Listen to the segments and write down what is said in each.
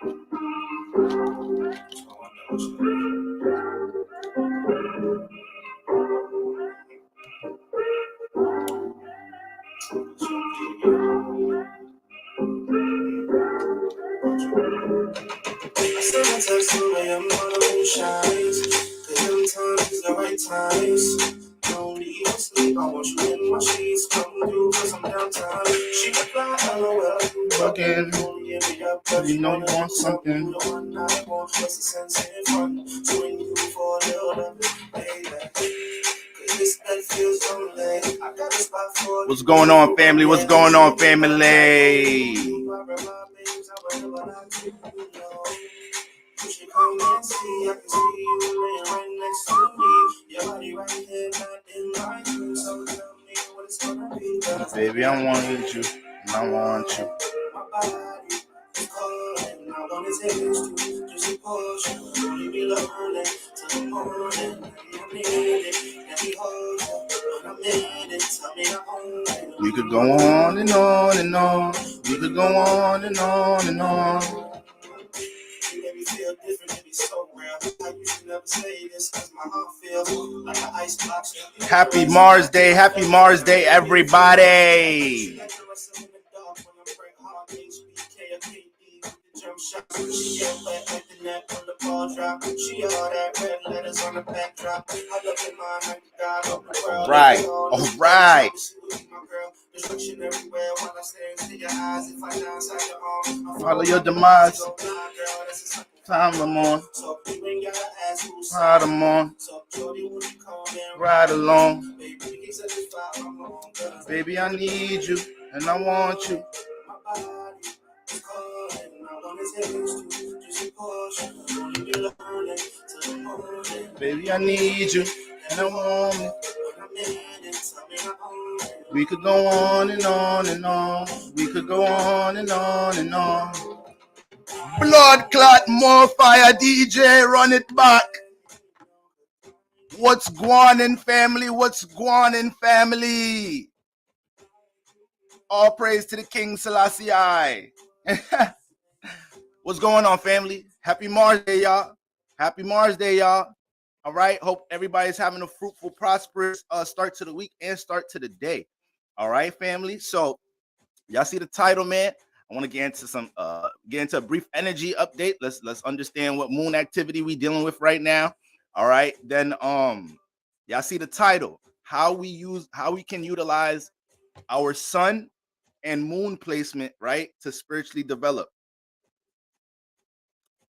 Don't need to sleep. I want you in my sheets. Come through, cause I'm downtown. She replied, LOL. Fucking. You know you want something. The one I want was a sense in front. So when you fall, little baby. What's going on, family? What's going on, family? Baby, I want you, and I want you. We could go on and on and on. We could go on and on and on. Happy Mars Day, happy Mars Day, everybody. All right. Follow your demise. Time them on. Ride them on. Ride along. Baby, I need you and I want you. Baby, I need you and I want you. We could go on and on and on. We could go on and on and on. Blood clot, more fire, DJ, run it back. What's going on, family? What's going on, family? All praise to the King Selassie I. What's going on, family? Happy Mars Day, y'all. Happy Mars Day, y'all. All right. Hope everybody's having a fruitful, prosperous start to the week and start to the day. All right, family. So y'all see the title, man. I want to get into a brief energy update. Let's understand what moon activity we dealing with right now. All right. Then y'all see the title, how we can utilize our sun and moon placement, right, to spiritually develop.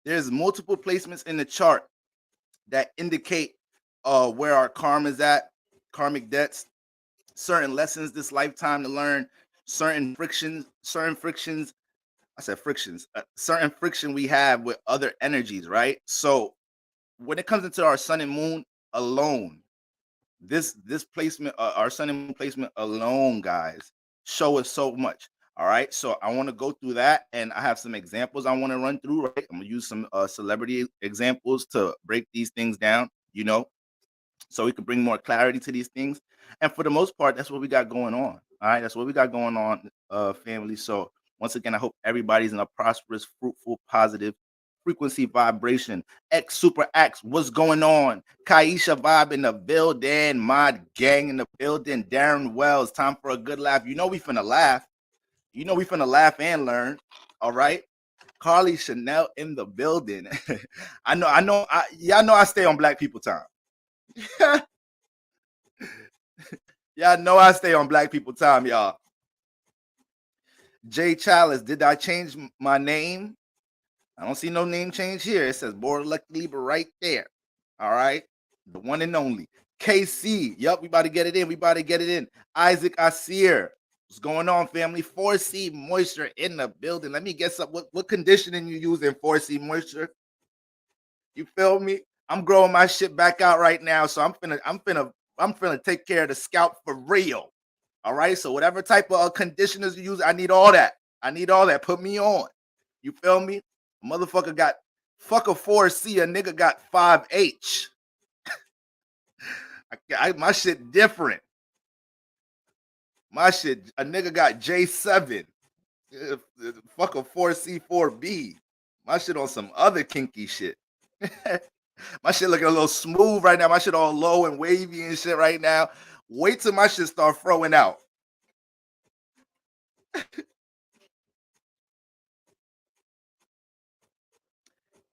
There's multiple placements in the chart that indicate where our karma is at, karmic debts, certain lessons this lifetime to learn, certain friction we have with other energies, right? So when it comes into our sun and moon alone, this placement, our sun and moon placement alone, guys, show us so much. All right, so I want to go through that, and I have some examples I want to run through. Right, I'm gonna use some celebrity examples to break these things down, so we can bring more clarity to these things. And for the most part, that's what we got going on. All right, that's what we got going on, family. So once again, I hope everybody's in a prosperous, fruitful, positive frequency vibration. X Super X, what's going on? Kaisha Vibe in the building, Mod Gang in the building, Darren Wells, time for a good laugh. We finna laugh. We finna laugh and learn. All right. Carly Chanel in the building. Y'all know I stay on Black people time. Y'all know I stay on Black people time, y'all. Jay Chalice, did I change my name? I don't see no name change here. It says Border Lucky Libra right there. All right. The one and only. KC. Yup, we about to get it in. Isaac Asir. What's going on, family? 4C Moisture in the building. Let me guess up what conditioning you use in 4C Moisture. You feel me? I'm growing my shit back out right now, so I'm finna take care of the scalp for real. All right. So whatever type of conditioners you use, I need all that. Put me on. You feel me? Motherfucker got fuck a 4C. A nigga got 5H. My shit different. My shit, a nigga got J7. Fuck a 4C, 4B. My shit on some other kinky shit. My shit looking a little smooth right now. My shit all low and wavy and shit right now. Wait till my shit start throwing out.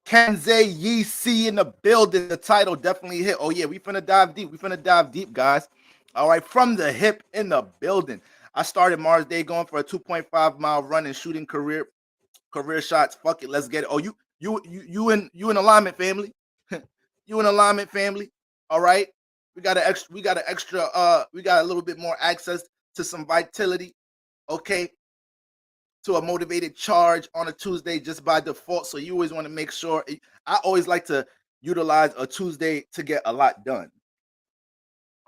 Kenze Yi C in the building. The title definitely hit. Oh yeah, we finna dive deep. We finna dive deep, guys. All right, from the hip in the building. I started Mars Day going for a 2.5-mile run and shooting career shots. Fuck it, let's get it. Oh, you in alignment, family. You in alignment, family. All right. We got an extra we got a little bit more access to some vitality. Okay, to a motivated charge on a Tuesday just by default. So you always want to make sure. I always like to utilize a Tuesday to get a lot done.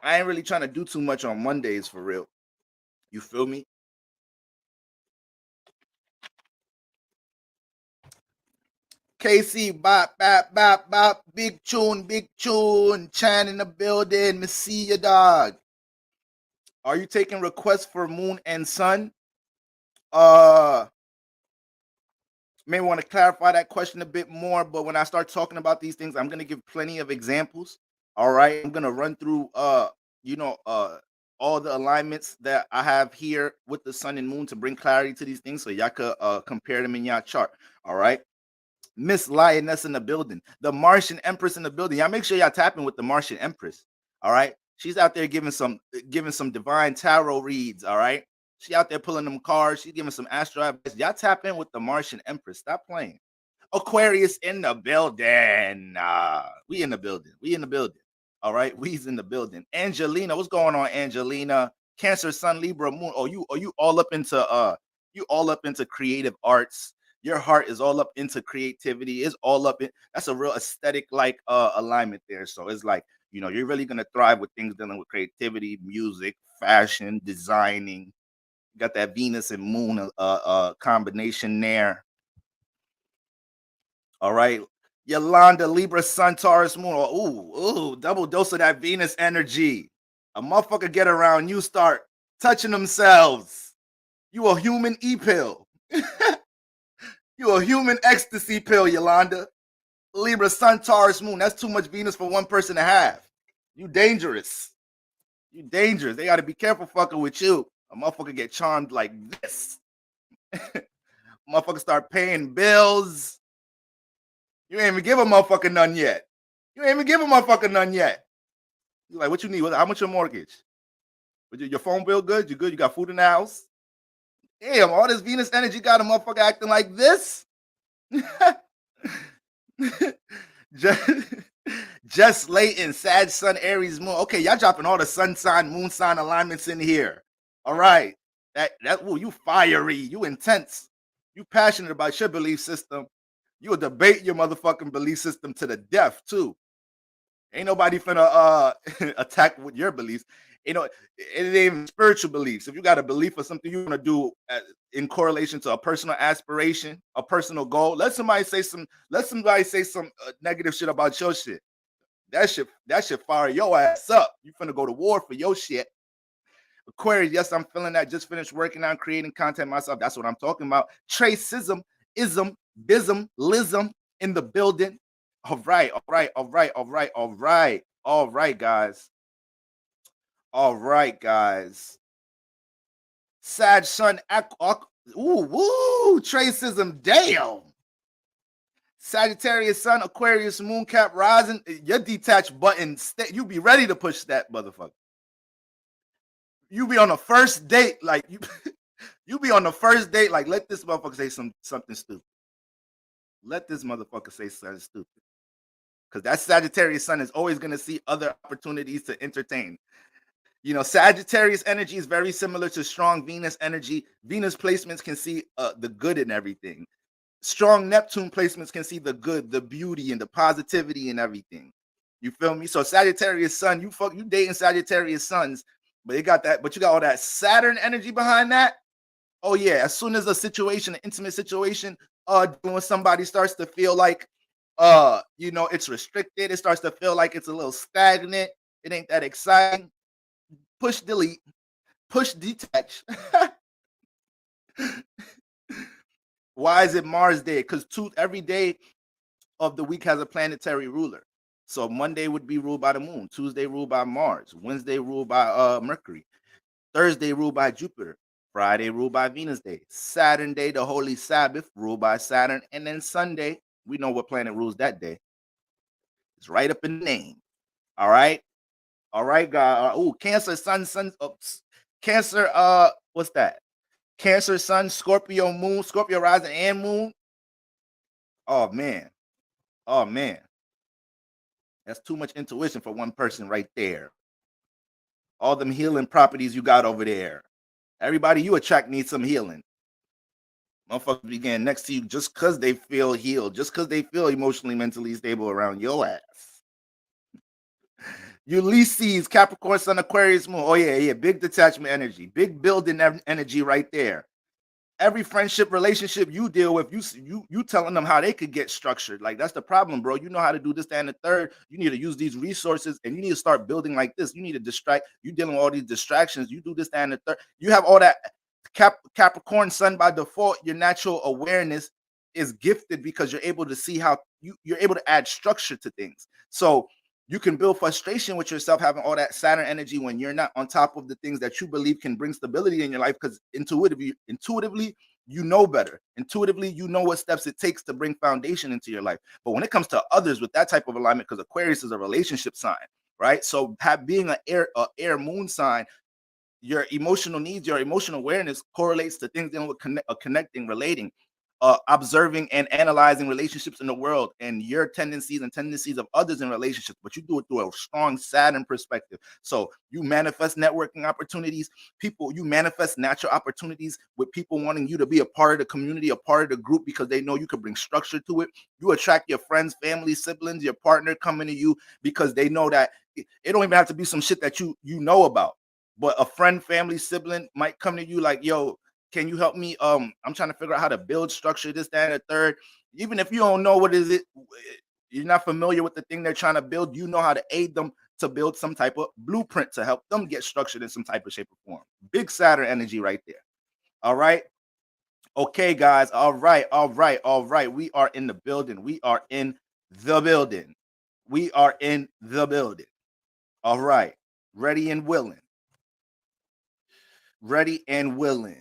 I ain't really trying to do too much on Mondays for real. You feel me? KC, bop, bop, bop, bop, big tune, Chan in the building. Me see you, dog. Are you taking requests for moon and sun? May want to clarify that question a bit more, but when I start talking about these things, I'm gonna give plenty of examples. All right, I'm gonna run through you know, all the alignments that I have here with the sun and moon to bring clarity to these things so y'all could compare them in your chart. All right. Miss Lioness in the building, the Martian Empress in the building. Y'all make sure y'all tapping with the Martian Empress. All right. She's out there giving some divine tarot reads. All right. She out there pulling them cards. She's giving some astro advice. Y'all tap in with the Martian Empress. Stop playing. Aquarius in the building. We in the building. We in the building. All right. We's in the building. Angelina, what's going on, Angelina? Cancer, Sun, Libra, Moon. Oh, you all up into creative arts. Your heart is all up into creativity. It's all up in that's a real aesthetic like alignment there. So it's like, you know, you're really gonna thrive with things dealing with creativity, music, fashion, designing. You got that Venus and Moon combination there. All right. Yolanda, Libra, Sun, Taurus, Moon. Ooh, double dose of that Venus energy. A motherfucker get around you, start touching themselves. You a human e-pill. You a human ecstasy pill, Yolanda. Libra, Sun, Taurus, Moon. That's too much Venus for one person to have. You dangerous. You dangerous. They got to be careful fucking with you. A motherfucker get charmed like this. Motherfucker start paying bills. You ain't even give a motherfucker none yet. You ain't even give a motherfucker none yet. You like, what you need? How much your mortgage? Your phone bill good? You good? You got food in the house? Damn, all this Venus energy got a motherfucker acting like this? just late in Sag, Sun, Aries, Moon. Okay, y'all dropping all the sun sign, moon sign alignments in here. All right. You fiery, you intense, you passionate about your belief system. You will debate your motherfucking belief system to the death too. Ain't nobody finna attack with your beliefs. You know, it ain't even spiritual beliefs. If you got a belief or something you want to do in correlation to a personal aspiration, a personal goal, let somebody say some negative shit about your shit. That shit fire your ass up. You finna go to war for your shit. Aquarius, yes, I'm feeling that. Just finished working on creating content myself. That's what I'm talking about. Tracism, ism, bism, lism in the building. All right, guys. All right, guys. Sag, Sun, Tracism, damn. Sagittarius, Sun, Aquarius, Moon, Cap, Rising. Your detached button, you be ready to push that motherfucker. You be on the first date, like you be on the first date, like let this motherfucker say something stupid. Let this motherfucker say something stupid. Because that Sagittarius Sun is always going to see other opportunities to entertain. You know, Sagittarius energy is very similar to strong Venus energy. Venus placements can see the good in everything. Strong Neptune placements can see the good, the beauty, and the positivity in everything. You feel me? So Sagittarius Sun, you dating Sagittarius Suns, but you got all that Saturn energy behind that. Oh yeah, as soon as a situation, an intimate situation, when somebody starts to feel like you know, it's restricted, it starts to feel like it's a little stagnant, it ain't that exciting. Push delete, push detach. Why is it Mars Day? Because every day of the week has a planetary ruler. So Monday would be ruled by the moon, Tuesday ruled by Mars, Wednesday ruled by Mercury, Thursday ruled by Jupiter, Friday ruled by Venus Day, Saturn Day, the Holy Sabbath, ruled by Saturn, and then Sunday, we know what planet rules that day. It's right up in the name. All right. All right, God. Oh, Cancer, Sun, oops. Cancer, what's that? Cancer, Sun, Scorpio, Moon, Scorpio rising and Moon. Oh man. Oh man. That's too much intuition for one person right there. All them healing properties you got over there. Everybody you attract needs some healing. Motherfuckers begin next to you just because they feel healed, just because they feel emotionally, mentally stable around your ass. Ulysses, Capricorn, Sun, Aquarius, Moon. Oh yeah. Big detachment energy, big building energy right there. Every friendship relationship you deal with, you telling them how they could get structured. Like, that's the problem, bro. You know how to do this, that, and the third. You need to use these resources, and you need to start building like this. You need to distract. You dealing with all these distractions. You do this, that, and the third. You have all that Capricorn Sun by default. Your natural awareness is gifted because you're able to see how you're able to add structure to things. So you can build frustration with yourself having all that Saturn energy when you're not on top of the things that you believe can bring stability in your life, because intuitively you know better. Intuitively, you know what steps it takes to bring foundation into your life. But when it comes to others with that type of alignment, because Aquarius is a relationship sign, right? So being an air moon sign, your emotional needs, your emotional awareness correlates to things dealing with connecting, relating, observing and analyzing relationships in the world and your tendencies of others in relationships, but you do it through a strong Saturn perspective. So you manifest networking opportunities, you manifest natural opportunities with people wanting you to be a part of the community, a part of the group, because they know you can bring structure to it. You attract your friends, family, siblings, your partner coming to you because they know that it don't even have to be some shit that you know about. But a friend, family, sibling might come to you like, yo, can you help me? I'm trying to figure out how to build structure, this, that, and the third. Even if you don't know what is it, you're not familiar with the thing they're trying to build, you know how to aid them to build some type of blueprint to help them get structured in some type of shape or form. Big Saturn energy right there. All right. Okay, guys. All right. We are in the building. We are in the building. We are in the building. All right. Ready and willing. Ready and willing.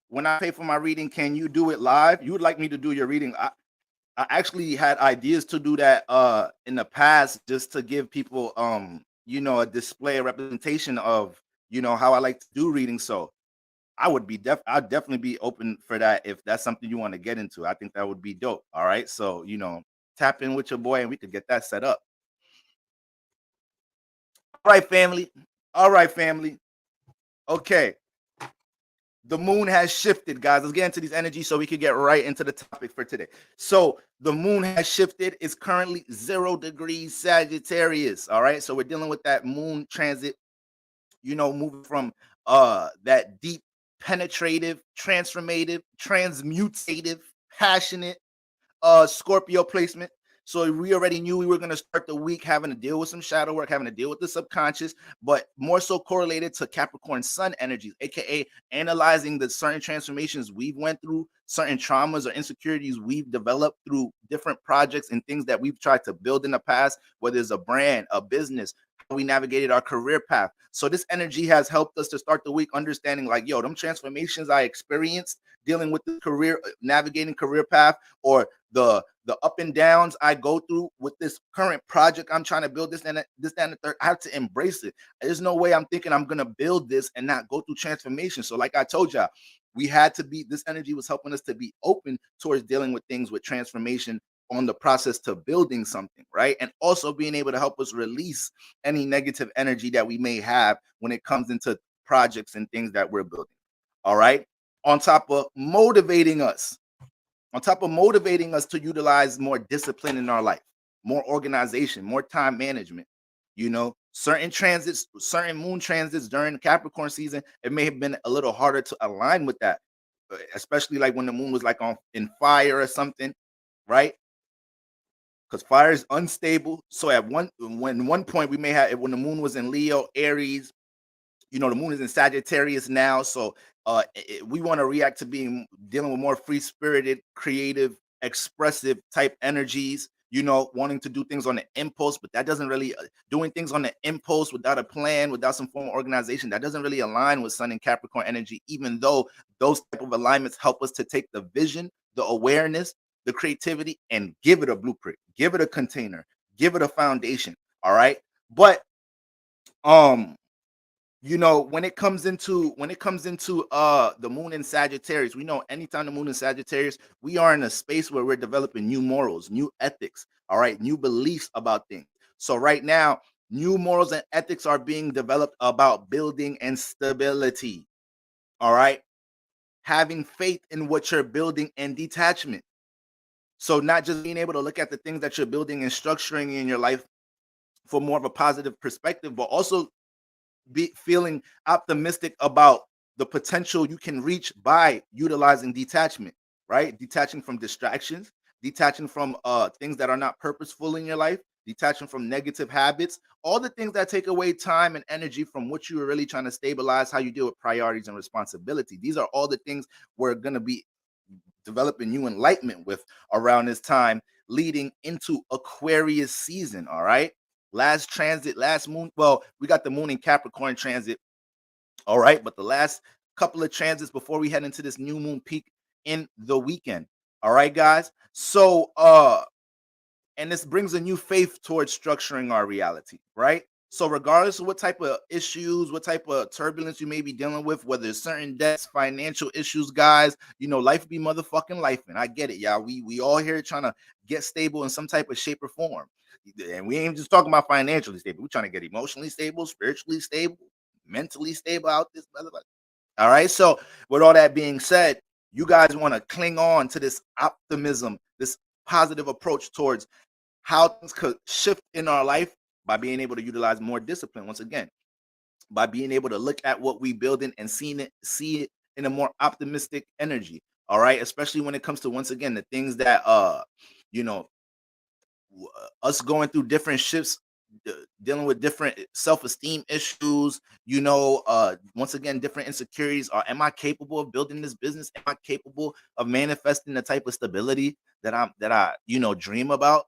When I pay for my reading, can you do it live? You would like me to do your reading? I actually had ideas to do that in the past, just to give people a display, a representation of how I like to do reading. So I'd definitely be open for that if that's something you want to get into. I think that would be dope. All right. So tap in with your boy and we could get that set up. All right, family. All right, family. Okay. The moon has shifted, guys. Let's get into these energies so we can get right into the topic for today. So the moon has shifted. It's currently 0 degrees Sagittarius. All right. So we're dealing with that moon transit, moving from that deep, penetrative, transformative, transmutative, passionate Scorpio placement. So we already knew we were going to start the week having to deal with some shadow work, having to deal with the subconscious, but more so correlated to Capricorn Sun energies, aka analyzing the certain transformations we've went through, certain traumas or insecurities we've developed through different projects and things that we've tried to build in the past, whether it's a brand, a business, how we navigated our career path. So this energy has helped us to start the week understanding like, yo, them transformations I experienced dealing with the career, navigating career path, or the up and downs I go through with this current project I'm trying to build, this and the third. I have to embrace it. There's no way I'm thinking I'm gonna build this and not go through transformation. So like I told y'all, this energy was helping us to be open towards dealing with things with transformation on the process to building something, right? And also being able to help us release any negative energy that we may have when it comes into projects and things that we're building. All right. On top of motivating us to utilize more discipline in our life, more organization, more time management. Certain moon transits during the Capricorn season, it may have been a little harder to align with that, especially like when the moon was like in fire or something, right? Because fire is unstable. So one point we may have, when the moon was in Leo, Aries, the moon is in Sagittarius now. So We want to react to being dealing with more free spirited, creative, expressive type energies. Wanting to do things on the impulse, but that doesn't really doing things on the impulse without a plan, without some form of organization. That doesn't really align with Sun and Capricorn energy. Even though those type of alignments help us to take the vision, the awareness, the creativity, and give it a blueprint, give it a container, give it a foundation. All right, but um when it comes into the moon in Sagittarius, we know anytime the moon in Sagittarius, we are in a space where we're developing new morals, new ethics, all right, new beliefs about things. So right now, new morals and ethics are being developed about building and stability, all right, having faith in what you're building and detachment. So not just being able to look at the things that you're building and structuring in your life for more of a positive perspective, but also be feeling optimistic about the potential you can reach by utilizing detachment, right? Detaching from distractions, detaching from things that are not purposeful in your life, detaching from negative habits, all the things that take away time and energy from what you are really trying to stabilize, how you deal with priorities and responsibility. These are all the things we're going to be developing new enlightenment with around this time, leading into Aquarius season. All right. Last transit, last moon. Well, we got the moon in Capricorn transit. All right. But the last couple of transits before we head into this new moon peak in the weekend. All right, guys. So, and this brings a new faith towards structuring our reality, right? So, regardless of what type of issues, what type of turbulence you may be dealing with, whether it's certain debts, financial issues, guys, life be motherfucking life, and I get it, y'all. We all here trying to get stable in some type of shape or form, and we ain't just talking about financially stable. We're trying to get emotionally stable, spiritually stable, mentally stable out this motherfucker. All right. So, with all that being said, you guys want to cling on to this optimism, this positive approach towards how things could shift in our life by being able to utilize more discipline. Once again, by being able to look at what we building and see it in a more optimistic energy. All right, especially when it comes to, once again, the things that you know us going through different shifts, dealing with different self-esteem issues, once again, different insecurities. Or am I capable of building this business? Am I capable of manifesting the type of stability that I dream about?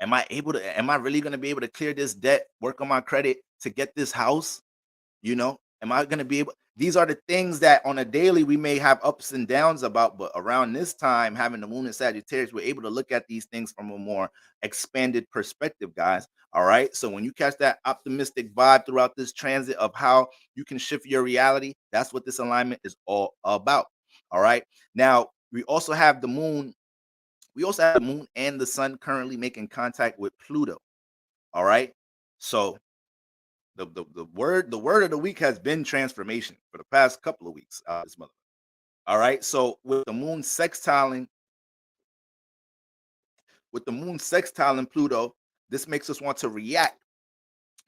Am I really going to be able to clear this debt, work on my credit to get this house? Am I going to be able? These are the things that on a daily we may have ups and downs about, but around this time, having the moon in Sagittarius, we're able to look at these things from a more expanded perspective, guys. All right. So when you catch that optimistic vibe throughout this transit of how you can shift your reality, that's what this alignment is all about. All right. Now, we also have the moon and the sun currently making contact with Pluto. All right. So the word of the week has been transformation for the past couple of weeks. This month. All right. So with the moon sextiling Pluto, this makes us want to react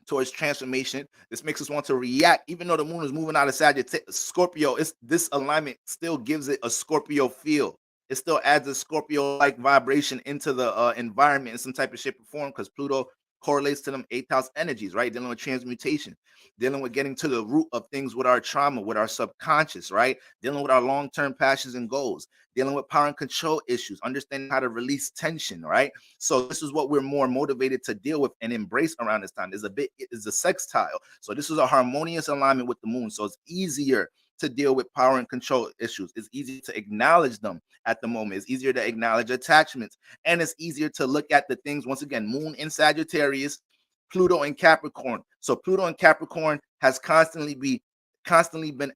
towards transformation. This makes us want to react, even though the moon is moving out of Sagittarius, Scorpio. This alignment still gives it a Scorpio feel. It still adds a Scorpio-like vibration into the environment in some type of shape or form, because Pluto correlates to them eighth house energies, right? Dealing with transmutation, dealing with getting to the root of things with our trauma, with our subconscious, right? Dealing with our long-term passions and goals, dealing with power and control issues, understanding how to release tension, right? So this is what we're more motivated to deal with and embrace around this time. Is a sextile. So this is a harmonious alignment with the moon. So it's easier to deal with power and control issues. It's easier to acknowledge them at the moment. It's easier to acknowledge attachments. And it's easier to look at the things, once again, moon in Sagittarius, Pluto in Capricorn. So Pluto in Capricorn has constantly been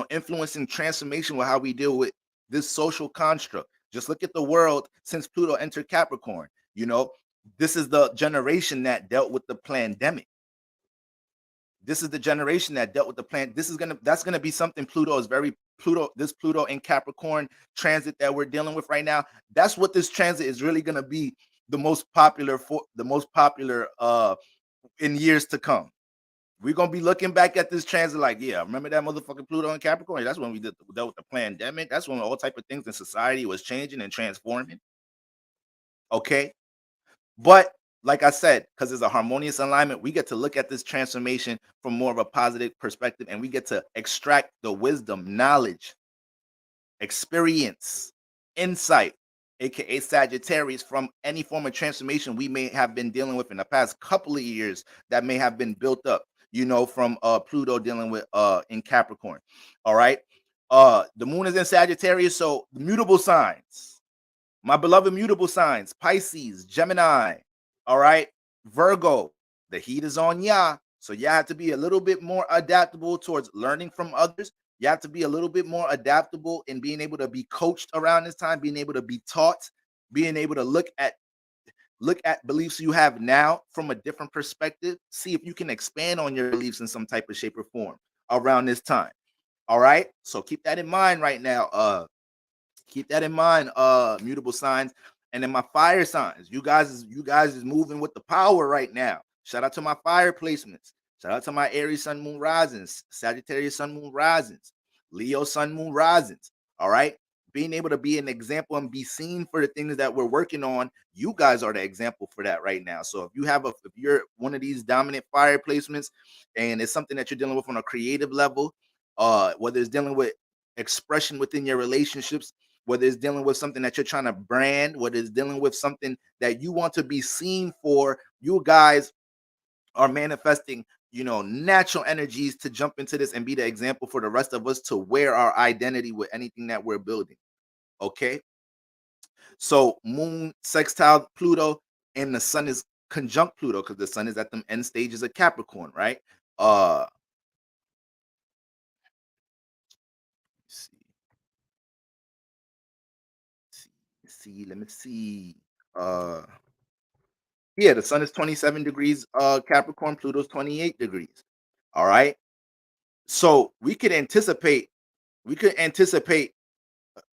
influencing transformation with how we deal with this social construct. Just look at the world since Pluto entered Capricorn. This is the generation that dealt with the pandemic. This is the generation that dealt with the plan. That's gonna be something. This Pluto in Capricorn transit that we're dealing with right now. That's what this transit is really gonna be the most popular in years to come. We're gonna be looking back at this transit like, yeah, remember that motherfucking Pluto in Capricorn? That's when we dealt with the pandemic. That's when all type of things in society was changing and transforming. Okay. But like I said, because it's a harmonious alignment, we get to look at this transformation from more of a positive perspective, and we get to extract the wisdom, knowledge, experience, insight, aka Sagittarius, from any form of transformation we may have been dealing with in the past couple of years that may have been built up, from Pluto dealing with in Capricorn. All right. The moon is in Sagittarius, so mutable signs. My beloved mutable signs: Pisces, Gemini, all right, Virgo. The heat is on ya. So you have to be a little bit more adaptable towards learning from others. You have to be a little bit more adaptable in being able to be coached around this time, being able to be taught, being able to look at beliefs you have now from a different perspective. See if you can expand on your beliefs in some type of shape or form around this time. All right. So keep that in mind right now. Keep that in mind, mutable signs. And then my fire signs. You guys is moving with the power right now. Shout out to my fire placements. Shout out to my Aries sun moon risings, Sagittarius sun moon risings, Leo sun moon risings. All right. Being able to be an example and be seen for the things that we're working on. You guys are the example for that right now. So if you're one of these dominant fire placements and it's something that you're dealing with on a creative level, whether it's dealing with expression within your relationships, whether it's dealing with something that you're trying to brand, whether it's dealing with something that you want to be seen for, you guys are manifesting, natural energies to jump into this and be the example for the rest of us to wear our identity with anything that we're building. Okay. So moon sextile Pluto and the sun is conjunct Pluto because the sun is at the end stages of Capricorn, right? Uh see, let me see. Uh Yeah, the sun is 27 degrees Capricorn, Pluto's 28 degrees. All right. So we could anticipate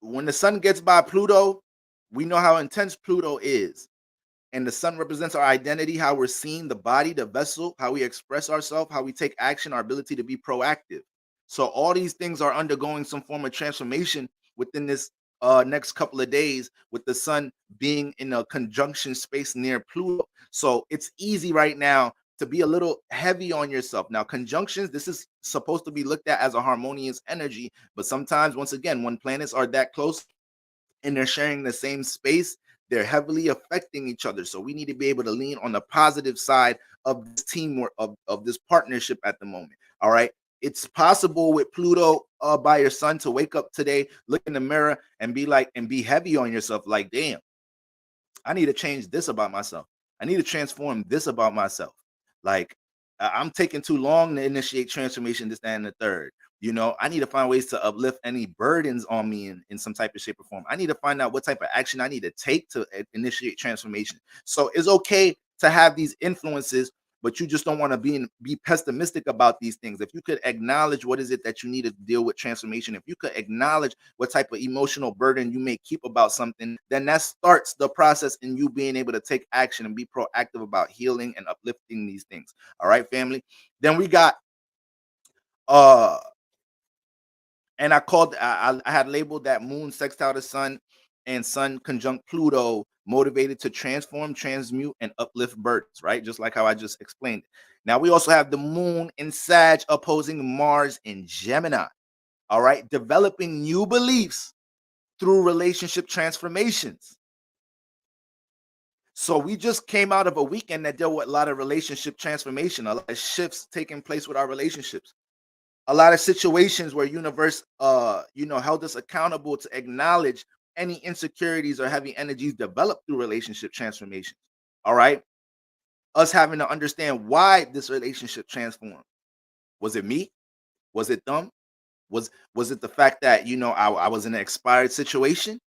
when the sun gets by Pluto, we know how intense Pluto is. And the sun represents our identity, how we're seen, the body, the vessel, how we express ourselves, how we take action, our ability to be proactive. So all these things are undergoing some form of transformation within this next couple of days, with the sun being in a conjunction space near Pluto. So it's easy right now to be a little heavy on yourself. Now, conjunctions, this is supposed to be looked at as a harmonious energy, but sometimes, once again, when planets are that close and they're sharing the same space, they're heavily affecting each other. So we need to be able to lean on the positive side of this teamwork, of this partnership at the moment. All right. It's possible with Pluto by your sun to wake up today, look in the mirror and be heavy on yourself. Like, damn, I need to change this about myself. I need to transform this about myself. Like, I'm taking too long to initiate transformation, this, that, and the third. I need to find ways to uplift any burdens on me in some type of shape or form. I need to find out what type of action I need to take to initiate transformation. So it's okay to have these influences, but you just don't want to be pessimistic about these things. If you could acknowledge what is it that you need to deal with transformation, if you could acknowledge what type of emotional burden you may keep about something, then that starts the process in you being able to take action and be proactive about healing and uplifting these things. All right, family. Then we got uh and I had labeled that moon sextile the sun and sun conjunct Pluto, motivated to transform, transmute, and uplift burdens, right? Just like how I just explained it. Now we also have the moon in Sag opposing Mars in Gemini. All right, developing new beliefs through relationship transformations. So we just came out of a weekend that dealt with a lot of relationship transformation, a lot of shifts taking place with our relationships, a lot of situations where universe held us accountable to acknowledge any insecurities or heavy energies developed through relationship transformations. All right, us having to understand why this relationship transformed. Was it me? Was it them? Was it the fact that I was in an expired situation?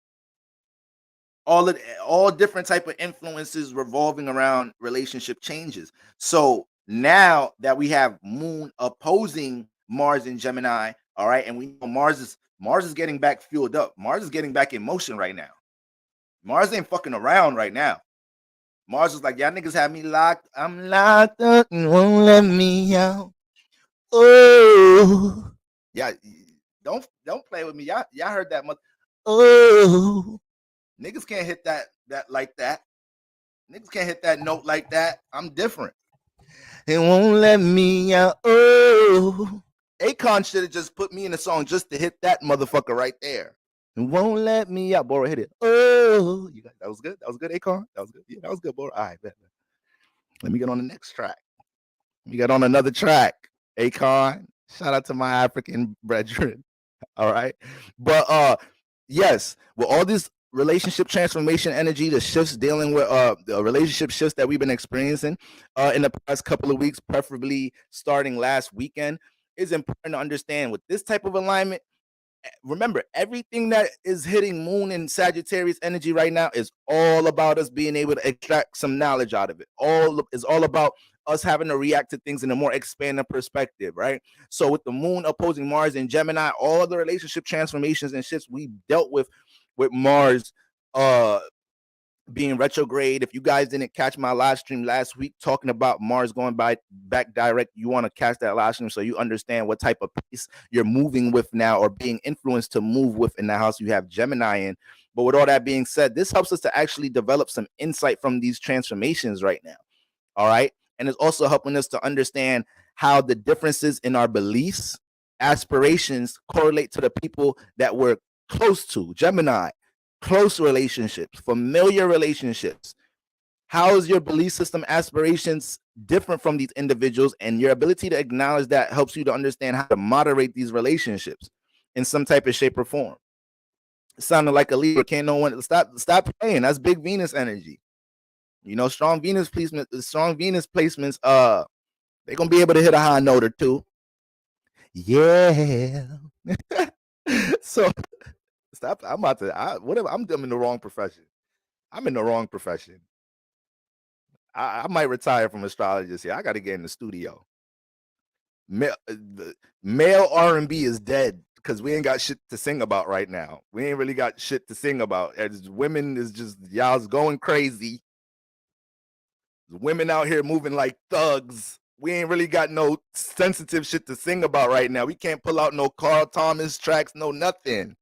All different type of influences revolving around relationship changes. So now that we have moon opposing Mars in Gemini, all right, and we know Mars is getting back fueled up. Mars is getting back in motion right now. Mars ain't fucking around right now. Mars is like, y'all niggas have me locked. I'm locked up and won't let me out. Oh, yeah. Don't play with me. Y'all heard that much. Oh, niggas can't hit that like that. Niggas can't hit that note like that. I'm different. It won't let me out. Oh, Akon should have just put me in the song just to hit that motherfucker right there. It won't let me out. Bora, hit it. Oh, you got that was good. That was good, Akon. That was good. Yeah, that was good, Bora. All right, bet. Let me get on the next track. We got on another track. Akon. Shout out to my African brethren. All right. But yes, with all this relationship transformation energy, the shifts dealing with the relationship shifts that we've been experiencing in the past couple of weeks, preferably starting last weekend, is important to understand with this type of alignment. Remember, everything that is hitting Moon and Sagittarius energy right now is all about us being able to extract some knowledge out of it. All is all about us having to react to things in a more expanded perspective, right? So with the Moon opposing Mars and Gemini, all the relationship transformations and shifts we dealt with Mars being retrograde. If you guys didn't catch my live stream last week talking about Mars going back direct, you want to catch that live stream so you understand what type of pace you're moving with now or being influenced to move with in the house you have Gemini in. But with all that being said, this helps us to actually develop some insight from these transformations right now. All right. And it's also helping us to understand how the differences in our beliefs, aspirations correlate to the people that we're close to. Gemini, close relationships, familiar relationships. How is your belief system aspirations different from these individuals? And your ability to acknowledge that helps you to understand how to moderate these relationships in some type of shape or form. It sounded like a leader. Can't no one stop playing. That's big Venus energy. You know, strong Venus placements, they're gonna be able to hit a high note or two. Yeah. So stop. I'm about to. Whatever. I'm in the wrong profession. I'm in the wrong profession. I might retire from astrology this year. I got to get in the studio. Male R&B is dead because we ain't got shit to sing about right now. We ain't really got shit to sing about. As women is just y'all's going crazy. Women out here moving like thugs. We ain't really got no sensitive shit to sing about right now. We can't pull out no Carl Thomas tracks, no nothing.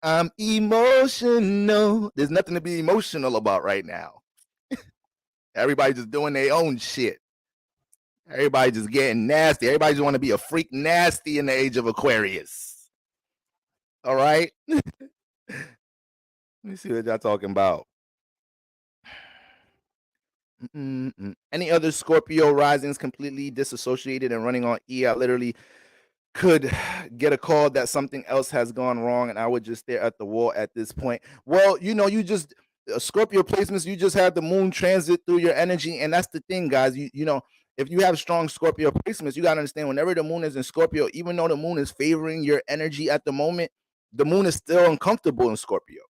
I'm emotional. There's nothing to be emotional about right now. Everybody just doing their own shit. Everybody just getting nasty. Everybody just want to be a freak nasty in the age of Aquarius. All right? Let me see what y'all talking about. Any other Scorpio risings completely disassociated and running on E? I literally could get a call that something else has gone wrong and I would just stare at the wall at this point. Well, you know, you just Scorpio placements, you just had the moon transit through your energy. And that's the thing, guys. You know, if you have strong Scorpio placements, you got to understand whenever the moon is in Scorpio, even though the moon is favoring your energy at the moment, the moon is still uncomfortable in Scorpio.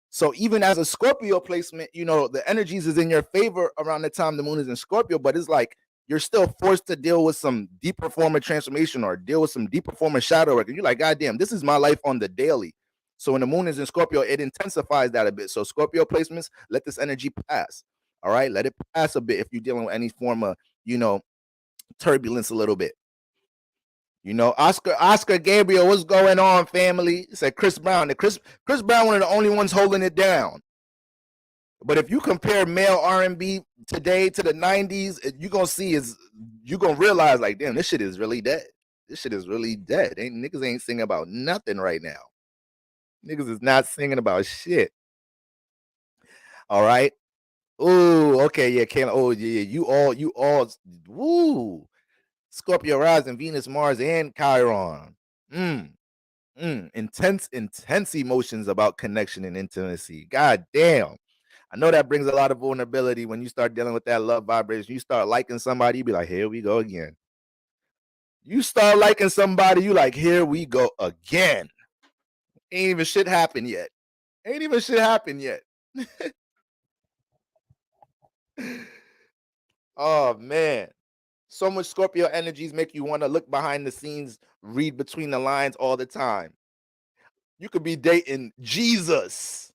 So even as a Scorpio placement, you know, the energies is in your favor around the time the moon is in Scorpio, but it's like you're still forced to deal with some deeper form of transformation or deal with some deeper form of shadow work. And you're like, God damn, this is my life on the daily. So when the moon is in Scorpio, it intensifies that a bit. So Scorpio placements, let this energy pass. All right. Let it pass a bit if you're dealing with any form of, you know, turbulence a little bit. You know, Oscar Gabriel, what's going on, family? It said Chris Brown. Chris Brown, one of the only ones holding it down. But if you compare male R&B today to the 90s, you're going to see you're going to realize like, damn, this shit is really dead. This shit is really dead. Niggas ain't singing about nothing right now. Niggas is not singing about shit. All right. Ooh, okay, yeah, Kayla. Oh, yeah, you all, woo. Scorpio rising, Venus, Mars, and Chiron. Intense emotions about connection and intimacy. God damn. I know that brings a lot of vulnerability when you start dealing with that love vibration. You start liking somebody, you be like, here we go again. You start liking somebody, you like, here we go again. Ain't even shit happened yet. Oh, man. So much Scorpio energies make you want to look behind the scenes, read between the lines all the time. You could be dating Jesus.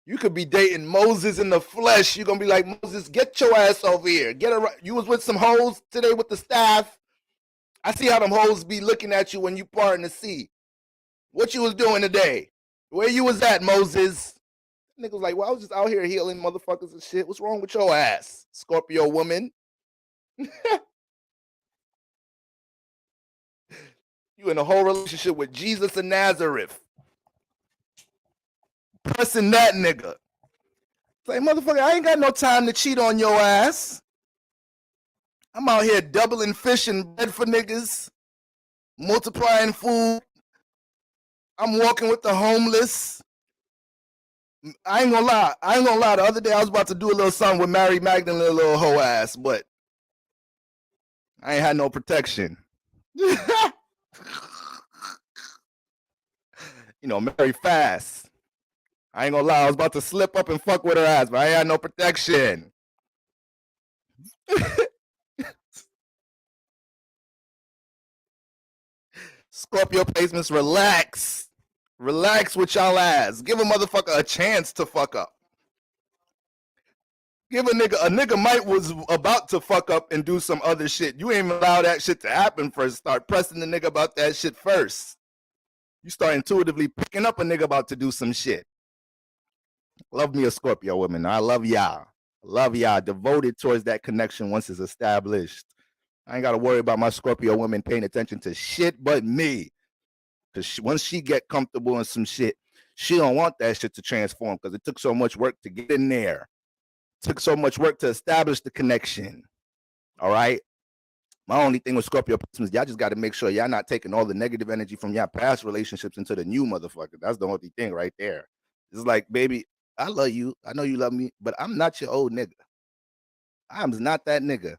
You could be dating Moses in the flesh. You're going to be like, Moses, get your ass over here. You was with some hoes today with the staff. I see how them hoes be looking at you when you part in the sea. What you was doing today? Where you was at, Moses? Nigga was like, well, I was just out here healing motherfuckers and shit. What's wrong with your ass, Scorpio woman? You in a whole relationship with Jesus of Nazareth. Pressing that nigga. It's like, motherfucker, I ain't got no time to cheat on your ass. I'm out here doubling fish and bread for niggas, multiplying food. I'm walking with the homeless. I ain't gonna lie. The other day I was about to do a little something with Mary Magdalene, a little hoe ass, but I ain't had no protection. You know, Mary fast. I ain't gonna lie. I was about to slip up and fuck with her ass, but I ain't had no protection. Scorpio placements, relax. Relax with y'all ass. Give a motherfucker a chance to fuck up. Give a nigga might was about to fuck up and do some other shit. You ain't even allow that shit to happen first. Start pressing the nigga about that shit first. You start intuitively picking up a nigga about to do some shit. Love me a Scorpio woman. I love y'all. Love y'all. Devoted towards that connection once it's established. I ain't got to worry about my Scorpio woman paying attention to shit but me. Because once she get comfortable in some shit, she don't want that shit to transform because it took so much work to get in there. It took so much work to establish the connection. All right? My only thing with Scorpio is y'all just got to make sure y'all not taking all the negative energy from y'all past relationships into the new motherfucker. That's the only thing right there. It's like, baby, I love you. I know you love me, but I'm not your old nigga. I'm not that nigga.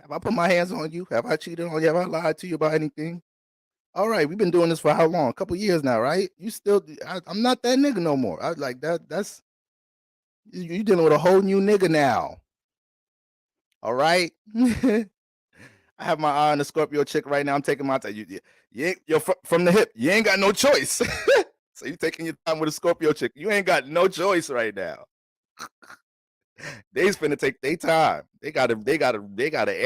Have I put my hands on you? Have I cheated on you? Have I lied to you about anything? All right, we've been doing this for how long? A couple years now, right? You still, I'm not that nigga no more. I like that. That's you dealing with a whole new nigga now. All right. I have my eye on the Scorpio chick right now. I'm taking my time. You're from the hip. You ain't got no choice. So you taking your time with a Scorpio chick. You ain't got no choice right now. They's finna take their time. They gotta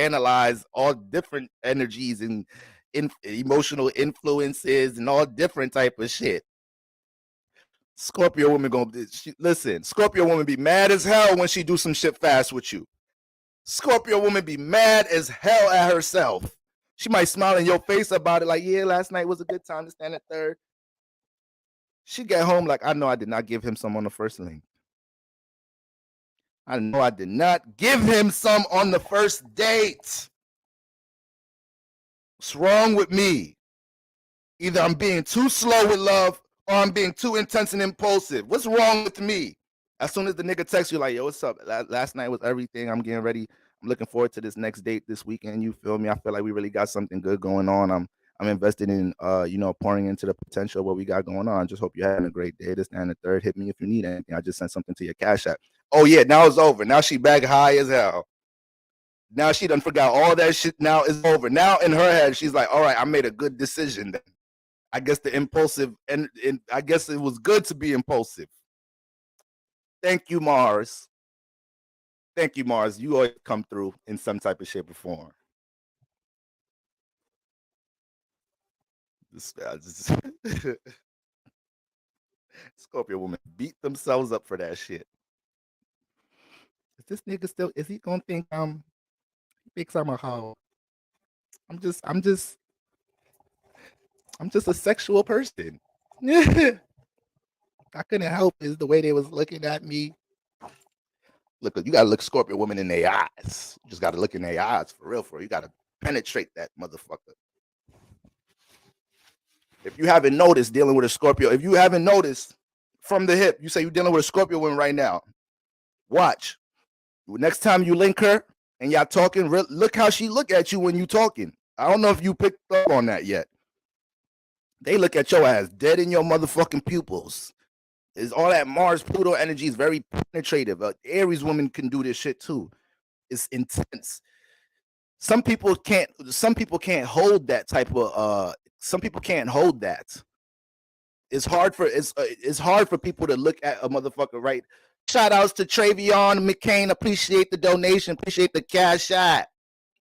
analyze all different energies and emotional influences and all different type of shit. Scorpio woman listen. Scorpio woman be mad as hell when she do some shit fast with you. Scorpio woman be mad as hell at herself. She might smile in your face about it, like, yeah, last night was a good time to stand at third. She get home like, I know I did not give him some on the first link. I know I did not give him some on the first date. What's wrong with me? Either I'm being too slow with love or I'm being too intense and impulsive. What's wrong with me? As soon as the nigga texts you like, yo, what's up? Last night was everything. I'm getting ready. I'm looking forward to this next date this weekend. You feel me? I feel like we really got something good going on. I'm invested in, pouring into the potential of what we got going on. Just hope you're having a great day. This and the third. Hit me if you need anything. I just sent something to your Cash App. Oh, yeah, now it's over. Now she back high as hell. Now she done forgot all that shit. Now it's over. Now in her head, she's like, all right, I made a good decision then. I guess the impulsive, and I guess it was good to be impulsive. Thank you, Mars. Thank you, Mars. You always come through in some type of shape or form. Scorpio woman beat themselves up for that shit. Is this nigga still? Is he gonna think he thinks I'm a hoe? I'm just a sexual person. I couldn't help is the way they was looking at me. Look, you gotta look Scorpio woman in their eyes. You just gotta look in their eyes for real. You gotta penetrate that motherfucker. If you haven't noticed dealing with a Scorpio, if you haven't noticed from the hip, you say you're dealing with a Scorpio woman right now. Watch. Next time you link her and y'all talking, look how she look at you when you talking. I don't know if you picked up on that yet. They look at your ass dead in your motherfucking pupils. Is all that Mars Pluto energy is very penetrative. Aries woman can do this shit too. It's intense. Some people can't hold that type of some people can't hold that. It's hard for people to look at a motherfucker, right? Shout outs to Travion McCain. Appreciate the donation, appreciate the cash out.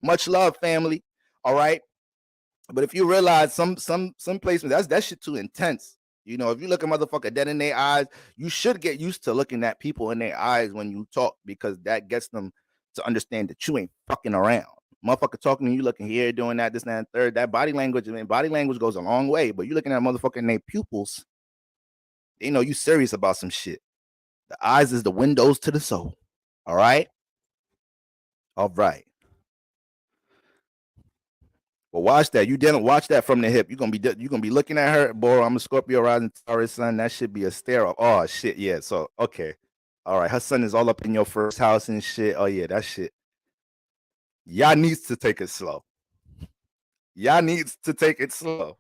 Much love, family. All right. But if you realize some placements, that shit too intense. You know, if you look a motherfucker dead in their eyes, you should get used to looking at people in their eyes when you talk, because that gets them to understand that you ain't fucking around. Motherfucker talking to you, looking here, doing that, this, that, and third. That body language, I mean, body language goes a long way. But you looking at a motherfucker in their pupils, they know you serious about some shit. The eyes is the windows to the soul. All right? All right. Well, watch that. You didn't watch that from the hip. You're gonna be looking at her, boy. I'm a Scorpio rising Taurus sun. That should be a stare up. Oh shit, yeah. So okay. All right. Her sun is all up in your first house and shit. Oh yeah, that shit. Y'all needs to take it slow. Y'all needs to take it slow.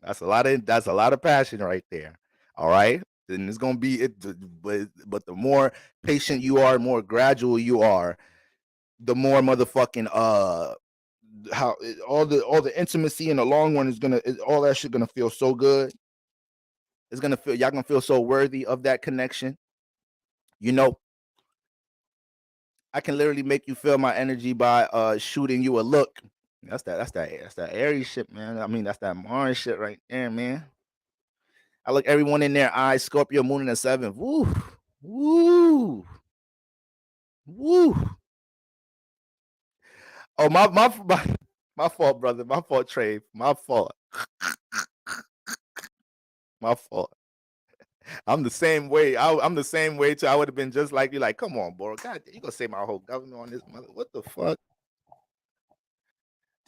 That's a lot of passion right there. All right. Then it's gonna be it, but the more patient you are, more gradual you are, the more motherfucking how all the intimacy in the long run is gonna, all that shit gonna feel so good. It's gonna feel, y'all gonna feel so worthy of that connection. You know, I can literally make you feel my energy by shooting you a look. That's that Aries shit, man. I mean, that's that Mars shit right there, man. I look everyone in their eyes, Scorpio moon in the seventh. Woo, woo, woo. Oh my fault, brother. My fault, Trey. My fault. My fault. I'm the same way. I'm the same way too. I would have been just like you. Like, come on, bro. God, you gonna say my whole government on this mother? What the fuck?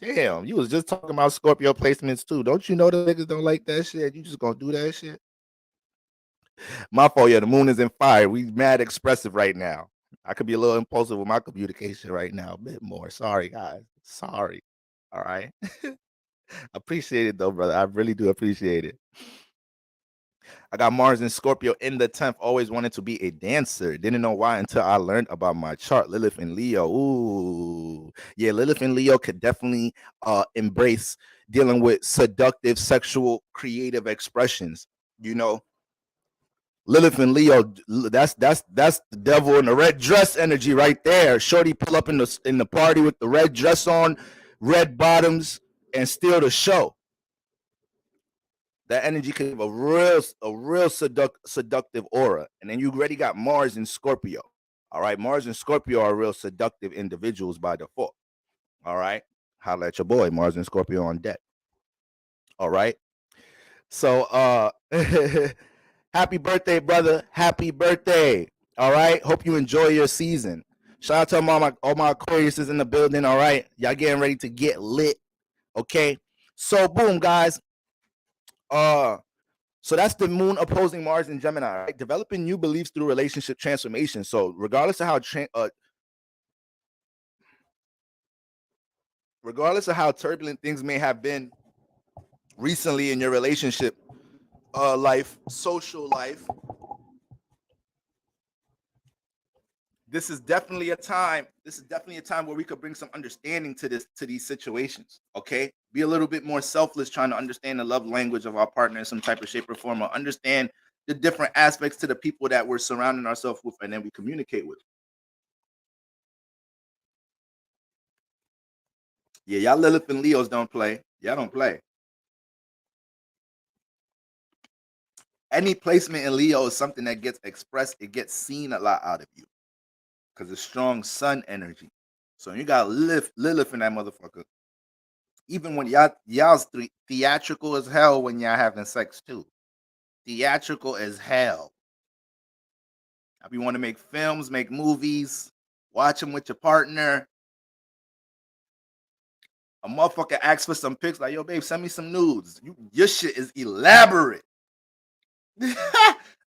Damn, you was just talking about Scorpio placements too. Don't you know the niggas don't like that shit? You just gonna do that shit? My fault. Yeah, the moon is in fire. We mad expressive right now. I could be a little impulsive with my communication right now. A bit more. Sorry, guys. Sorry. All right. Appreciate it though, brother. I really do appreciate it. I got Mars and Scorpio in the 10th. Always wanted to be a dancer. Didn't know why until I learned about my chart. Lilith and Leo. Ooh. Yeah, Lilith and Leo could definitely embrace dealing with seductive, sexual, creative expressions. You know, Lilith and Leo, that's the devil in the red dress energy right there. Shorty pull up in the party with the red dress on, red bottoms, and steal the show. That energy could have a real seductive aura. And then you already got Mars and Scorpio. All right. Mars and Scorpio are real seductive individuals by default. All right. Holla at your boy, Mars and Scorpio on deck. All right. So happy birthday, brother. Happy birthday. All right. Hope you enjoy your season. Shout out to all my Aquariuses in the building. All right. Y'all getting ready to get lit. Okay. So boom, guys. So that's the moon opposing Mars in Gemini, right? Developing new beliefs through relationship transformation. So regardless of how turbulent things may have been recently in your relationship life, social life, this is definitely a time where we could bring some understanding to these situations. Okay, be a little bit more selfless, trying to understand the love language of our partner in some type of shape or form, or understand the different aspects to the people that we're surrounding ourselves with, and then we communicate with. Yeah, y'all Lilith and Leos don't play. Y'all don't play. Any placement in Leo is something that gets expressed. It gets seen a lot out of you because it's strong sun energy. So you got Lilith in that motherfucker. Even when y'all's theatrical as hell when y'all having sex too. Theatrical as hell. If you want to make films, make movies, watch them with your partner. A motherfucker asks for some pics, like, yo, babe, send me some nudes. Your shit is elaborate.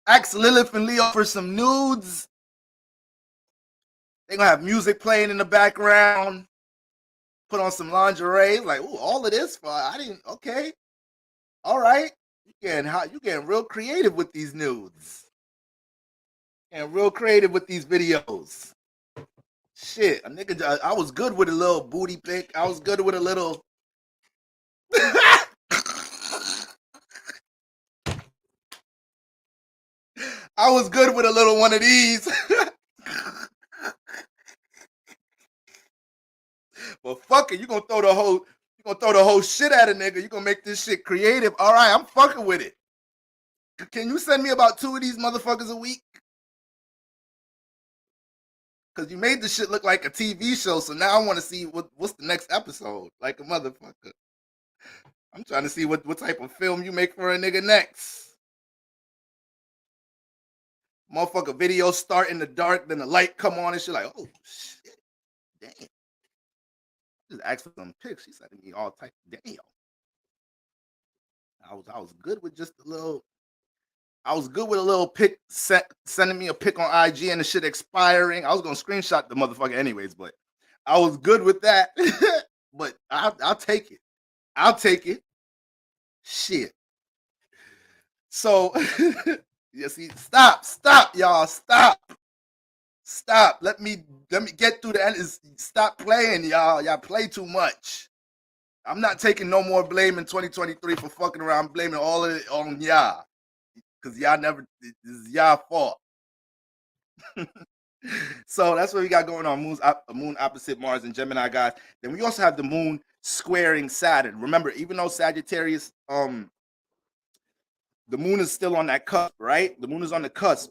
Ask Lilith and Leo for some nudes. They're gonna have music playing in the background. Put on some lingerie. Like, ooh, all of this? I didn't. Okay, all right. You getting real creative with these nudes. And real creative with these videos. Shit, a nigga, I was good with a little booty pic. I was good with a little. I was good with a little one of these. Well, fuck it. You gonna gonna throw the whole shit at a nigga. You gonna make this shit creative. All right, I'm fucking with it. Can you send me about 2 of these motherfuckers a week? Because you made the shit look like a TV show, so now I want to see what's the next episode. Like a motherfucker. I'm trying to see what type of film you make for a nigga next. Motherfucker video start in the dark, then the light come on and shit like, oh shit. Damn. Just asked for some pics. She sent me all type. Damn. I was good with just a little. I was good with a little pic, sending me a pic on IG and the shit expiring. I was gonna screenshot the motherfucker anyways, but I was good with that. But I'll take it. I'll take it. Shit. So, you see, stop, y'all, stop. Let me get through the end. Stop playing, y'all. Y'all play too much. I'm not taking no more blame in 2023 for fucking around. I'm blaming all of it on y'all. Because y'all never, this is y'all fault. So that's what we got going on. Moon opposite Mars and Gemini, guys. Then we also have the moon squaring Saturn. Remember, even though Sagittarius, the moon is still on that cusp, right? The moon is on the cusp.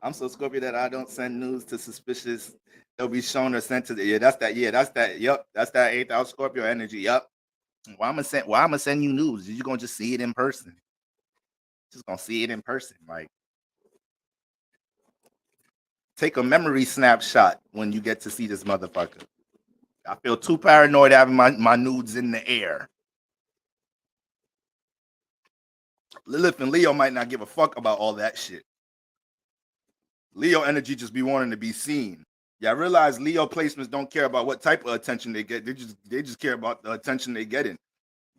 I'm so Scorpio that I don't send news to suspicious. They'll be shown or sent to the that's that. Yep, that's that 8th house Scorpio energy. Yep. Why I'm gonna send you news? You're gonna just see it in person. Just gonna see it in person. Like, take a memory snapshot when you get to see this motherfucker. I feel too paranoid having my nudes in the air. Lilith and Leo might not give a fuck about all that shit. Leo energy just be wanting to be seen. Yeah, I realize Leo placements don't care about what type of attention they get. They just care about the attention they getting.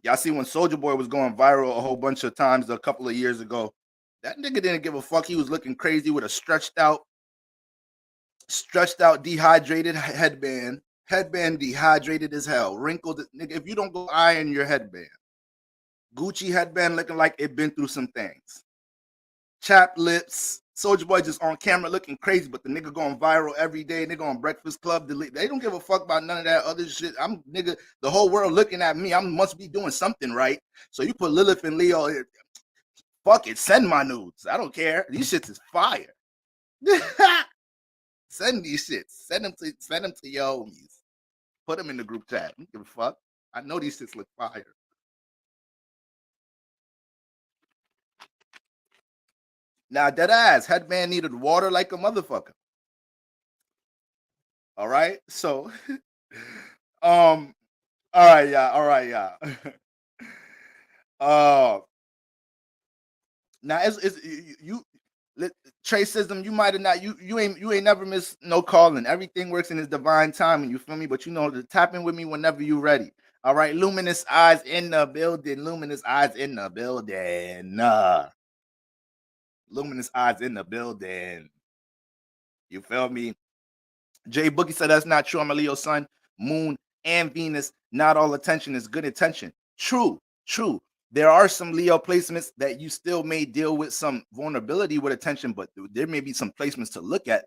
Y'all see when Soulja Boy was going viral a whole bunch of times a couple of years ago, that nigga didn't give a fuck. He was looking crazy with a stretched out, dehydrated headband dehydrated as hell, wrinkled. Nigga, if you don't go iron your headband, Gucci headband looking like it been through some things, chapped lips. Soulja Boy just on camera looking crazy, but the nigga going viral every day. Nigga on Breakfast Club. They don't give a fuck about none of that other shit. I'm nigga, the whole world looking at me. I must be doing something right. So you put Lilith and Leo, fuck it, send my nudes. I don't care. These shits is fire. Send these shits. Send them to your homies. Put them in the group chat. Don't give a fuck. I know these shits look fire. Now, dead ass, headband needed water like a motherfucker. All right. So, all right, yeah. Now it's you Tracism, you might have not, you ain't never missed no calling. Everything works in its divine timing, you feel me? But you know to tap in with me whenever you ready. All right, luminous eyes in the building. Luminous eyes in the building. Luminous eyes in the building. You feel me? Jay Boogie said that's not true. I'm a Leo sun, moon, and Venus. Not all attention is good attention. True. There are some Leo placements that you still may deal with some vulnerability with attention, but there may be some placements to look at.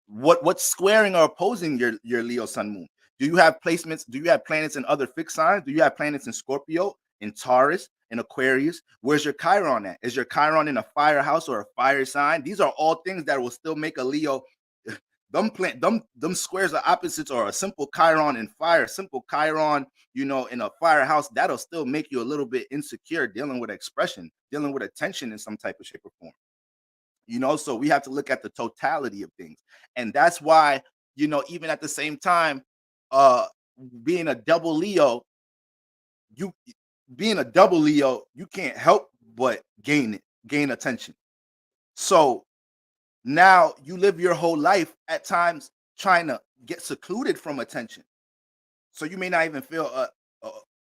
What's squaring or opposing your Leo sun moon? Do you have placements? Do you have planets in other fixed signs? Do you have planets in Scorpio, in Taurus, in Aquarius? Where's your Chiron at? Is your Chiron in a fire house or a fire sign? These are all things that will still make a Leo. Them squares are opposites, or a simple Chiron in fire, simple Chiron, in a firehouse, that'll still make you a little bit insecure dealing with expression, dealing with attention in some type of shape or form. So we have to look at the totality of things. And that's why, even at the same time, being a double Leo, you can't help but gain attention. So now you live your whole life at times trying to get secluded from attention. So you may not even feel,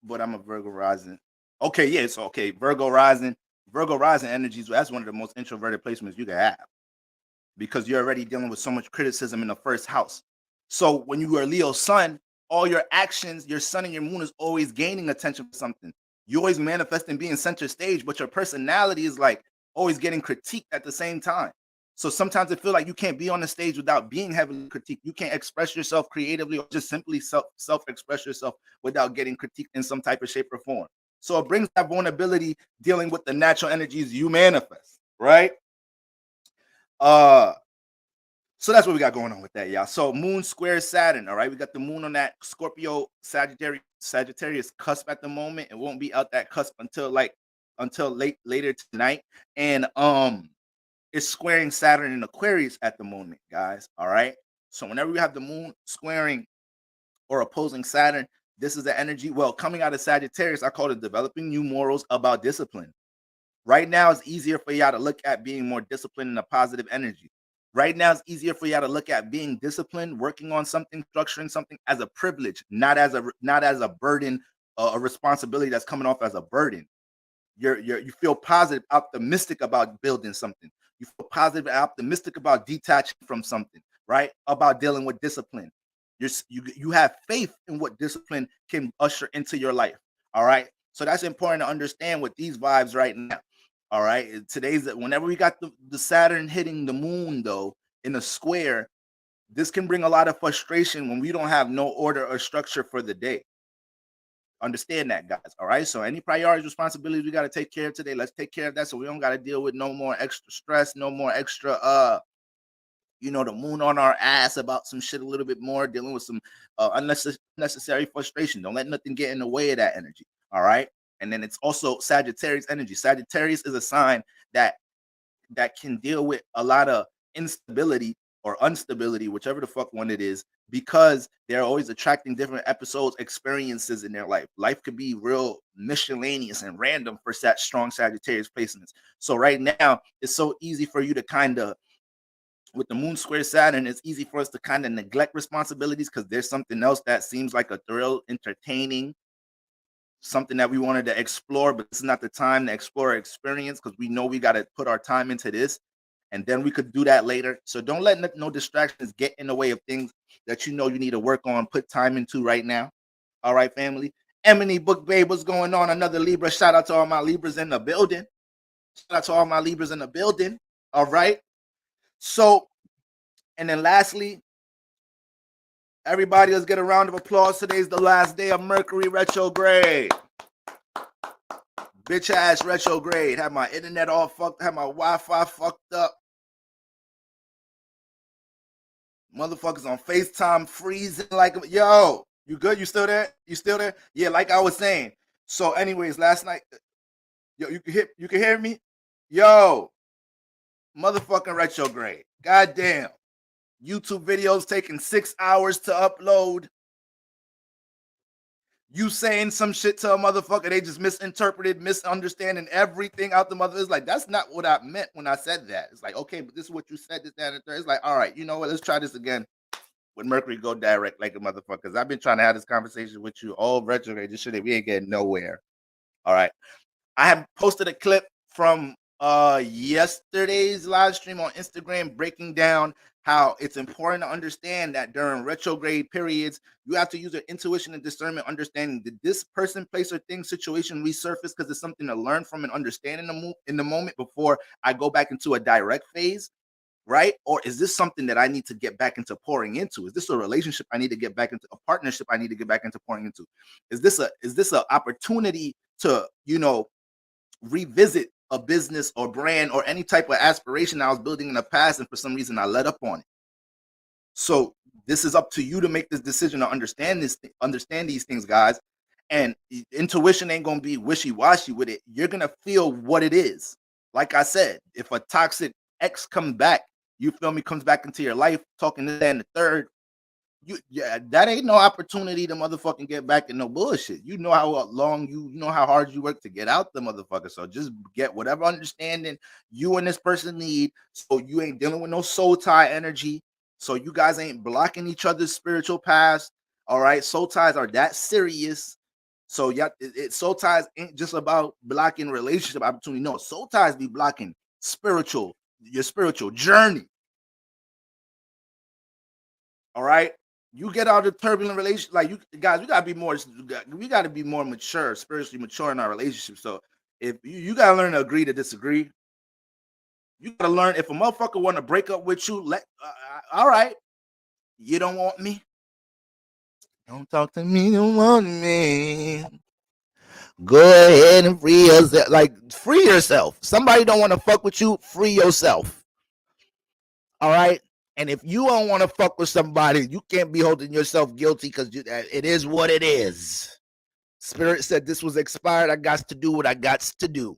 but I'm a Virgo rising. Okay, yeah, so okay, Virgo rising energies, that's one of the most introverted placements you can have, because you're already dealing with so much criticism in the first house. So when you are Leo sun, all your actions, your sun and your moon is always gaining attention for something. You're always manifesting being center stage, but your personality is like always getting critiqued at the same time. So sometimes it feels like you can't be on the stage without being heavily critiqued. You can't express yourself creatively or just simply self express yourself without getting critiqued in some type of shape or form. So it brings that vulnerability dealing with the natural energies you manifest, right? Uh so that's what we got going on with that, y'all. So Moon square Saturn, all right. We got the moon on that Scorpio Sagittarius cusp at the moment. It won't be out that cusp until later tonight. And it's squaring Saturn in Aquarius at the moment, guys. All right. So whenever we have the moon squaring or opposing Saturn, this is the energy. Well, coming out of Sagittarius, I call it developing new morals about discipline. Right now, it's easier for y'all to look at being more disciplined in a positive energy. Right now, it's easier for y'all to look at being disciplined, working on something, structuring something as a privilege, not as a burden, a responsibility that's coming off as a burden. You feel positive, optimistic about building something. You feel positive and optimistic about detaching from something, right? About dealing with discipline. You have faith in what discipline can usher into your life. All right. So that's important to understand with these vibes right now. All right. Whenever we got the Saturn hitting the moon though in a square, this can bring a lot of frustration when we don't have no order or structure for the day. Understand that, guys. All right. So any priorities, responsibilities we got to take care of today, let's take care of that. So we don't got to deal with no more extra stress, no more extra the moon on our ass about some shit a little bit more, dealing with some unnecessary frustration. Don't let nothing get in the way of that energy. All right. And then it's also Sagittarius energy. Sagittarius is a sign that can deal with a lot of instability or instability, whichever the fuck one it is, because they're always attracting different episodes, experiences in their life. Life could be real miscellaneous and random for strong Sagittarius placements. So right now, it's so easy for you to kind of, with the moon square Saturn, it's easy for us to kind of neglect responsibilities because there's something else that seems like a thrill, entertaining, something that we wanted to explore, but this is not the time to explore our experience because we know we got to put our time into this and then we could do that later. So don't let no distractions get in the way of things that you know you need to work on, put time into right now. All right, family. Emily Book Babe, what's going on? Another Libra. Shout out to all my Libras in the building. Shout out to all my Libras in the building. All right. So, and then lastly, everybody, let's get a round of applause. Today's the last day of Mercury retrograde. Bitch ass retrograde. Had my internet all fucked, had my Wi-Fi fucked up. Motherfuckers on FaceTime freezing like, yo, you good? You still there? You still there? Yeah, like I was saying. So, anyways, last night, yo, you can hear me? Yo, motherfucking retrograde. Goddamn. YouTube videos taking 6 hours to upload. You saying some shit to a motherfucker, they just misunderstanding everything out the mother. It's like, that's not what I meant when I said that. It's like, okay, but this is what you said, this, that, and the third. It's like, all right, you know what? Let's try this again with Mercury go direct like a motherfucker. I've been trying to have this conversation with you all retrograde. This shit, we ain't getting nowhere. All right. I have posted a clip from yesterday's live stream on Instagram breaking down how it's important to understand that during retrograde periods, you have to use your intuition and discernment, understanding did this person, place, or thing, situation resurface because it's something to learn from and understand in the moment before I go back into a direct phase, right? Or is this something that I need to get back into pouring into? Is this a relationship I need to get back into, a partnership I need to get back into pouring into? Is this a opportunity to, revisit a business or brand or any type of aspiration I was building in the past, and for some reason I let up on it? So this is up to you to make this decision to understand these things, guys. And intuition ain't gonna be wishy-washy with it. You're gonna feel what it is. Like I said, if a toxic ex comes back, you feel me, comes back into your life, talking this and the third, that ain't no opportunity to motherfucking get back in no bullshit. You know how long you know how hard you work to get out the motherfucker. So just get whatever understanding you and this person need, so you ain't dealing with no soul tie energy. So you guys ain't blocking each other's spiritual paths. All right, soul ties are that serious. So yeah, soul ties ain't just about blocking relationship opportunity. No, soul ties be blocking your spiritual journey. All right. You get out of turbulent relationship, like you guys, we gotta be more mature, spiritually mature in our relationship. So if you gotta learn to agree to disagree, You gotta learn if a motherfucker want to break up with you. All right, you don't want me. Don't talk to me. Don't want me. Go ahead and free yourself. Like, free yourself. Somebody don't want to fuck with you. Free yourself. All right. And if you don't want to fuck with somebody, you can't be holding yourself guilty because it is what it is. Spirit said this was expired. I got to do what I got to do.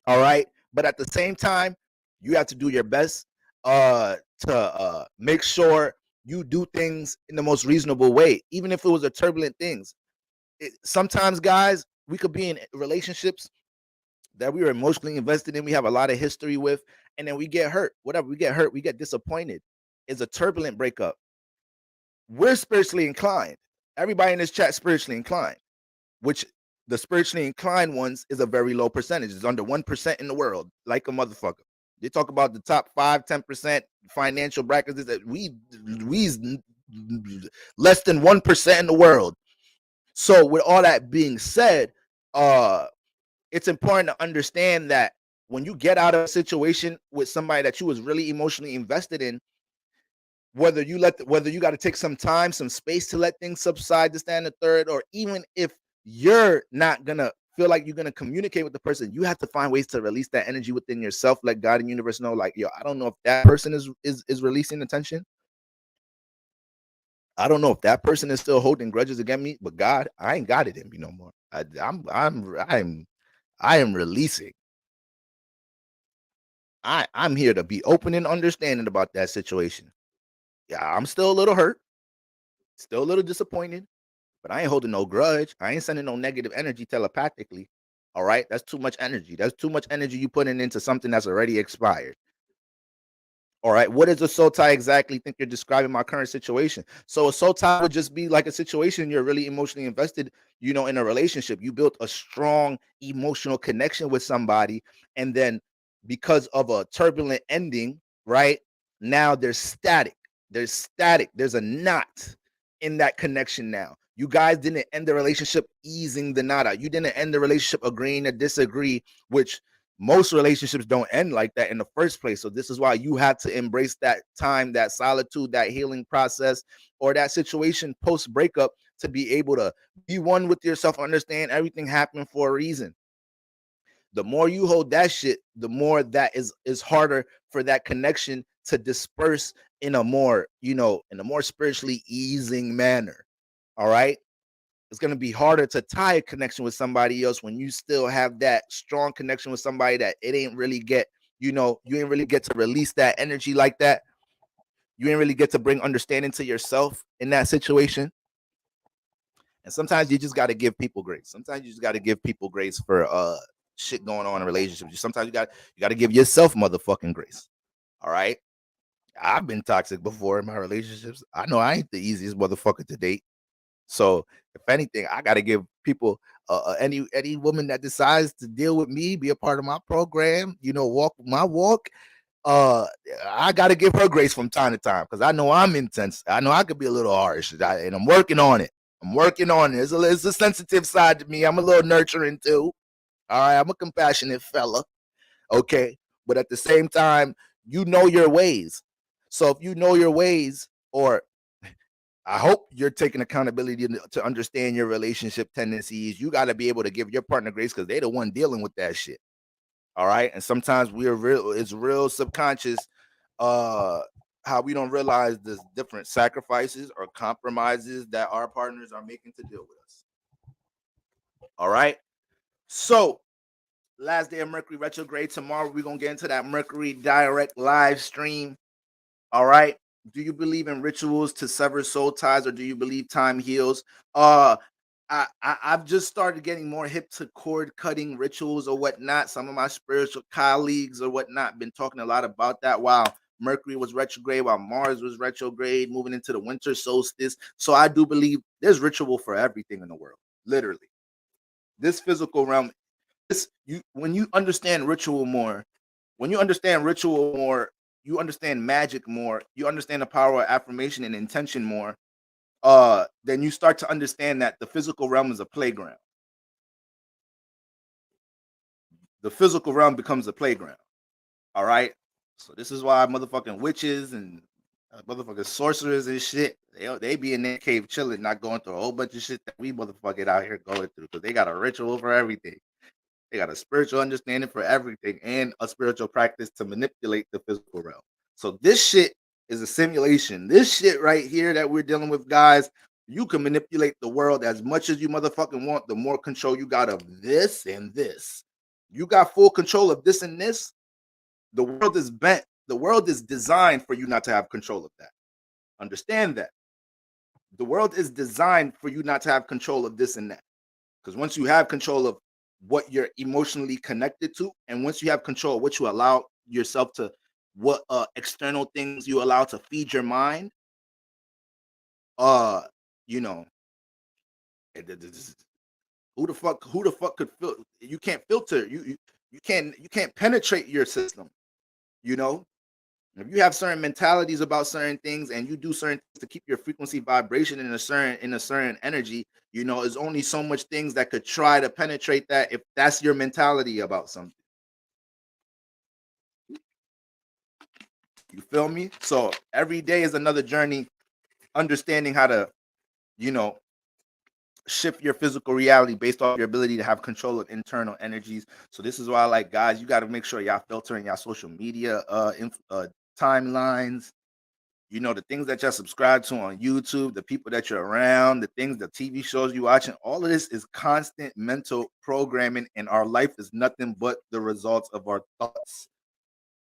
All right. But at the same time, you have to do your best to make sure you do things in the most reasonable way, even if it was a turbulent things. Sometimes, guys, we could be in relationships that we are emotionally invested in, we have a lot of history with, and then we get hurt. Whatever, we get hurt, we get disappointed. It's a turbulent breakup. We're spiritually inclined. Everybody in this chat spiritually inclined, which the spiritually inclined ones is a very low percentage. It's under 1% in the world, like a motherfucker. They talk about the top 5-10% financial brackets. That we less than 1% in the world. So with all that being said, it's important to understand that when you get out of a situation with somebody that you was really emotionally invested in, whether you got to take some time, some space to let things subside, to stand the third, or even if you're not gonna feel like you're gonna communicate with the person, you have to find ways to release that energy within yourself. Let God and universe know, like, yo, I don't know if that person is releasing the tension. I don't know if that person is still holding grudges against me, but God, I ain't got it in me no more. I am releasing. I'm here to be open and understanding about that situation. Yeah, I'm still a little hurt, still a little disappointed, but I ain't holding no grudge. I ain't sending no negative energy telepathically. All right, that's too much energy. That's too much energy you putting into something that's already expired. All right, what is a soul tie exactly? Think you're describing my current situation. So a soul tie would just be like a situation you're really emotionally invested, in a relationship. You built a strong emotional connection with somebody, and then because of a turbulent ending, right? Now there's static. There's static. There's a knot in that connection now. You guys didn't end the relationship easing the knot out. You didn't end the relationship agreeing to disagree, which most relationships don't end like that in the first place. So this is why you have to embrace that time, that solitude, that healing process, or that situation post breakup, to be able to be one with yourself, understand everything happened for a reason. The more you hold that shit, the more that is harder for that connection to disperse in a more, in a more spiritually easing manner. All right. It's going to be harder to tie a connection with somebody else when you still have that strong connection with somebody that it ain't really get, you ain't really get to release that energy like that. You ain't really get to bring understanding to yourself in that situation. And sometimes you just got to give people grace. Sometimes you just got to give people grace for shit going on in relationships. Sometimes you got to give yourself motherfucking grace. All right. I've been toxic before in my relationships. I know I ain't the easiest motherfucker to date. So if anything, I got to give people, any woman that decides to deal with me, be a part of my program, walk my walk. I got to give her grace from time to time, because I know I'm intense. I know I could be a little harsh, and I'm working on it. I'm working on it. It's a sensitive side to me. I'm a little nurturing too. All right, I'm a compassionate fella. Okay, but at the same time, you know your ways. So if you know your ways, or I hope you're taking accountability to understand your relationship tendencies. You got to be able to give your partner grace, because they're the one dealing with that shit. All right. And sometimes it's real subconscious, how we don't realize the different sacrifices or compromises that our partners are making to deal with us. All right. So last day of Mercury retrograde. Tomorrow we're gonna get into that Mercury direct live stream. All right. Do you believe in rituals to sever soul ties, or do you believe time heals? I've just started getting more hip to cord cutting rituals or whatnot. Some of my spiritual colleagues or whatnot been talking a lot about that while Mercury was retrograde, while Mars was retrograde, moving into the winter solstice. So I do believe there's ritual for everything in the world. Literally, this physical realm. When you understand ritual more, you understand magic more, you understand the power of affirmation and intention more. Then you start to understand that the physical realm is a playground. The physical realm becomes a playground. All right. So this is why motherfucking witches and motherfucking sorcerers and shit, they be in their cave chilling, not going through a whole bunch of shit that we motherfucking out here going through, because they got a ritual for everything. They got a spiritual understanding for everything and a spiritual practice to manipulate the physical realm. So this shit is a simulation. This shit right here that we're dealing with, guys, you can manipulate the world as much as you motherfucking want. The more control you got of this and this, you got full control of this and this. The world is bent. The world is designed for you not to have control of that. Understand that. The world is designed for you not to have control of this and that. Because once you have control of what you're emotionally connected to, and once you have control of what you allow yourself to, what external things you allow to feed your mind, uh, you know, who the fuck could fil- you can't filter, you can't penetrate your system, you know. If you have certain mentalities about certain things and you do certain things to keep your frequency vibration in a certain energy, you know, there's only so much things that could try to penetrate that if that's your mentality about something. You feel me? So every day is another journey, understanding how to, you know, shift your physical reality based off your ability to have control of internal energies. So this is why, like, guys, you got to make sure y'all filtering y'all social media timelines. You know, the things that y'all subscribe to on YouTube, the people that you're around, the things, the TV shows you watching, all of this is constant mental programming, and our life is nothing but the results of our thoughts.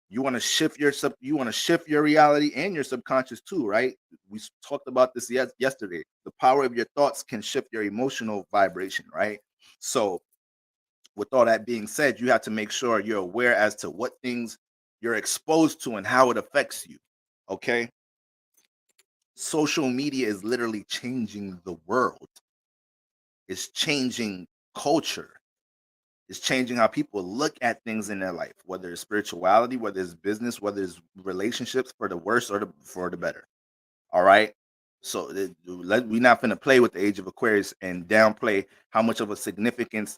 You want to shift you want to shift your reality and your subconscious too, right? We talked about this yesterday. The power of your thoughts can shift your emotional vibration, right? So with all that being said, you have to make sure you're aware as to what things you're exposed to and how it affects you. Okay. Social media is literally changing the world. It's changing culture. It's changing how people look at things in their life, whether it's spirituality, whether it's business, whether it's relationships, for the worse or for the better. All right. So we're not going to play with the age of Aquarius and downplay how much of a significance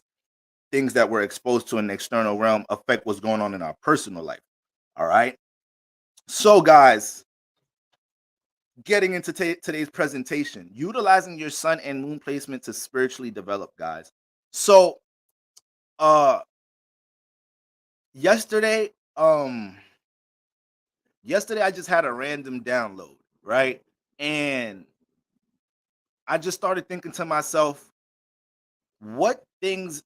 things that we're exposed to in the external realm affect what's going on in our personal life. All right. So, guys, getting into today's presentation, utilizing your sun and moon placement to spiritually develop, guys. So, uh, yesterday, yesterday I just had a random download, right? And I just started thinking to myself, what things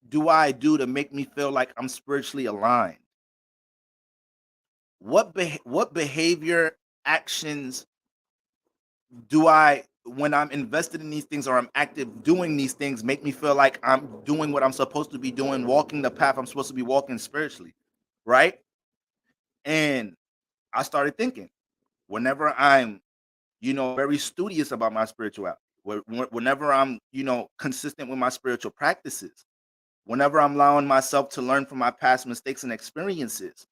do I do to make me feel like I'm spiritually aligned? What behavior, actions do I, when I'm invested in these things or I'm active doing these things, make me feel like I'm doing what I'm supposed to be doing, walking the path I'm supposed to be walking spiritually, right? And I started thinking, whenever I'm, you know, very studious about my spirituality, whenever I'm, you know, consistent with my spiritual practices, whenever I'm allowing myself to learn from my past mistakes and experiences,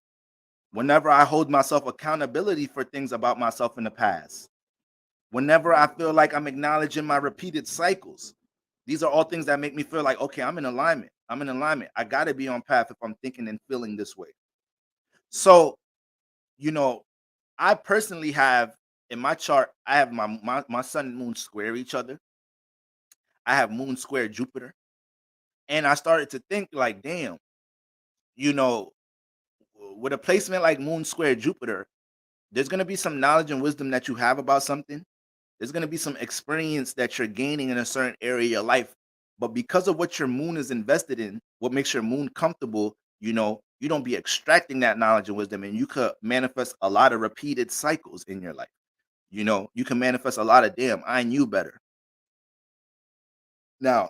whenever I hold myself accountability for things about myself in the past, whenever I feel like I'm acknowledging my repeated cycles, these are all things that make me feel like, okay, I'm in alignment. I'm in alignment. I got to be on path if I'm thinking and feeling this way. So, you know, I personally have in my chart, I have my sun and moon square each other. I have moon square Jupiter. And I started to think like, damn, you know, with a placement like moon square Jupiter, there's going to be some knowledge and wisdom that you have about something. There's going to be some experience that you're gaining in a certain area of your life. But because of what your moon is invested in, what makes your moon comfortable, you know, you don't be extracting that knowledge and wisdom, and you could manifest a lot of repeated cycles in your life. You know, you can manifest a lot of, damn, I knew better. Now,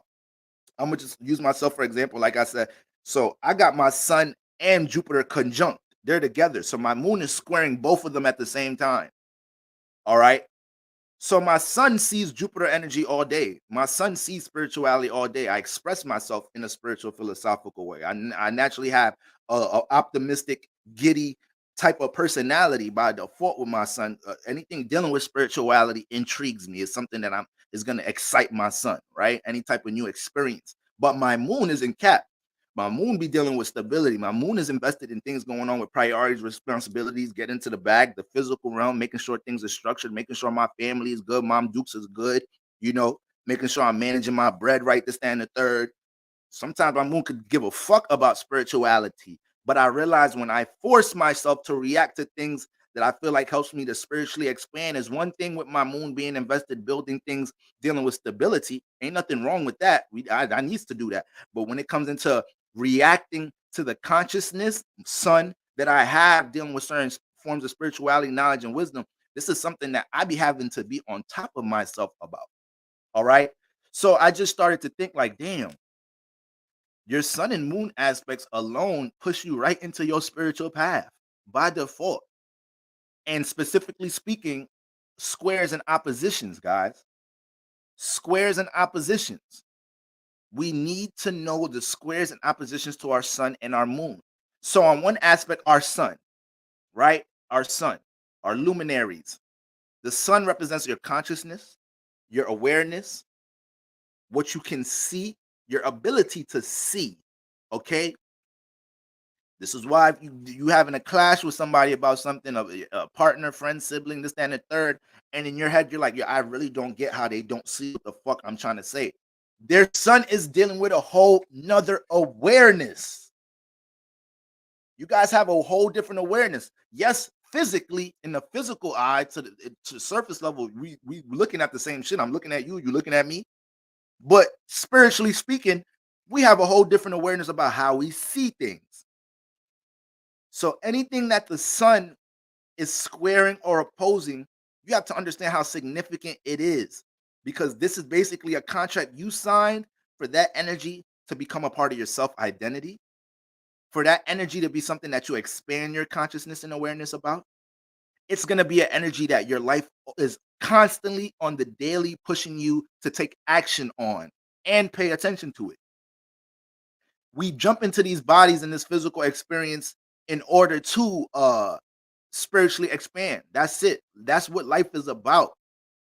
I'm gonna just use myself for example. Like I said, so I got my sun and Jupiter conjunct. They're together. So my moon is squaring both of them at the same time. All right. So my sun sees Jupiter energy all day. My sun sees spirituality all day. I express myself in a spiritual, philosophical way. I naturally have a optimistic, giddy type of personality by default with my sun. Anything dealing with spirituality intrigues me. It's something that is going to excite my sun, right? Any type of new experience. But my moon is in Cap. My moon be dealing with stability. My moon is invested in things going on with priorities, responsibilities, get into the bag, the physical realm, making sure things are structured, making sure my family is good, mom Dukes is good, you know, making sure I'm managing my bread right, this, that, and the third. Sometimes my moon could give a fuck about spirituality, but I realize when I force myself to react to things that I feel like helps me to spiritually expand is one thing with my moon being invested, building things, dealing with stability. Ain't nothing wrong with that. I needs to do that. But when it comes into reacting to the consciousness, sun that I have dealing with certain forms of spirituality, knowledge, and wisdom, this is something that I be having to be on top of myself about. All right. So I just started to think like, damn, your sun and moon aspects alone push you right into your spiritual path by default. And specifically speaking, squares and oppositions, guys. Squares and oppositions. We need to know the squares and oppositions to our sun and our moon. So, on one aspect, our sun, right? Our sun, our luminaries. The sun represents your consciousness, your awareness, what you can see, your ability to see. Okay. This is why if you having a clash with somebody about something, a partner, friend, sibling, this, that, and the third, and in your head you're like, yeah, I really don't get how they don't see what the fuck I'm trying to say. Their sun is dealing with a whole nother awareness. You guys have a whole different awareness. Yes, physically, in the physical eye, to the surface level, we looking at the same shit. I'm looking at you, you looking at me. But spiritually speaking, we have a whole different awareness about how we see things. So anything that the sun is squaring or opposing, you have to understand how significant it is, because this is basically a contract you signed for that energy to become a part of your self identity, for that energy to be something that you expand your consciousness and awareness about. It's going to be an energy that your life is constantly on the daily pushing you to take action on and pay attention to it. We jump into these bodies in this physical experience in order to spiritually expand. That's it. That's what life is about.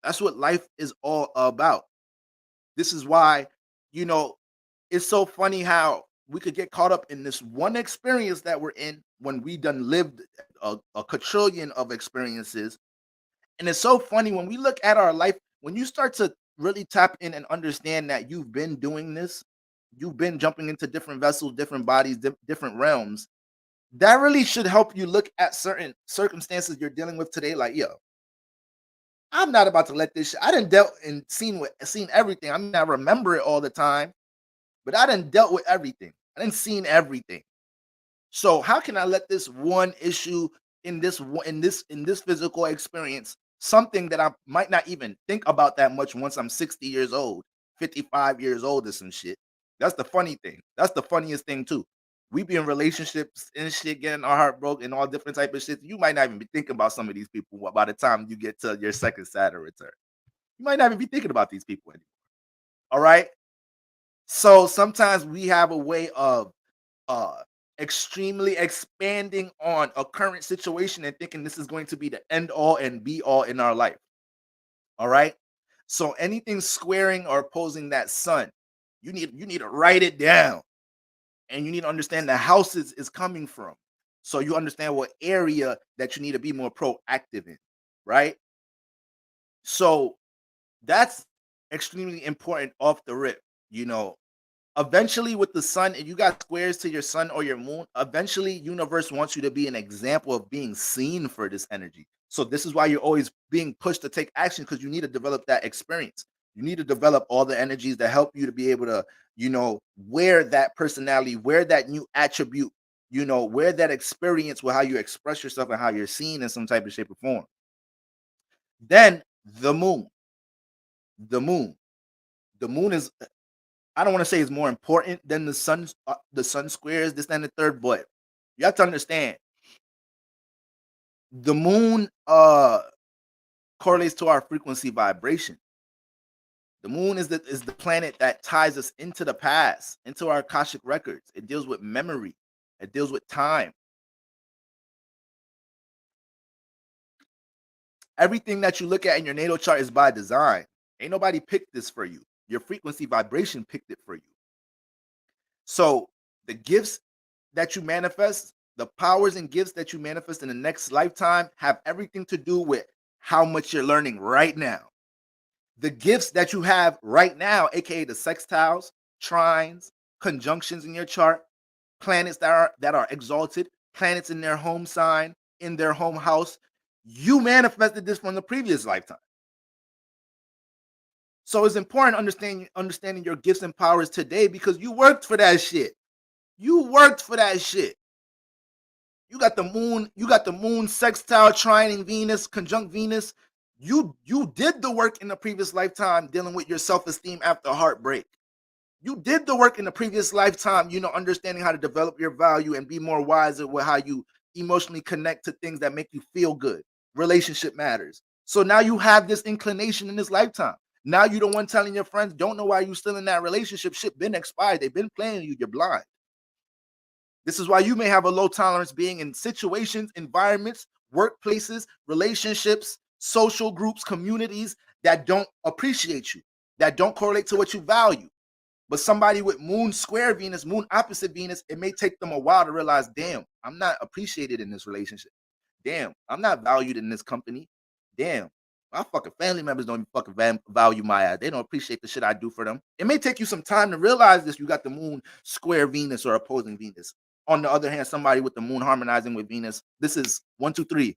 That's what life is all about. This is why, you know, it's so funny how we could get caught up in this one experience that we're in when we done lived a quadrillion of experiences. And it's so funny when we look at our life, when you start to really tap in and understand that you've been doing this, you've been jumping into different vessels, different bodies, different realms. That really should help you look at certain circumstances you're dealing with today. Like, yo, I'm not about to let this. I done dealt and seen everything. I mean, I remember it all the time, but I done dealt with everything. I done seen everything. So how can I let this one issue in this physical experience, something that I might not even think about that much once I'm 60 years old, 55 years old or some shit. That's the funny thing. That's the funniest thing too. We be in relationships and shit, getting our heart broke and all different type of shit. You might not even be thinking about some of these people by the time you get to your second Saturn return. You might not even be thinking about these people anymore. All right. So sometimes we have a way of uh extremely expanding on a current situation and thinking this is going to be the end all and be all in our life. All right. So anything squaring or opposing that sun, you need to write it down, and you need to understand the houses is coming from. So you understand what area that you need to be more proactive in, right? So that's extremely important off the rip, you know. Eventually with the sun, if you got squares to your sun or your moon, eventually universe wants you to be an example of being seen for this energy. So this is why you're always being pushed to take action, because you need to develop that experience. You need to develop all the energies that help you to be able to, wear that personality, wear that new attribute, wear that experience with how you express yourself and how you're seen in some type of shape or form. Then the moon. The moon. The moon is, I don't want to say it's more important than the sun squares, this and the third, but you have to understand the moon correlates to our frequency vibration. The moon is the planet that ties us into the past, into our Akashic records. It deals with memory, it deals with time. Everything that you look at in your natal chart is by design. Ain't nobody picked this for you. Your frequency vibration picked it for you. So The gifts that you manifest, the powers and gifts that you manifest in the next lifetime have everything to do with how much you're learning right now. The gifts that you have right now, aka the sextiles, trines, conjunctions in your chart, planets that are exalted, planets in their home sign, in their home house, you manifested this from the previous lifetime. So it's important understanding your gifts and powers today because you worked for that shit. You worked for that shit. You got the moon sextile trining Venus, conjunct Venus. You did the work in the previous lifetime dealing with your self-esteem after heartbreak. You did the work in the previous lifetime, understanding how to develop your value and be more wiser with how you emotionally connect to things that make you feel good. Relationship matters. So now you have this inclination in this lifetime. Now you the one telling your friends, don't know why you still in that relationship. Shit been expired. They've been playing you. You're blind. This is why you may have a low tolerance being in situations, environments, workplaces, relationships, social groups, communities that don't appreciate you, that don't correlate to what you value. But somebody with moon square Venus, moon opposite Venus, it may take them a while to realize, damn, I'm not appreciated in this relationship. Damn, I'm not valued in this company. Damn, my fucking family members don't even fucking value my ass. They don't appreciate the shit I do for them. It may take you some time to realize this. You got the moon square Venus or opposing Venus. On the other hand, somebody with the moon harmonizing with Venus, this is 1, 2, 3.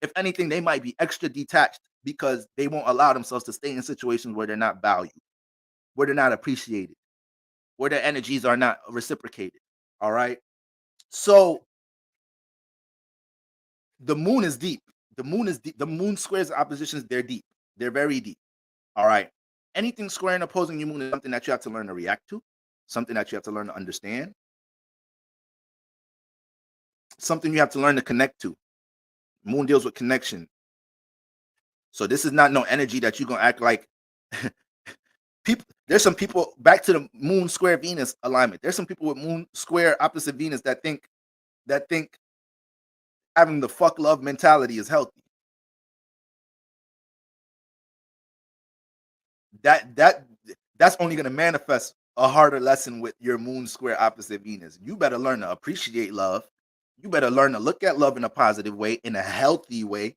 If anything, they might be extra detached because they won't allow themselves to stay in situations where they're not valued, where they're not appreciated, where their energies are not reciprocated. All right. So the moon is deep. The moon is deep. The moon squares and oppositions, they're deep. They're very deep. All right. Anything square and opposing your moon is something that you have to learn to react to, something that you have to learn to understand, something you have to learn to connect to. Moon deals with connection. So this is not no energy that you're gonna act like people. There's some people back to the moon square Venus alignment. There's some people with moon square opposite Venus that think having the fuck love mentality is healthy. That's only gonna manifest a harder lesson with your moon square opposite Venus. You better learn to appreciate love. You better learn to look at love in a positive way, in a healthy way.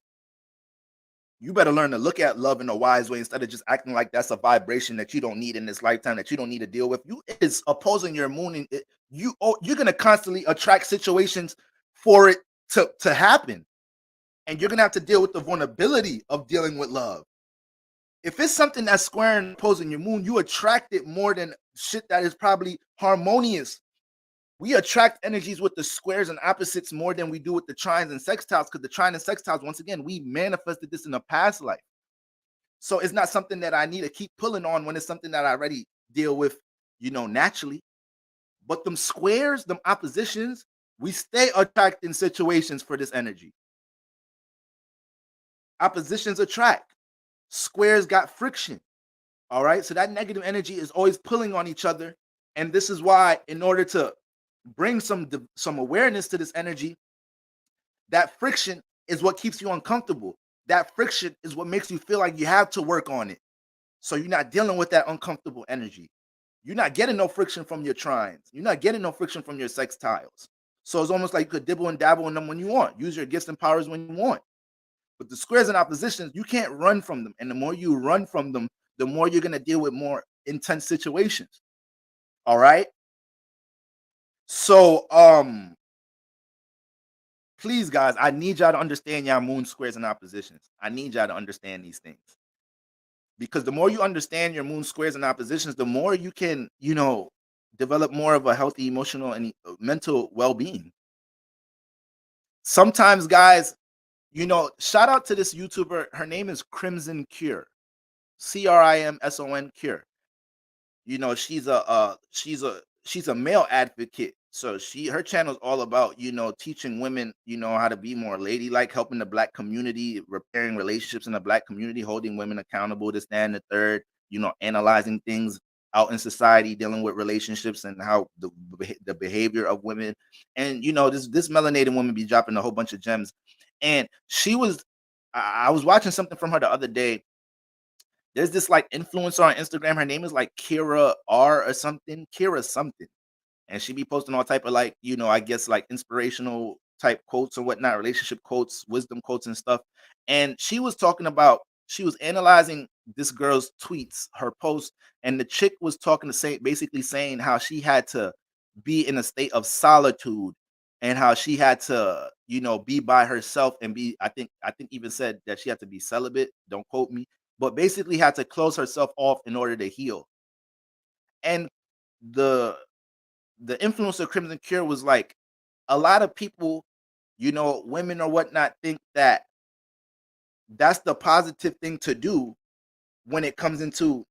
You better learn to look at love in a wise way instead of just acting like that's a vibration that you don't need in this lifetime, that you don't need to deal with. You is opposing your moon. You're gonna constantly attract situations for it to happen, and you're gonna have to deal with the vulnerability of dealing with love. If it's something that's square and opposing your moon, you attract it more than shit that is probably harmonious. We attract energies with the squares and opposites more than we do with the trines and sextiles, because the trine and sextiles, once again, we manifested this in a past life. So it's not something that I need to keep pulling on when it's something that I already deal with, naturally. But them squares, them oppositions, we stay attracting situations for this energy. Oppositions attract. Squares got friction. All right. So that negative energy is always pulling on each other. And this is why, in order to bring some awareness to this energy, that friction is what keeps you uncomfortable. That friction is what makes you feel like you have to work on it. So you're not dealing with that uncomfortable energy. You're not getting no friction from your trines. You're not getting no friction from your sextiles. So it's almost like you could dibble and dabble in them when you want. Use your gifts and powers when you want. But the squares and oppositions, you can't run from them. And the more you run from them, the more you're going to deal with more intense situations. All right. So, please, guys, I need y'all to understand y'all moon squares and oppositions. I need y'all to understand these things. Because the more you understand your moon squares and oppositions, the more you can, develop more of a healthy emotional and mental well-being. Sometimes, guys, shout out to this YouTuber. Her name is Crimson Cure, Crimson Cure. She's a male advocate. So her channel is all about, teaching women, how to be more ladylike, helping the black community, repairing relationships in the black community, holding women accountable, to stand the third, analyzing things out in society, dealing with relationships and how the behavior of women. And this melanated woman be dropping a whole bunch of gems. And I was watching something from her the other day. There's this like influencer on Instagram. Her name is like Kira R or something. Kira something. and she be posting all type of like, I guess like inspirational type quotes or whatnot, relationship quotes, wisdom quotes and stuff. And she was analyzing this girl's tweets, her post, and the chick was talking to say basically saying how she had to be in a state of solitude and how she had to, be by herself and be, I think even said that she had to be celibate, don't quote me, but basically had to close herself off in order to heal. And the the influence of Crimson Cure was like a lot of people, women or whatnot, think that that's the positive thing to do when it comes into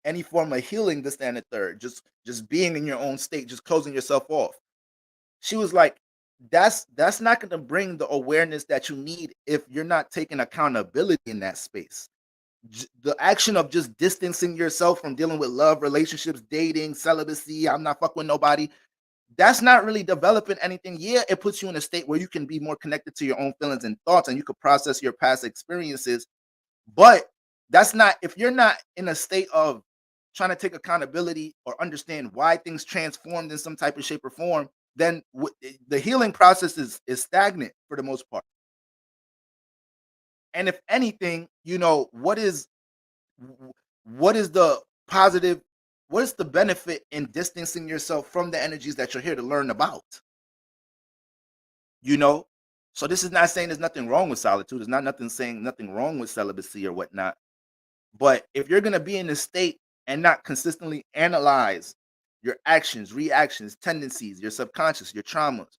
any form of healing, this, that, and the third. Just being in your own state, just closing yourself off. She was like, that's not gonna bring the awareness that you need if you're not taking accountability in that space. The action of just distancing yourself from dealing with love, relationships, dating, celibacy, I'm not fucking with nobody, that's not really developing anything. Yeah, it puts you in a state where you can be more connected to your own feelings and thoughts and you could process your past experiences. But that's not, if you're not in a state of trying to take accountability or understand why things transformed in some type of shape or form, then the healing process is stagnant for the most part. And if anything, what is the positive, what is the benefit in distancing yourself from the energies that you're here to learn about? you know so this is not saying there's nothing wrong with solitude. It's not nothing saying nothing wrong with celibacy or whatnot. But if you're going to be in this state and not consistently analyze your actions, reactions, tendencies, your subconscious, your traumas,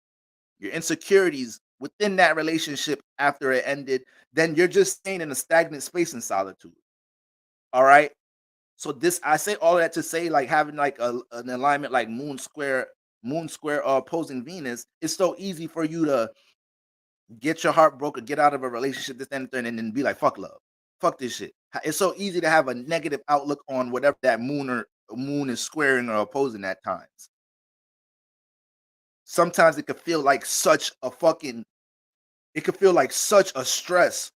your insecurities within that relationship after it ended, then you're just staying in a stagnant space in solitude. All right. So this, I say all of that to say, like, having like an alignment like moon square opposing Venus, it's so easy for you to get your heart broken, get out of a relationship, this, that, and the third, and then be like, fuck love. Fuck this shit. It's so easy to have a negative outlook on whatever that moon is squaring or opposing at times. Sometimes it could feel like such a fucking, it could feel like such a stress.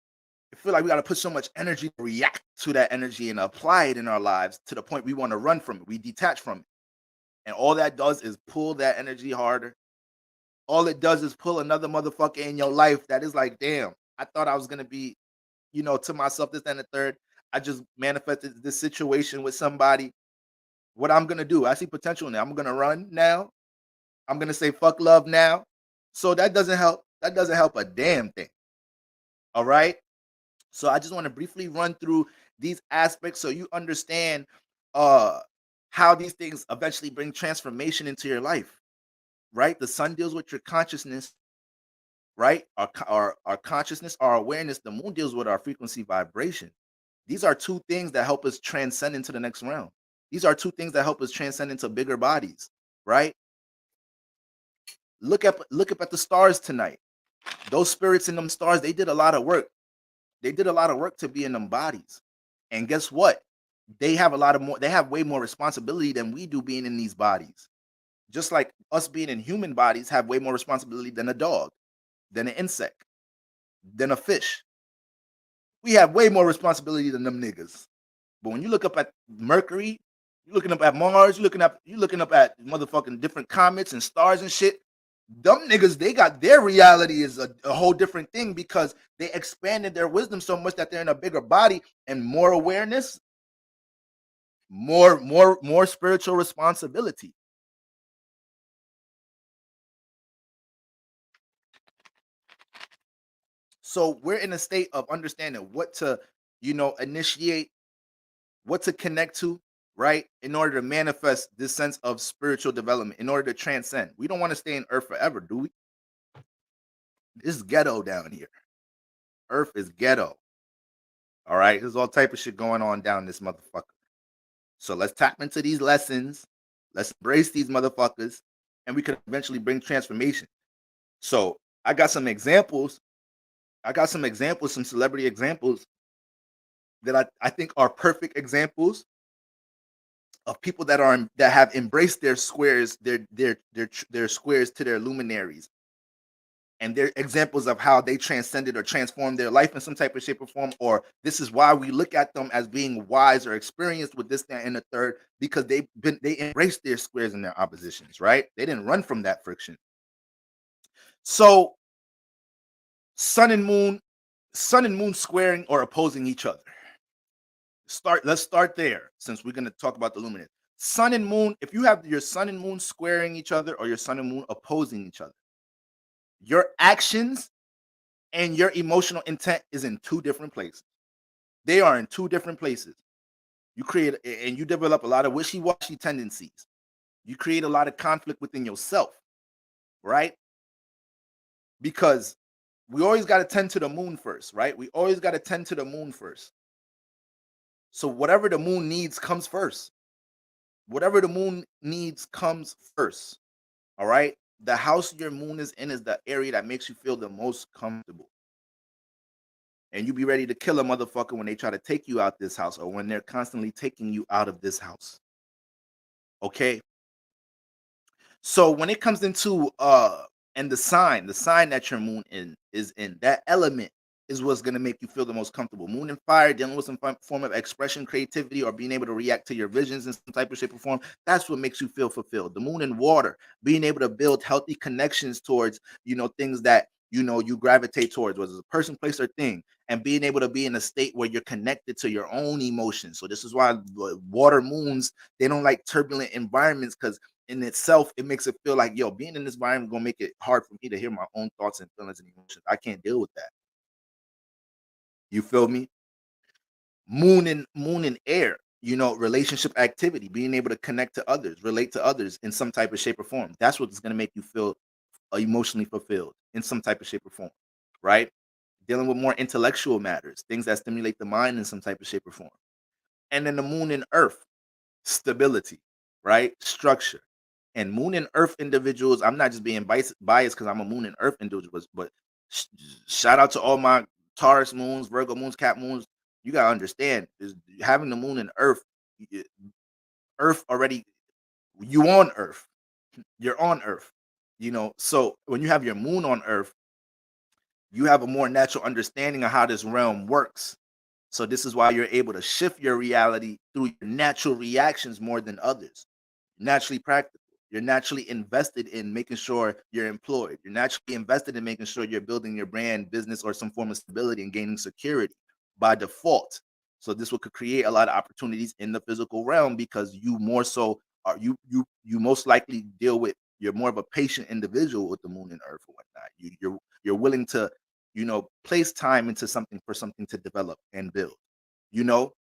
I feel like we got to put so much energy to react to that energy and apply it in our lives to the point we want to run from it. We detach from it. And all that does is pull that energy harder. All it does is pull another motherfucker in your life that is like, damn, I thought I was going to be, to myself, this, and the third. I just manifested this situation with somebody. What I'm gonna do? I see potential now. I'm gonna run now. I'm gonna say fuck love now. So that doesn't help. That doesn't help a damn thing. All right. So I just want to briefly run through these aspects so you understand uh how these things eventually bring transformation into your life. Right. The sun deals with your consciousness, right? Our consciousness, our awareness. The moon deals with our frequency vibration. These are two things that help us transcend into the next realm. These are two things that help us transcend into bigger bodies, right? Look up at the stars tonight. Those spirits in them stars, they did a lot of work. They did a lot of work to be in them bodies. And guess what? They have way more responsibility than we do being in these bodies. Just like us being in human bodies have way more responsibility than a dog, than an insect, than a fish. We have way more responsibility than them niggas. But when you look up at Mercury, you're looking up at Mars, you're looking up at motherfucking different comets and stars and shit. Them niggas, they got their reality is a whole different thing because they expanded their wisdom so much that they're in a bigger body and more awareness, more spiritual responsibility. So we're in a state of understanding what to, initiate, what to connect to, right? In order to manifest this sense of spiritual development, in order to transcend. We don't want to stay in Earth forever, do we? This is ghetto down here. Earth is ghetto. All right. There's all type of shit going on down this motherfucker. So let's tap into these lessons. Let's embrace these motherfuckers, and we could eventually bring transformation. So I got some examples. Some celebrity examples that I think are perfect examples of people that have embraced their squares, their squares to their luminaries. and they're examples of how they transcended or transformed their life in some type of shape or form, or this is why we look at them as being wise or experienced with this, that, and the third, because they embraced their squares and their oppositions, right? They didn't run from that friction. So sun and moon squaring or opposing each other. Let's start there, since we're going to talk about the luminous. Sun and moon, if you have your sun and moon squaring each other or your sun and moon opposing each other, your actions and your emotional intent is in two different places. They are in two different places. You create and you develop a lot of wishy-washy tendencies. You create a lot of conflict within yourself, right? Because we always got to tend to the moon first, right? We always got to tend to the moon first. So whatever the moon needs comes first. Whatever the moon needs comes first. All right. The house your moon is in is the area that makes you feel the most comfortable. And you be ready to kill a motherfucker when they try to take you out this house or when they're constantly taking you out of this house. Okay. So when it comes into and the sign that your moon is in, that element is what's going to make you feel the most comfortable. Moon and fire, dealing with some form of expression, creativity, or being able to react to your visions in some type of shape or form. That's what makes you feel fulfilled. The moon and water, being able to build healthy connections towards, things that you gravitate towards, whether it's a person, place, or thing, and being able to be in a state where you're connected to your own emotions. So this is why water moons, they don't like turbulent environments, because in itself, it makes it feel like, yo, being in this environment gonna make it hard for me to hear my own thoughts and feelings and emotions. I can't deal with that. You feel me? Moon and air, relationship activity, being able to connect to others, relate to others in some type of shape or form. That's what's gonna make you feel emotionally fulfilled in some type of shape or form, right? Dealing with more intellectual matters, things that stimulate the mind in some type of shape or form. And then the moon and earth, stability, right? Structure. And moon and earth individuals, I'm not just being biased because I'm a moon and earth individual, but sh- shout out to all my Taurus moons, Virgo moons, Cap moons. You gotta understand, is having the moon and earth, earth already, you on earth, you're on earth, so when you have your moon on earth, you have a more natural understanding of how this realm works. So this is why you're able to shift your reality through your natural reactions more than others. Naturally practical. You're naturally invested in making sure you're employed. You're naturally invested in making sure you're building your brand, business, or some form of stability and gaining security by default. So this will could create a lot of opportunities in the physical realm, because you more so are you most likely deal with, you're more of a patient individual with the moon and earth and whatnot. You're willing to, place time into something for something to develop and build, you know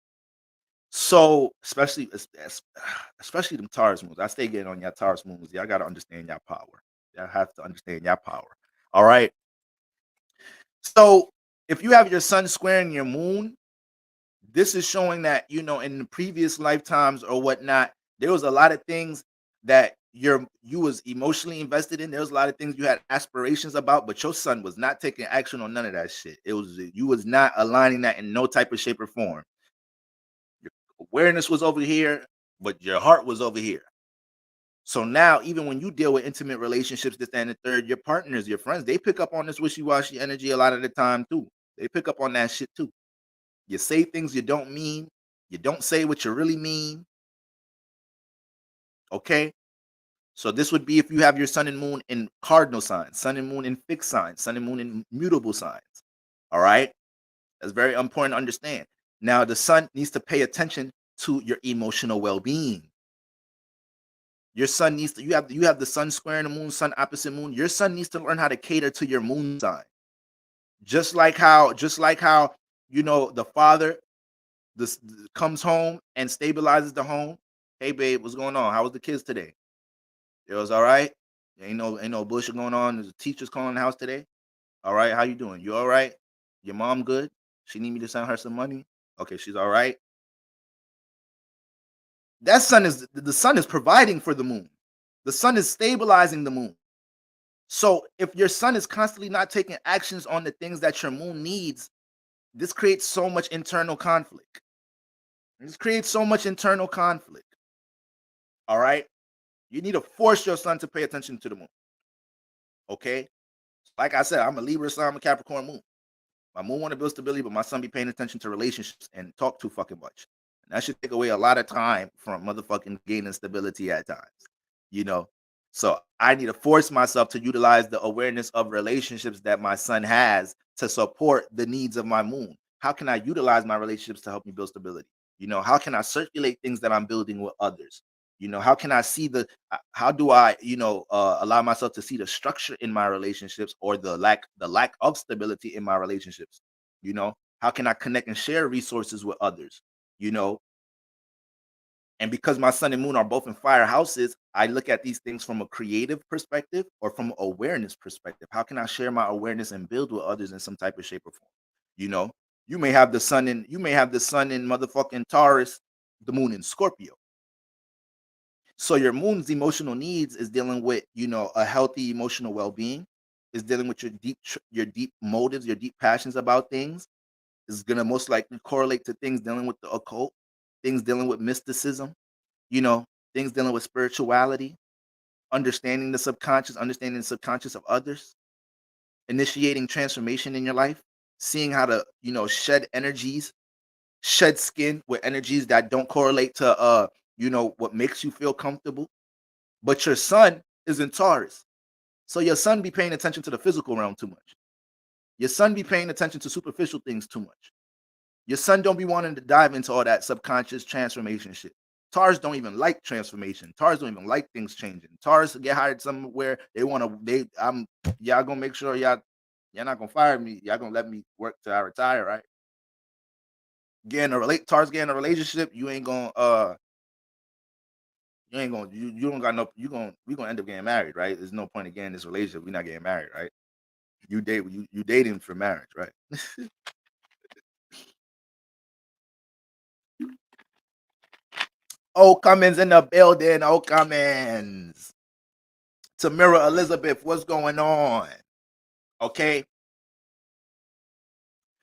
so especially them Taurus moons. I stay getting on y'all Taurus moons. Y'all gotta understand y'all power. Y'all have to understand y'all power. All right. So if you have your sun squaring your moon, this is showing that, in the previous lifetimes or whatnot, there was a lot of things that you was emotionally invested in. There was a lot of things you had aspirations about, but your sun was not taking action on none of that shit. It was, you was not aligning that in no type of shape or form. Your awareness was over here, but your heart was over here. So now, even when you deal with intimate relationships, this, that, and the third, your partners, your friends, they pick up on this wishy-washy energy a lot of the time too. They pick up on that shit too. You say things you don't mean. You don't say what you really mean. Okay. So this would be if you have your sun and moon in cardinal signs, sun and moon in fixed signs, sun and moon in mutable signs. All right. That's very important to understand. Now, the sun needs to pay attention to your emotional well-being. Your sun needs to, you have the sun squaring the moon, sun opposite moon. Your sun needs to learn how to cater to your moon sign. Just like how the father this comes home and stabilizes the home. Hey babe, what's going on? How was the kids today? It was all right. Ain't no bullshit going on. There's teachers calling the house today. All right, how you doing? You all right? Your mom good? She need me to send her some money? Okay, she's all right. That sun is the sun is providing for the moon. The sun is stabilizing the moon. So if your sun is constantly not taking actions on the things that your moon needs, this creates so much internal conflict. This creates so much internal conflict. All right. You need to force your sun to pay attention to the moon. Okay. Like I said, I'm a Libra sun, I'm a Capricorn moon. My moon want to build stability, but my son be paying attention to relationships and talk too fucking much. And that should take away a lot of time from motherfucking gaining stability at times. You know? So I need to force myself to utilize the awareness of relationships that my son has to support the needs of my moon. How can I utilize my relationships to help me build stability? How can I circulate things that I'm building with others? How can I see how do I, allow myself to see the structure in my relationships or the lack of stability in my relationships? How can I connect and share resources with others? You know, and because my sun and moon are both in fire houses, I look at these things from a creative perspective or from an awareness perspective. How can I share my awareness and build with others in some type of shape or form? You know, you may have the sun in motherfucking Taurus, the moon in Scorpio. So your moon's emotional needs is dealing with, a healthy emotional well-being, is dealing with your deep motives, your deep passions about things, is gonna most likely correlate to things dealing with the occult, things dealing with mysticism, you know, things dealing with spirituality, understanding the subconscious of others, initiating transformation in your life, seeing how to, shed energies, shed skin with energies that don't correlate to what makes you feel comfortable. But your sun is in Taurus. So your sun be paying attention to the physical realm too much. Your sun be paying attention to superficial things too much. Your son don't be wanting to dive into all that subconscious transformation shit. Taurus don't even like transformation. Taurus don't even like things changing. Taurus get hired somewhere they want to. Y'all gonna make sure y'all not gonna fire me. Y'all gonna let me work till I retire, right? Taurus getting a relationship. You don't got no. We gonna end up getting married, right? There's no point in getting this relationship. We're not getting married, right? You dating for marriage, right? Oh, Cummins in the building. Oh, Cummins. Tamira Elizabeth, what's going on? Okay.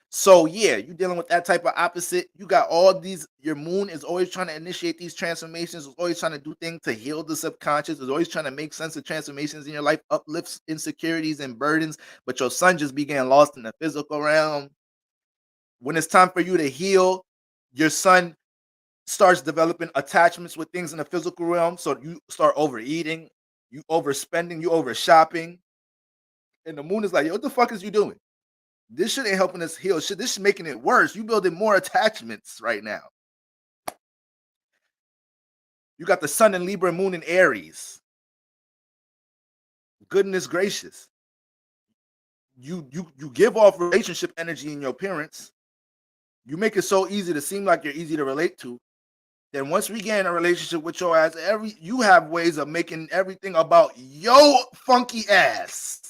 So yeah, you dealing with that type of opposite. You got all these, your moon is always trying to initiate these transformations, is always trying to do things to heal the subconscious, is always trying to make sense of transformations in your life, uplifts insecurities and burdens, but your sun just be getting lost in the physical realm. When it's time for you to heal, your sun starts developing attachments with things in the physical realm. So you start overeating, you overspending, you over shopping. And the moon is like, yo, what the fuck is you doing? This shit ain't helping us heal. Shit, this is making it worse. You building more attachments right now. You got the sun in Libra, moon in Aries. Goodness gracious. You give off relationship energy in your appearance. You make it so easy to seem like you're easy to relate to. Then once we get in a relationship with your ass, you have ways of making everything about yo funky ass.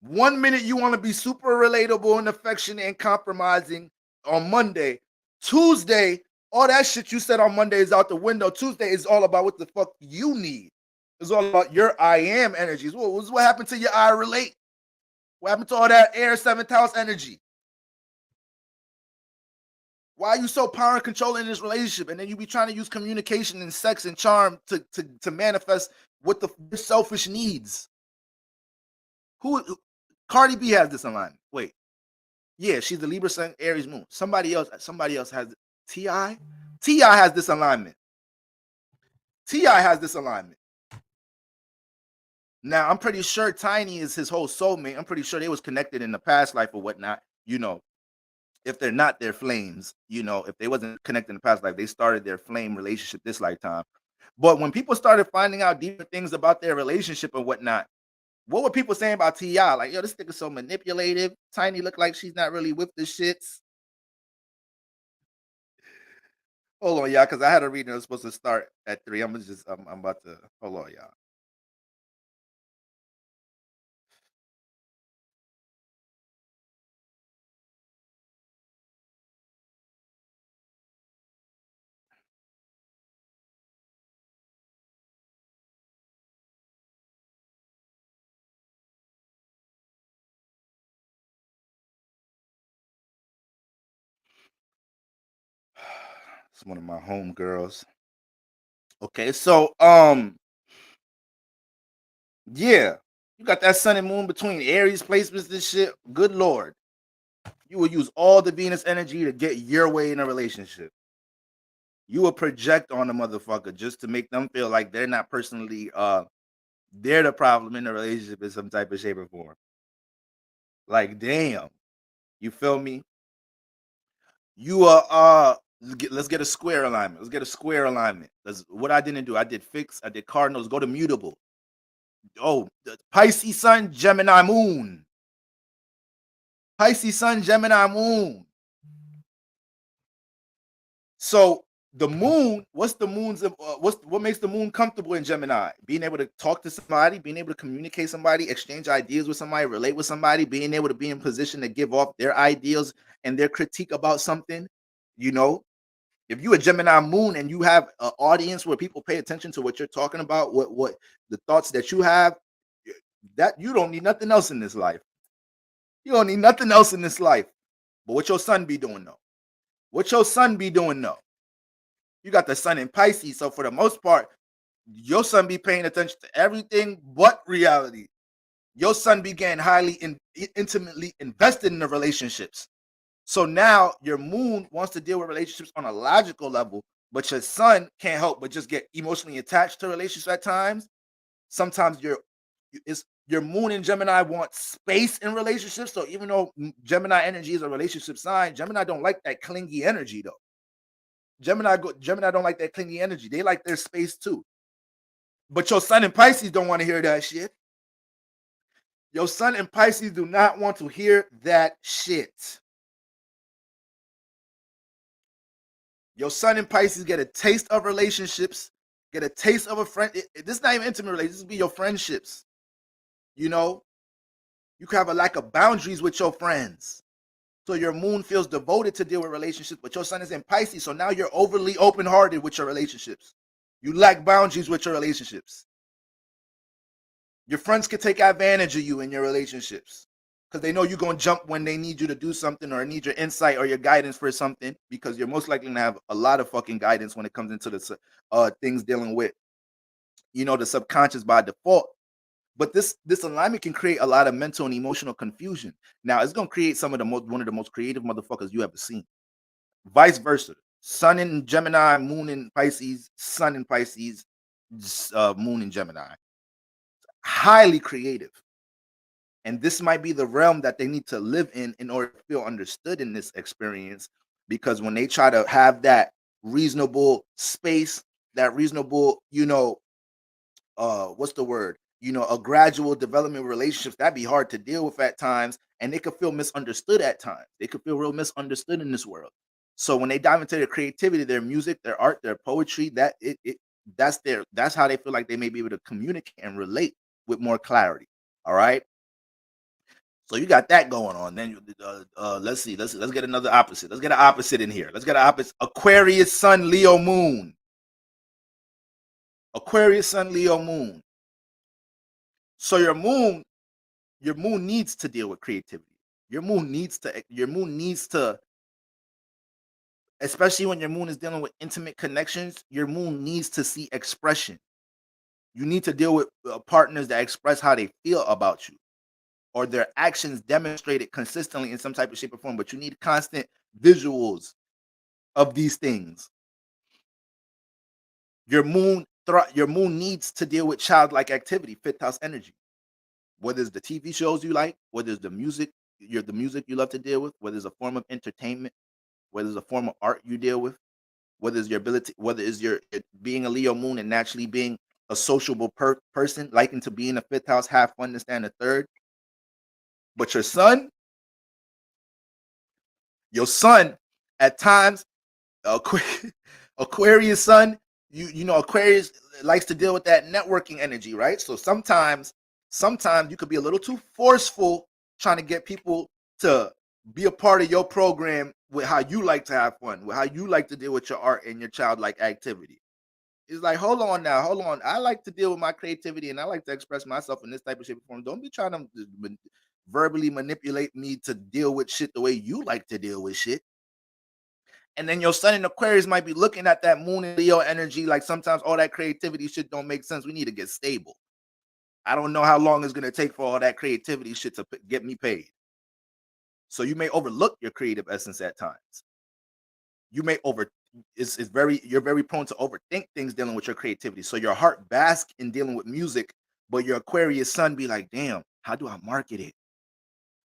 One minute you want to be super relatable and affectionate and compromising on Monday. Tuesday, all that shit you said on Monday is out the window. Tuesday is all about what the fuck you need. It's all about your I am energies. What happened to your I relate? What happened to all that air seventh house energy? Why are you so power and control in this relationship? And then you be trying to use communication and sex and charm to manifest what the selfish needs. Who Cardi B has this alignment. Wait. Yeah, she's the Libra Sun, Aries Moon. Somebody else has Ti. Ti has this alignment. Ti has this alignment. Now I'm pretty sure Tiny is his whole soulmate. I'm pretty sure they was connected in the past life or whatnot. If they're not their flames, if they wasn't connected in the past life, they started their flame relationship this lifetime. But when people started finding out deeper things about their relationship and whatnot, what were people saying about Ti? Like, yo, this nigga's so manipulative. Tiny look like she's not really with the shits. Hold on, y'all, because I had a reading that was supposed to start at 3. I'm about to hold on, y'all. It's one of my home girls. Okay, so yeah. You got that sun and moon between Aries placements and shit. Good lord. You will use all the Venus energy to get your way in a relationship. You will project on the motherfucker just to make them feel like they're not personally they're the problem in the relationship in some type of shape or form. Like, damn. You feel me? You let's get a square alignment. Let's get a square alignment. That's what I didn't do. I did fixed, I did cardinals, go to mutable. Oh, the Pisces Sun, Gemini Moon. Pisces Sun, Gemini Moon. So the moon, what's the moon's what makes the moon comfortable in Gemini? Being able to talk to somebody, being able to communicate somebody, exchange ideas with somebody, relate with somebody, being able to be in position to give off their ideas and their critique about something. You know, if you a Gemini moon and you have an audience where people pay attention to what you're talking about, what the thoughts that you have, that you don't need nothing else in this life. You don't need nothing else in this life. But what your sun be doing though? What your sun be doing though? You got the sun in Pisces, so for the most part, your sun be paying attention to everything but reality. Your sun be getting intimately invested in the relationships. So now your moon wants to deal with relationships on a logical level, but your sun can't help but just get emotionally attached to relationships at times. Sometimes your moon in Gemini wants space in relationships. So even though Gemini energy is a relationship sign, Gemini don't like that clingy energy though. Gemini don't like that clingy energy. They like their space too. But your sun and Pisces don't want to hear that shit. Your sun and Pisces do not want to hear that shit. Your sun and Pisces get a taste of relationships, get a taste of a friend. This is not even intimate relationships. This be your friendships. You know, you can have a lack of boundaries with your friends. So your moon feels devoted to deal with relationships, but your sun is in Pisces. So now you're overly open-hearted with your relationships. You lack boundaries with your relationships. Your friends can take advantage of you in your relationships because they know you're going to jump when they need you to do something or need your insight or your guidance for something, because you're most likely to have a lot of fucking guidance when it comes into the things dealing with, the subconscious by default. But this alignment can create a lot of mental and emotional confusion. Now, it's going to create one of the most creative motherfuckers you ever seen. Vice versa. Sun in Gemini, moon in Pisces, sun in Pisces, moon in Gemini. Highly creative. And this might be the realm that they need to live in order to feel understood in this experience. Because when they try to have that reasonable space, that reasonable, what's the word? A gradual development of relationships, that'd be hard to deal with at times. And they could feel misunderstood at times. They could feel real misunderstood in this world. So when they dive into their creativity, their music, their art, their poetry, that's how they feel like they may be able to communicate and relate with more clarity. All right. So you got that going on. Then let's see. Let's get another opposite. Let's get an opposite in here. Let's get an opposite. Aquarius Sun, Leo Moon. Aquarius Sun, Leo Moon. So your moon needs to deal with creativity. Your moon needs to, especially when your moon is dealing with intimate connections, your moon needs to see expression. You need to deal with partners that express how they feel about you, or their actions demonstrated consistently in some type of shape or form. But you need constant visuals of these things. Your moon needs to deal with childlike activity, fifth house energy. Whether it's the TV shows you like, whether it's the music you love to deal with, whether it's a form of entertainment, whether it's a form of art you deal with, whether it's your ability, whether it's your being a Leo moon and naturally being a sociable person, liking to be in the fifth house, have fun to stand the third. But your sun at times, Aquarius sun, Aquarius likes to deal with that networking energy, right? So sometimes you could be a little too forceful trying to get people to be a part of your program with how you like to have fun, with how you like to deal with your art and your childlike activity. It's like, hold on. I like to deal with my creativity and I like to express myself in this type of shape or form. Don't be trying to verbally manipulate me to deal with shit the way you like to deal with shit. And then your sun in Aquarius might be looking at that moon and Leo energy like sometimes all that creativity shit don't make sense. We need to get stable. I don't know how long it's gonna take for all that creativity shit to get me paid. So you may overlook your creative essence at times. You may over it's very you're very prone to overthink things dealing with your creativity. So your heart bask in dealing with music, but your Aquarius sun be like, damn, how do I market it?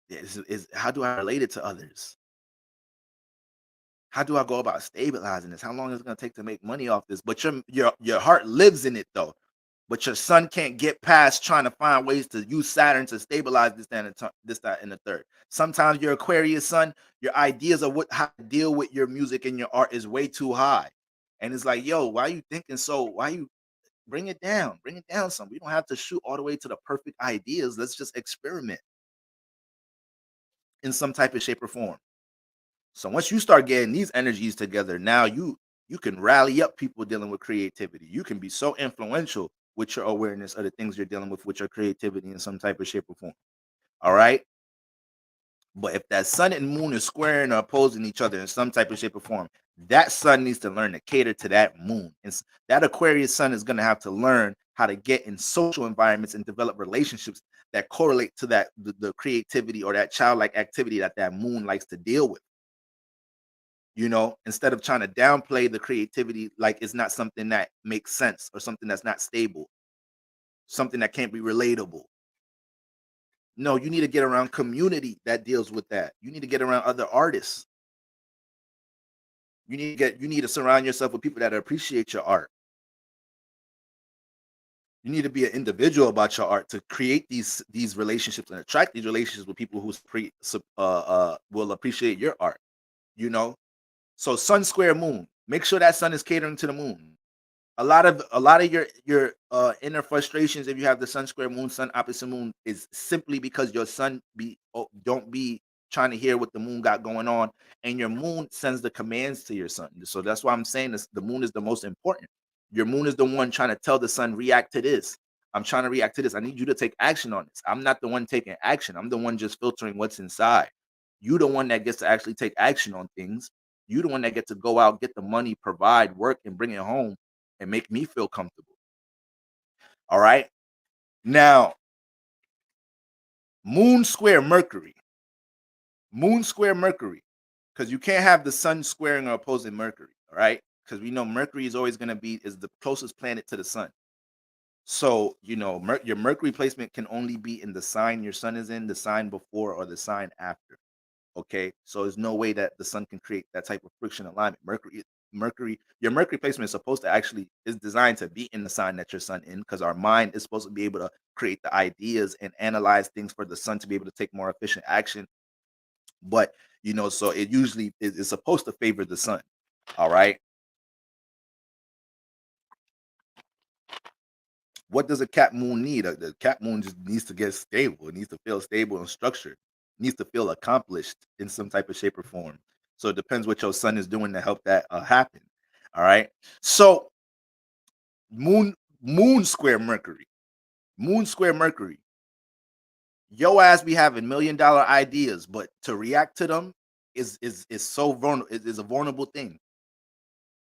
Is how do I relate it to others? How do I go about stabilizing this? How long is it gonna take to make money off this? But your heart lives in it though. But your son can't get past trying to find ways to use Saturn to stabilize this, that, and this, that, and the third. Sometimes your Aquarius son, your ideas of what how to deal with your music and your art is way too high. And it's like, yo, why are you thinking so? Why you bring it down? Bring it down some. We don't have to shoot all the way to the perfect ideas. Let's just experiment in some type of shape or form. So once you start getting these energies together, now you can rally up people dealing with creativity. You can be so influential with your awareness of the things you're dealing with your creativity in some type of shape or form. All right. But if that sun and moon is squaring or opposing each other in some type of shape or form, that sun needs to learn to cater to that moon. And that Aquarius sun is going to have to learn how to get in social environments and develop relationships that correlate to the creativity or that childlike activity that that moon likes to deal with. Instead of trying to downplay the creativity like it's not something that makes sense or something that's not stable, something that can't be relatable. No, you need to get around community that deals with that. You need to get around other artists. You need to surround yourself with people that appreciate your art. You need to be an individual about your art to create these relationships and attract these relationships with people who will appreciate your art. You know, so sun square moon. Make sure that sun is catering to the moon. A lot of your inner frustrations, if you have the sun square moon, sun opposite moon, is simply because your sun don't be trying to hear what the moon got going on, and your moon sends the commands to your sun. So that's why I'm saying this: the moon is the most important. Your moon is the one trying to tell the sun, react to this. I'm trying to react to this. I need you to take action on this. I'm not the one taking action. I'm the one just filtering what's inside. You the one that gets to actually take action on things. You the one that get to go out, get the money, provide, work, and bring it home and make me feel comfortable. All right. Now, moon square Mercury. Moon square Mercury. Because you can't have the sun squaring or opposing Mercury. All right. Because we know Mercury is always going to be is the closest planet to the sun. So, your Mercury placement can only be in the sign your sun is in, the sign before, or the sign after. Okay, so there's no way that the sun can create that type of friction alignment. Your Mercury placement is supposed to actually is designed to be in the sign that your sun in, because our mind is supposed to be able to create the ideas and analyze things for the sun to be able to take more efficient action. But so it usually is supposed to favor the sun. All right. What does a cap moon need? The cap moon just needs to get stable. It needs to feel stable and structured. It needs to feel accomplished in some type of shape or form. So it depends what your sun is doing to help that happen. All right. So moon square Mercury. Moon square Mercury. Yo ass be having $1 million ideas, but to react to them is so vulnerable. Is a vulnerable thing.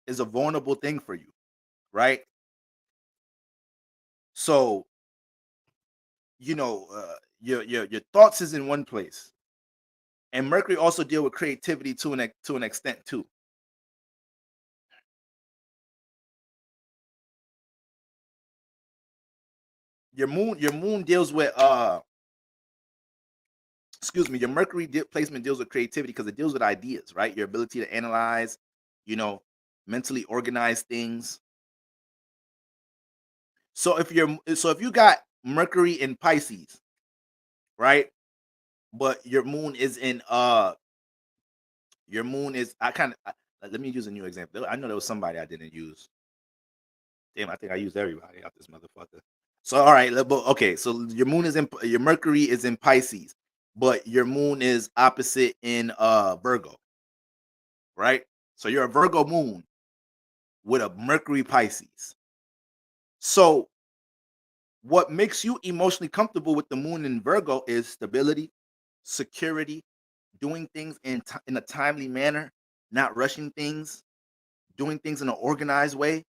Is a vulnerable thing for you, right? So your thoughts is in one place, and Mercury also deal with creativity to an extent too. Your moon deals with excuse me, your placement deals with creativity because it deals with ideas, right? Your ability to analyze, you know, mentally organize things. So if you got Mercury in Pisces, right? But your moon is I kind of let me use a new example. I know there was somebody I didn't use. Damn, I think I used everybody out this motherfucker. So all right, okay. So your Mercury is in Pisces, but your moon is opposite in Virgo, right? So you're a Virgo moon with a Mercury Pisces. So what makes you emotionally comfortable with the moon in Virgo is stability, security, doing things in a timely manner, not rushing things, doing things in an organized way.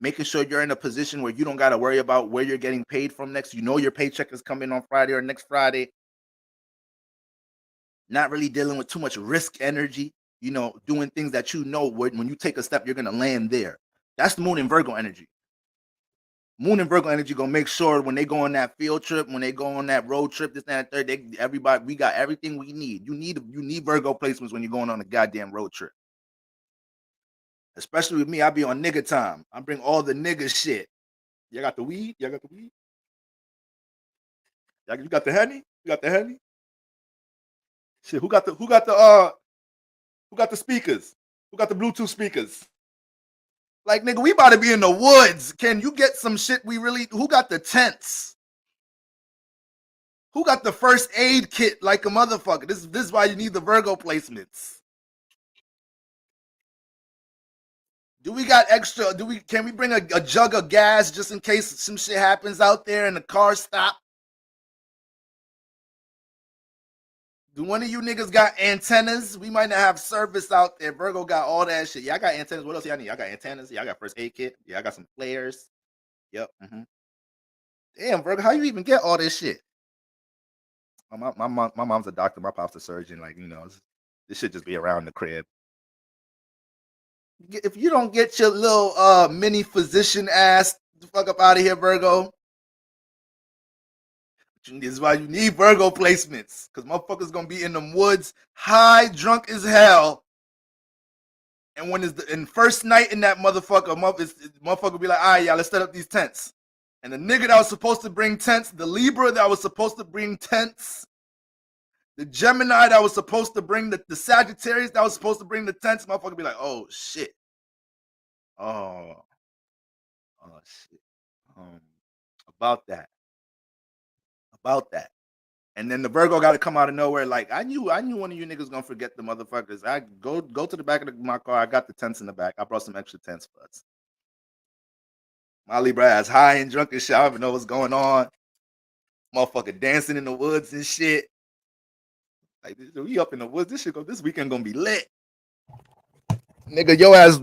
making sure you're in a position where you don't got to worry about where you're getting paid from next. You know your paycheck is coming on Friday or next Friday. Not really dealing with too much risk energy, doing things that when you take a step, you're going to land there. That's the moon in Virgo energy. Moon and Virgo energy gonna make sure when they go on that field trip, when they go on that road trip, this, that, and third, everybody, we got everything we need. You need Virgo placements when you're going on a goddamn road trip. Especially with me, I be on nigga time. I bring all the nigga shit. You got the weed? You got the weed? You got the Henny? You got the Henny? Shit, who got the speakers? Who got the Bluetooth speakers? Like, nigga, we about to be in the woods. Can you get some shit who got the tents? Who got the first aid kit like a motherfucker? This is why you need the Virgo placements. Do we got extra? Can we bring a jug of gas just in case some shit happens out there and the car stop? Do one of you niggas got antennas? We might not have service out there. Virgo got all that shit. Yeah, I got antennas. What else y'all need? I got antennas. Yeah, I got first aid kit. Yeah, I got some flares. Yep. Damn, Virgo, how you even get all this shit? My mom's a doctor. My pop's a surgeon. Like, this should just be around the crib. If you don't get your little mini physician ass the fuck up out of here, Virgo. This is why you need Virgo placements. Because motherfuckers gonna be in them woods, high, drunk as hell. And when it's the first night in that motherfucker be like, all right, y'all, let's set up these tents. And the nigga that was supposed to bring tents, the Libra that was supposed to bring tents, the Gemini that was supposed to bring the Sagittarius that was supposed to bring the tents, motherfucker be like, oh shit. Oh shit. About that. And then the Virgo got to come out of nowhere. Like, I knew one of you niggas gonna forget the motherfuckers. I go to the back of my car. I got the tents in the back. I brought some extra tents for us. My Libra ass high and drunk and shit. I don't even know what's going on. Motherfucker dancing in the woods and shit. Like, we up in the woods. This weekend gonna be lit. Nigga, your ass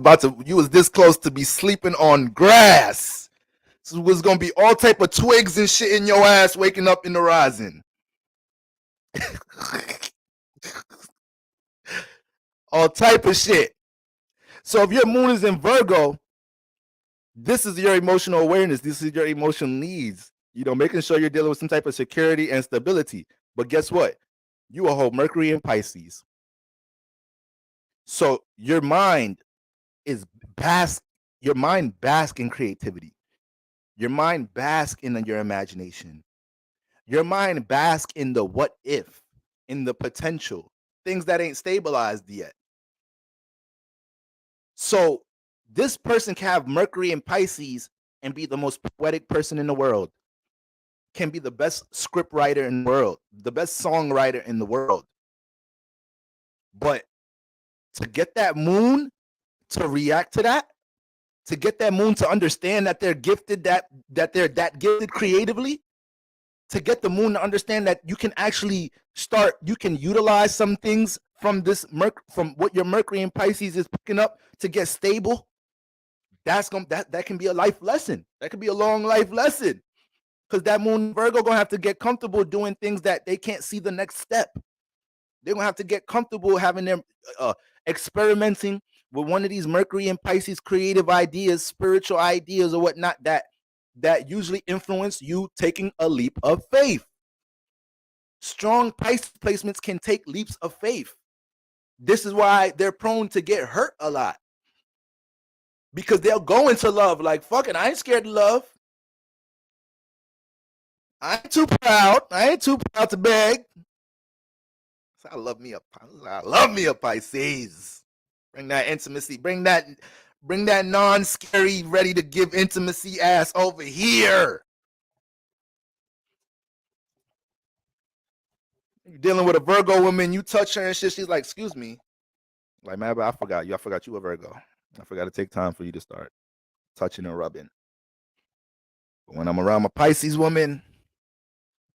you was this close to be sleeping on grass. So it was gonna be all type of twigs and shit in your ass waking up in the rising. All type of shit. So if your moon is in Virgo, this is your emotional awareness. This is your emotional needs. Making sure you're dealing with some type of security and stability. But guess what? You will hold Mercury in Pisces. So your mind bask in creativity. Your mind bask in your imagination. Your mind bask in the what if, in the potential, things that ain't stabilized yet. So this person can have Mercury in Pisces and be the most poetic person in the world, can be the best script writer in the world, the best songwriter in the world. But to get that moon to react to that, to get that moon to understand that they're gifted, that they're that gifted creatively, to get the moon to understand that you can actually you can utilize some things from from what your Mercury in Pisces is picking up to get stable. That can be a life lesson. That could be a long life lesson. Because that moon Virgo gonna have to get comfortable doing things that they can't see the next step. They're gonna have to get comfortable having them experimenting with one of these Mercury and Pisces creative ideas, spiritual ideas or whatnot that usually influence you taking a leap of faith. Strong Pisces placements can take leaps of faith. This is why they're prone to get hurt a lot. Because they'll go into love like, fuck it, I ain't scared of love. I ain't too proud. I ain't too proud to beg. I love me a Pisces. Bring that intimacy. Bring that non-scary, ready to give intimacy ass over here. You're dealing with a Virgo woman, you touch her and shit, she's like, excuse me. Like, man, but I forgot you. I forgot you a Virgo. I forgot to take time for you to start touching and rubbing. But when I'm around my Pisces woman,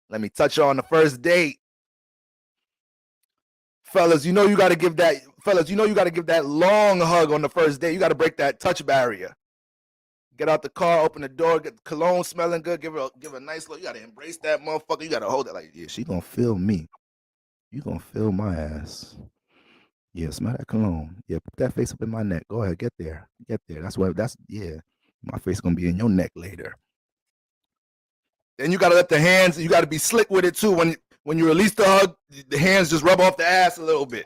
let me touch her on the first date. Fellas, you got to give that long hug on the first date. You got to break that touch barrier. Get out the car, open the door, get the cologne smelling good, give her a nice look. You gotta embrace that motherfucker. You gotta hold it like, yeah, she gonna feel me. You gonna feel my ass. Yeah, smell that cologne. Yeah, put that face up in my neck. Go ahead, get there. Get there. Yeah. My face gonna be in your neck later. Then you gotta let the hands, you gotta be slick with it too. When you release the hug, the hands just rub off the ass a little bit.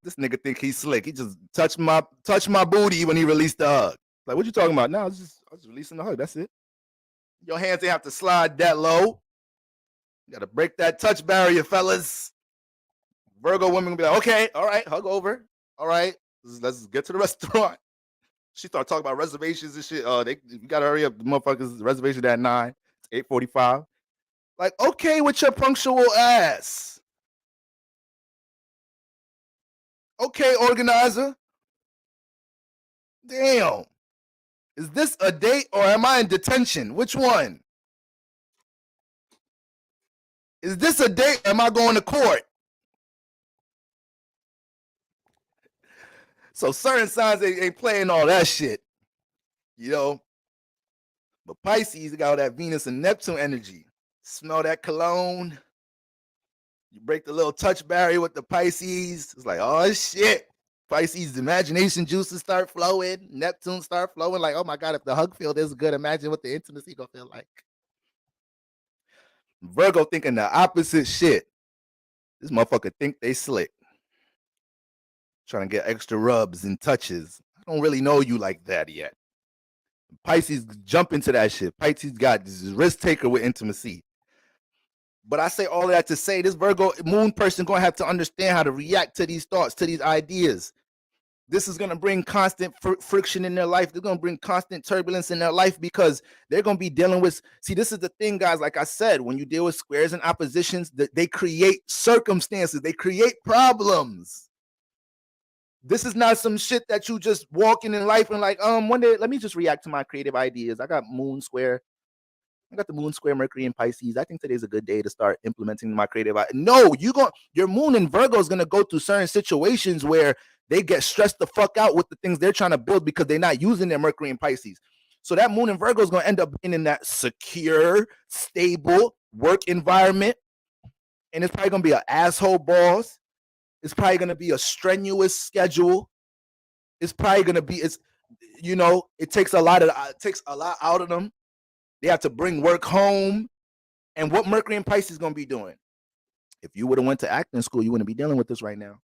This nigga think he's slick. He just touched my booty when he released the hug. Like, what you talking about? No, I was just releasing the hug. That's it. Your hands ain't have to slide that low. You gotta break that touch barrier, fellas. Virgo women will be like, okay, all right, hug over. All right, let's get to the restaurant. She started talking about reservations and shit. You gotta hurry up. The motherfuckers reservation at 9. It's 8:45. Like, okay, with your punctual ass. Okay, organizer. Damn. Is this a date or am I in detention? Which one? Is this a date or am I going to court? So certain signs ain't playing all that shit. You know? But Pisces got all that Venus and Neptune energy. Smell that cologne. You break the little touch barrier with the Pisces. It's like, oh shit. Pisces imagination juices start flowing. Neptune start flowing. Like, oh my God, if the hug feel this good, imagine what the intimacy gonna feel like. Virgo thinking the opposite shit. This motherfucker think they slick. Trying to get extra rubs and touches. I don't really know you like that yet. Pisces jump into that shit. Pisces got this risk taker with intimacy. But I say all of that to say this Virgo moon person going to have to understand how to react to these thoughts, to these ideas. This is going to bring constant friction in their life. They're going to bring constant turbulence in their life because they're going to be dealing with, see, this is the thing, guys, like I said, when you deal with squares and oppositions, they create circumstances, they create problems. This is not some shit that you just walking in life and like, one day, let me just react to my creative ideas. I got moon square. I got the moon square Mercury in Pisces. I think today's a good day to start implementing my creative. No, your moon in Virgo is going to go through certain situations where they get stressed the fuck out with the things they're trying to build because they're not using their Mercury in Pisces. So that moon in Virgo is going to end up being in that secure, stable work environment. And it's probably going to be an asshole boss. It's probably going to be a strenuous schedule. It's probably going to be, it takes a lot out of them. They have to bring work home. And what Mercury and Pisces is going to be doing? If you would have went to acting school, you wouldn't be dealing with this right now.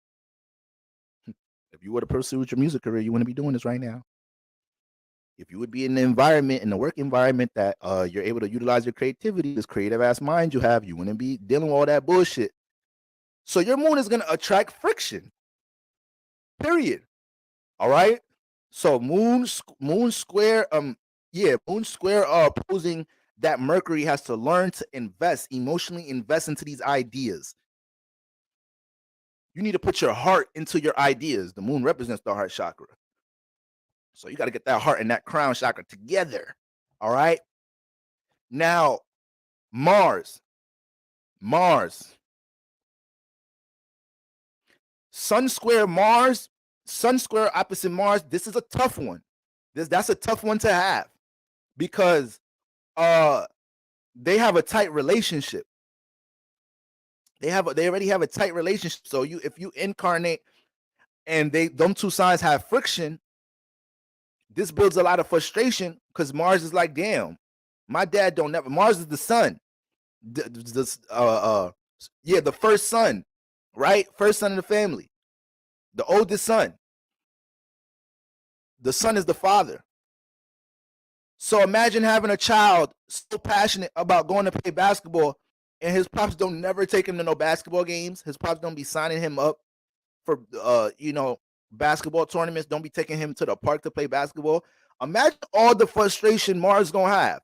If you would have pursued your music career, you wouldn't be doing this right now. If you would be in the environment, in the work environment that you're able to utilize your creativity, this creative ass mind you have, you wouldn't be dealing with all that bullshit. So your moon is going to attract friction. Period. All right. So moon square, moon square opposing that Mercury has to learn to emotionally invest into these ideas. You need to put your heart into your ideas. The moon represents the heart chakra. So you got to get that heart and that crown chakra together. All right. Now, Mars. Sun square Mars, Sun square opposite Mars. This is a tough one. That's a tough one to have because they have a tight relationship. They already have a tight relationship. So if you incarnate and them two signs have friction, this builds a lot of frustration because Mars is like, damn, my dad don't never. Mars is the sun. The first son, right? First son of the family, the oldest son. The son is the father. So imagine having a child so passionate about going to play basketball and his pops don't never take him to no basketball games. His pops don't be signing him up for, basketball tournaments. Don't be taking him to the park to play basketball. Imagine all the frustration Mars gonna have.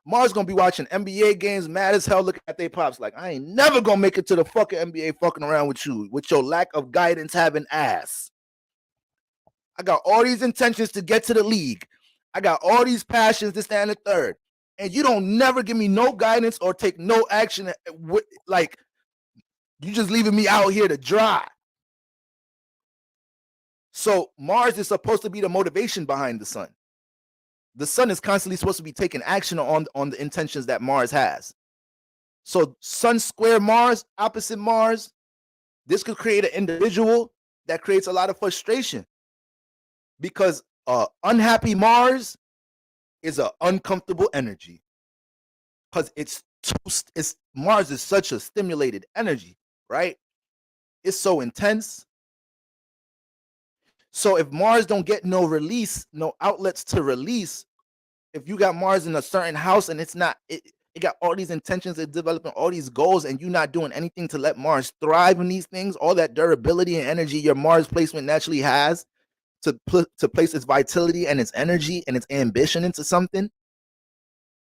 Mars gonna be watching NBA games mad as hell looking at their pops like, I ain't never gonna make it to the fucking NBA fucking around with you with your lack of guidance having ass. I got all these intentions to get to the league. I got all these passions, this, that, and the third. And you don't never give me no guidance or take no action. Like, you just leaving me out here to dry. So Mars is supposed to be the motivation behind the sun. the sun is constantly supposed to be taking action on the intentions that Mars has. So sun square Mars, opposite Mars, this could create an individual that creates a lot of frustration, because unhappy Mars is an uncomfortable energy, because it's Mars is such a stimulated energy, right? It's so intense. So if Mars don't get no release, no outlets to release, if you got Mars in a certain house and it's not, it got all these intentions of developing all these goals, and you're not doing anything to let Mars thrive in these things, all that durability and energy your Mars placement naturally has to place its vitality and its energy and its ambition into something,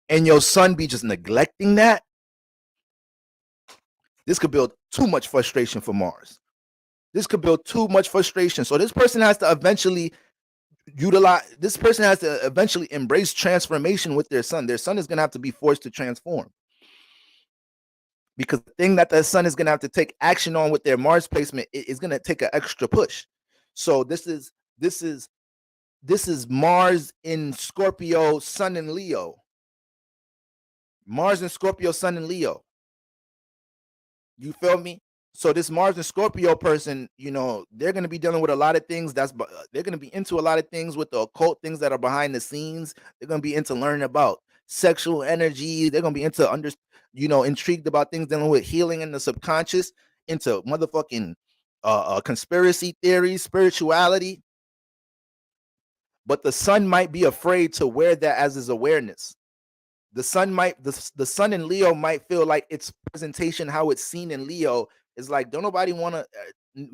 and your sun be just neglecting that, this could build too much frustration for Mars. This could build too much frustration. So this person has to eventually embrace transformation with their sun. Their sun is going to have to be forced to transform, because the thing that the sun is going to have to take action on with their Mars placement is going to take an extra push. So this is Mars in Scorpio, Sun in Leo. Mars in Scorpio, Sun in Leo. You feel me? So this Mars and Scorpio person, they're going to be dealing with a lot of things. They're going to be into a lot of things with the occult things that are behind the scenes. They're going to be into learning about sexual energy. They're going to be into intrigued about things dealing with healing in the subconscious, into motherfucking conspiracy theories, spirituality. But the sun might be afraid to wear that as his awareness. The sun in Leo might feel like its presentation, how it's seen in Leo, is like, don't nobody want to,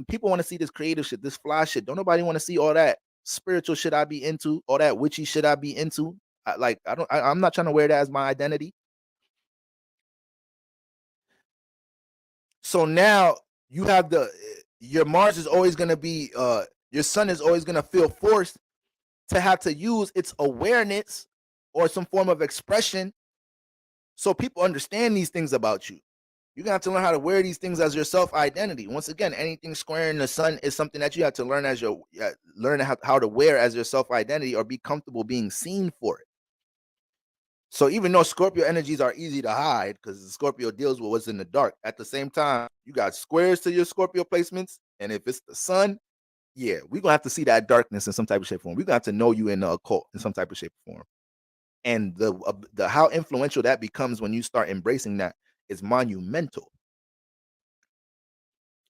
people want to see this creative shit, this fly shit. Don't nobody want to see all that spiritual shit I be into, all that witchy shit I be into. I'm not trying to wear that as my identity. So now you have your Mars is always going to be, your sun is always going to feel forced to have to use its awareness or some form of expression so people understand these things about you. You're going to have to learn how to wear these things as your self-identity. Once again, anything squaring the sun is something that you have to learn how to wear as your self-identity, or be comfortable being seen for it. So even though Scorpio energies are easy to hide, because Scorpio deals with what's in the dark, at the same time, you got squares to your Scorpio placements, and if it's the sun, yeah, we're going to have to see that darkness in some type of shape or form. We're going to have to know you in the occult in some type of shape or form. And the how influential that becomes when you start embracing that is monumental.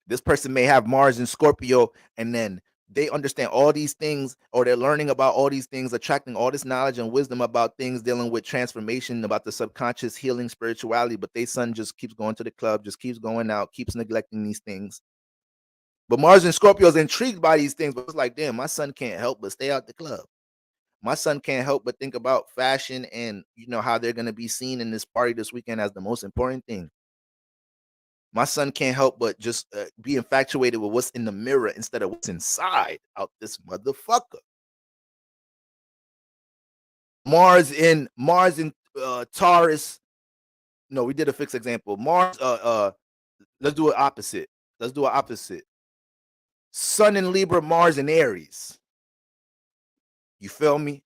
This person may have Mars in Scorpio, and then they understand all these things, or they're learning about all these things, attracting all this knowledge and wisdom about things dealing with transformation, about the subconscious, healing, spirituality, but their son just keeps going to the club, just keeps going out, keeps neglecting these things. But Mars in Scorpio is intrigued by these things, but it's like, damn, my son can't help but stay out the club. My son can't help but think about fashion and how they're going to be seen in this party this weekend as the most important thing. My son can't help but just be infatuated with what's in the mirror instead of what's inside out this motherfucker. Mars in Taurus. No, we did a fixed example. Mars. Let's do it opposite. Sun in Libra, Mars in Aries. You feel me?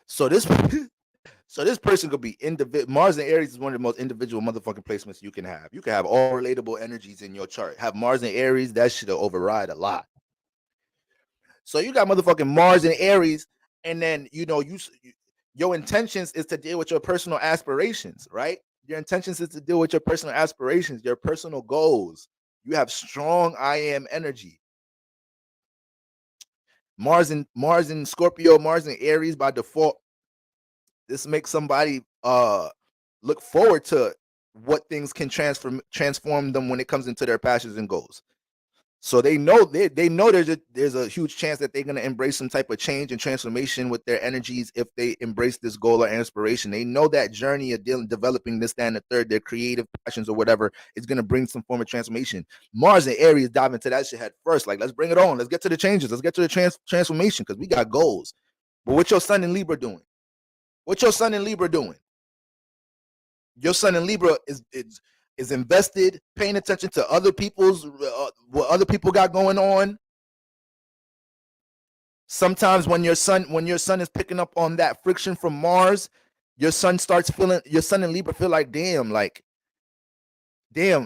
So this person could be individual. Mars and Aries is one of the most individual motherfucking placements you can have. You can have all relatable energies in your chart. Have Mars and Aries, that shit'll override a lot. So you got motherfucking Mars and Aries, and then your intentions is to deal with your personal aspirations, right? Your intentions is to deal with your personal aspirations, your personal goals. You have strong I am energy. Mars in Scorpio, Mars in Aries by default. This makes somebody look forward to what things can transform them when it comes into their passions and goals. So they know there's a huge chance that they're going to embrace some type of change and transformation with their energies if they embrace this goal or inspiration. They know that journey of developing this, that, and the third, their creative passions or whatever, is going to bring some form of transformation. Mars and Aries dive into that shit head first. Like, let's bring it on. Let's get to the changes. Let's get to the transformation, because we got goals. But what your sun in Libra doing? What your sun in Libra doing? Your sun in Libra is invested, paying attention to other people's what other people got going on. Sometimes when your sun is picking up on that friction from Mars, your sun in Libra feel like, damn,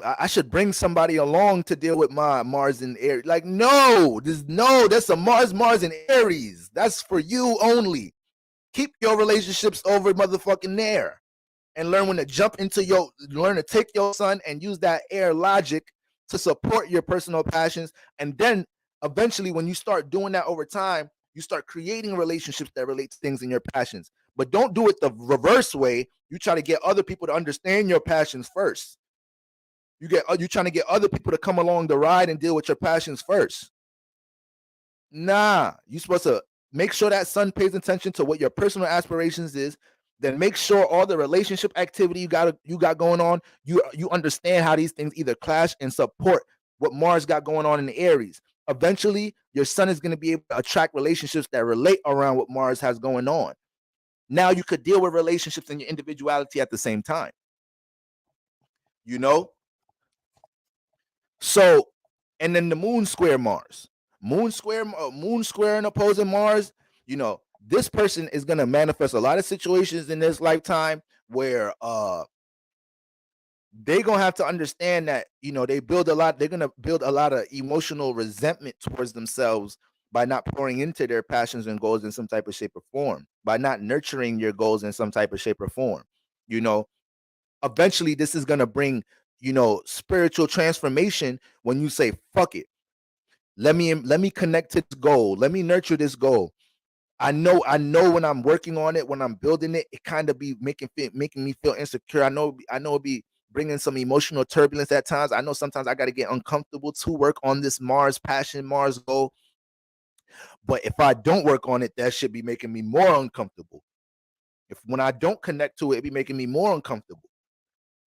I should bring somebody along to deal with my Mars in Aries. Like, no, that's a Mars in Aries. That's for you only. Keep your relationships over motherfucking there. And learn to take your sun and use that air logic to support your personal passions. And then eventually, when you start doing that over time, you start creating relationships that relate to things in your passions. But don't do it the reverse way. You try to get other people to understand your passions first. You trying to get other people to come along the ride and deal with your passions first. Nah, you're supposed to make sure that sun pays attention to what your personal aspirations is. Then make sure all the relationship activity you got going on, you understand how these things either clash and support what Mars got going on in the Aries. Eventually, your sun is going to be able to attract relationships that relate around what Mars has going on. Now you could deal with relationships and your individuality at the same time. You know? So, and then the moon square Mars. Moon square and opposing Mars, this person is going to manifest a lot of situations in this lifetime where they're going to have to understand that, they're going to build a lot of emotional resentment towards themselves by not pouring into their passions and goals in some type of shape or form, by not nurturing your goals in some type of shape or form. Eventually this is going to bring, spiritual transformation when you say, fuck it. Let me connect to this goal. Let me nurture this goal. I know when I'm working on it, when I'm building it, it kind of be making me feel insecure. I know it'll be bringing some emotional turbulence at times. I know sometimes I got to get uncomfortable to work on this Mars passion, Mars goal. But if I don't work on it, that should be making me more uncomfortable. When I don't connect to it, it be making me more uncomfortable.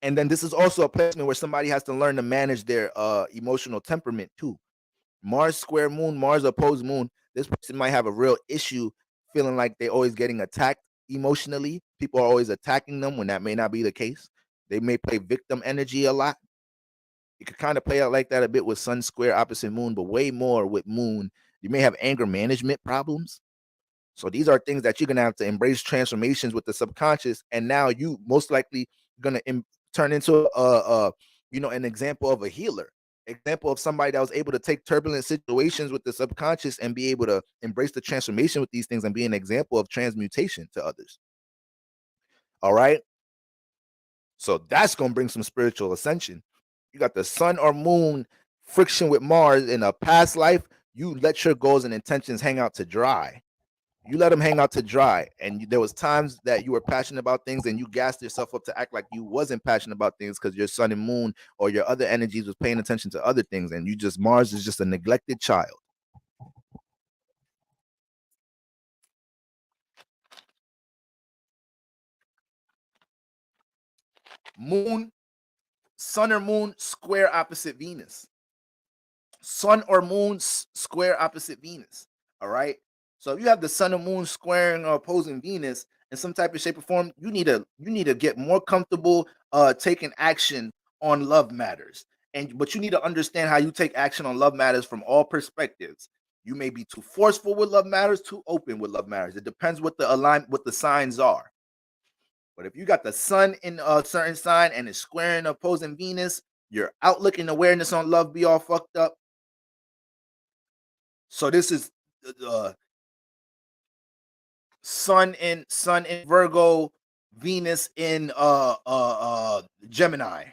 And then this is also a placement where somebody has to learn to manage their emotional temperament too. Mars square moon, Mars opposed moon. This person might have a real issue feeling like they're always getting attacked emotionally. People are always attacking them when that may not be the case. They may play victim energy a lot. It could kind of play out like that a bit with sun square opposite moon, but way more with moon. You may have anger management problems. So these are things that you're gonna have to embrace transformations with the subconscious, and now you most likely gonna turn into an example of a healer, example of somebody that was able to take turbulent situations with the subconscious and be able to embrace the transformation with these things and be an example of transmutation to others. All right, so that's gonna bring some spiritual ascension. You got the sun or moon friction with Mars in a past life. You let your goals and intentions hang out to dry. You let them hang out to dry, and there was times that you were passionate about things and you gassed yourself up to act like you wasn't passionate about things because your sun and moon or your other energies was paying attention to other things, and Mars is just a neglected child. Moon, sun or moon square opposite Venus. Sun or moon square opposite Venus. All right. So if you have the sun and moon squaring or opposing Venus in some type of shape or form, you need to get more comfortable taking action on love matters. But you need to understand how you take action on love matters from all perspectives. You may be too forceful with love matters, too open with love matters. It depends what the signs are. But if you got the sun in a certain sign and it's squaring opposing Venus, your outlook and awareness on love be all fucked up. So this is uh, sun in Virgo, Venus in Gemini.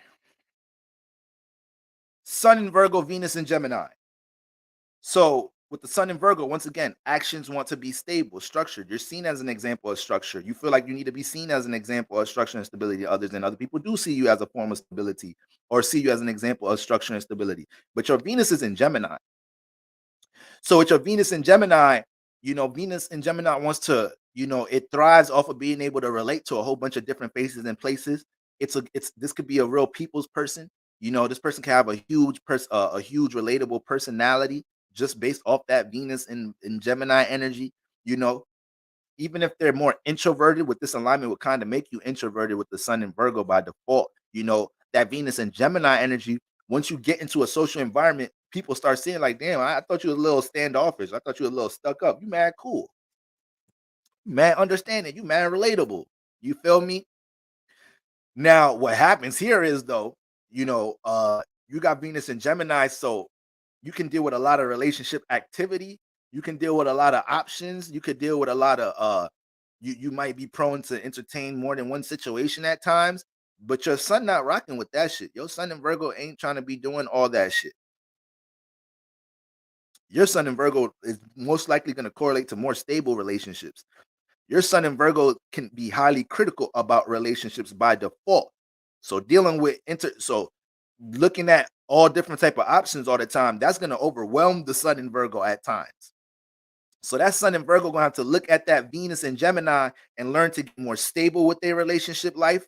Sun in Virgo, Venus in Gemini. So with the sun in Virgo, once again, actions want to be stable, structured. You're seen as an example of structure. You feel like you need to be seen as an example of structure and stability to others, and other people do see you as a form of stability or see you as an example of structure and stability. But your Venus is in Gemini. So with your Venus in Gemini, Venus in Gemini wants to, it thrives off of being able to relate to a whole bunch of different faces and places. This could be a real people's person. This person can have a huge relatable personality just based off that Venus in Gemini energy. You know, Even if they're more introverted, with this alignment would kind of make you introverted with the sun in Virgo by default. That Venus and Gemini energy once you get into a social environment, people start seeing like, damn, I thought you were a little standoffish. I thought you were a little stuck up. You mad cool. You mad understanding. You mad relatable. You feel me? Now, what happens here is though, you got Venus in Gemini, so you can deal with a lot of relationship activity. You can deal with a lot of options. You could deal with a lot of you might be prone to entertain more than one situation at times, but your sun not rocking with that shit. Your sun in Virgo ain't trying to be doing all that shit. Your sun in Virgo is most likely going to correlate to more stable relationships. Your sun in Virgo can be highly critical about relationships by default. So dealing with looking at all different type of options all the time, that's going to overwhelm the sun in Virgo at times. So that sun in Virgo going to have to look at that Venus in Gemini and learn to get more stable with their relationship life.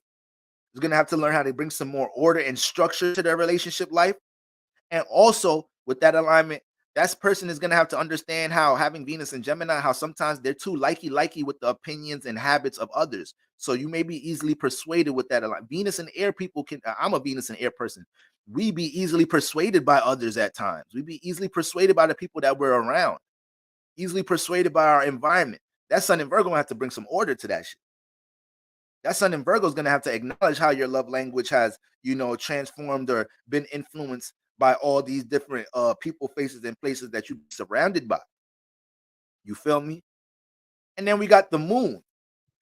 It's going to have to learn how to bring some more order and structure to their relationship life. And also with that alignment, that person is going to have to understand how having Venus and Gemini, how sometimes they're too likey with the opinions and habits of others. So you may be easily persuaded with that. Venus and air people I'm a Venus and air person. We be easily persuaded by others at times. We be easily persuaded by the people that we're around, easily persuaded by our environment. That sun in Virgo will have to bring some order to that shit. That sun in Virgo is going to have to acknowledge how your love language has, transformed or been influenced by all these different people, faces, and places that you're surrounded by. You feel me? And then we got the moon.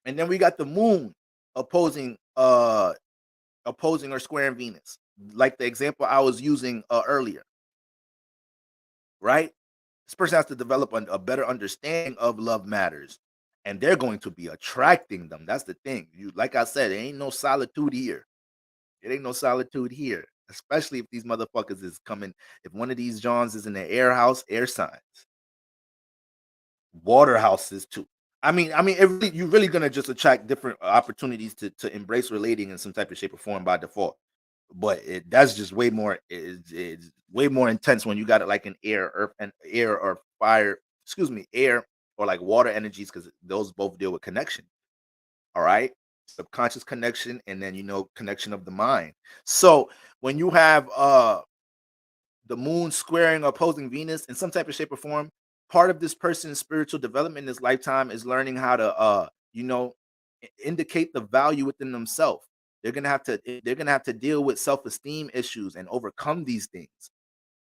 And then we got the moon opposing or squaring Venus. Like the example I was using earlier. Right? This person has to develop a better understanding of love matters. And they're going to be attracting them. That's the thing. Like I said, there ain't no solitude here. It ain't no solitude here, especially if these motherfuckers is coming. If one of these Johns is in the air house, air signs, water houses too. You're really gonna just attract different opportunities to embrace relating in some type of shape or form by default. But that's just way more. It's way more intense when you got it like an air, earth, and air or fire. Excuse me, air or like water energies, because those both deal with connection. All right, subconscious connection, and then connection of the mind. So when you have the moon squaring or opposing Venus in some type of shape or form, part of this person's spiritual development in this lifetime is learning how to indicate the value within themselves. They're gonna have to deal with self-esteem issues and overcome these things.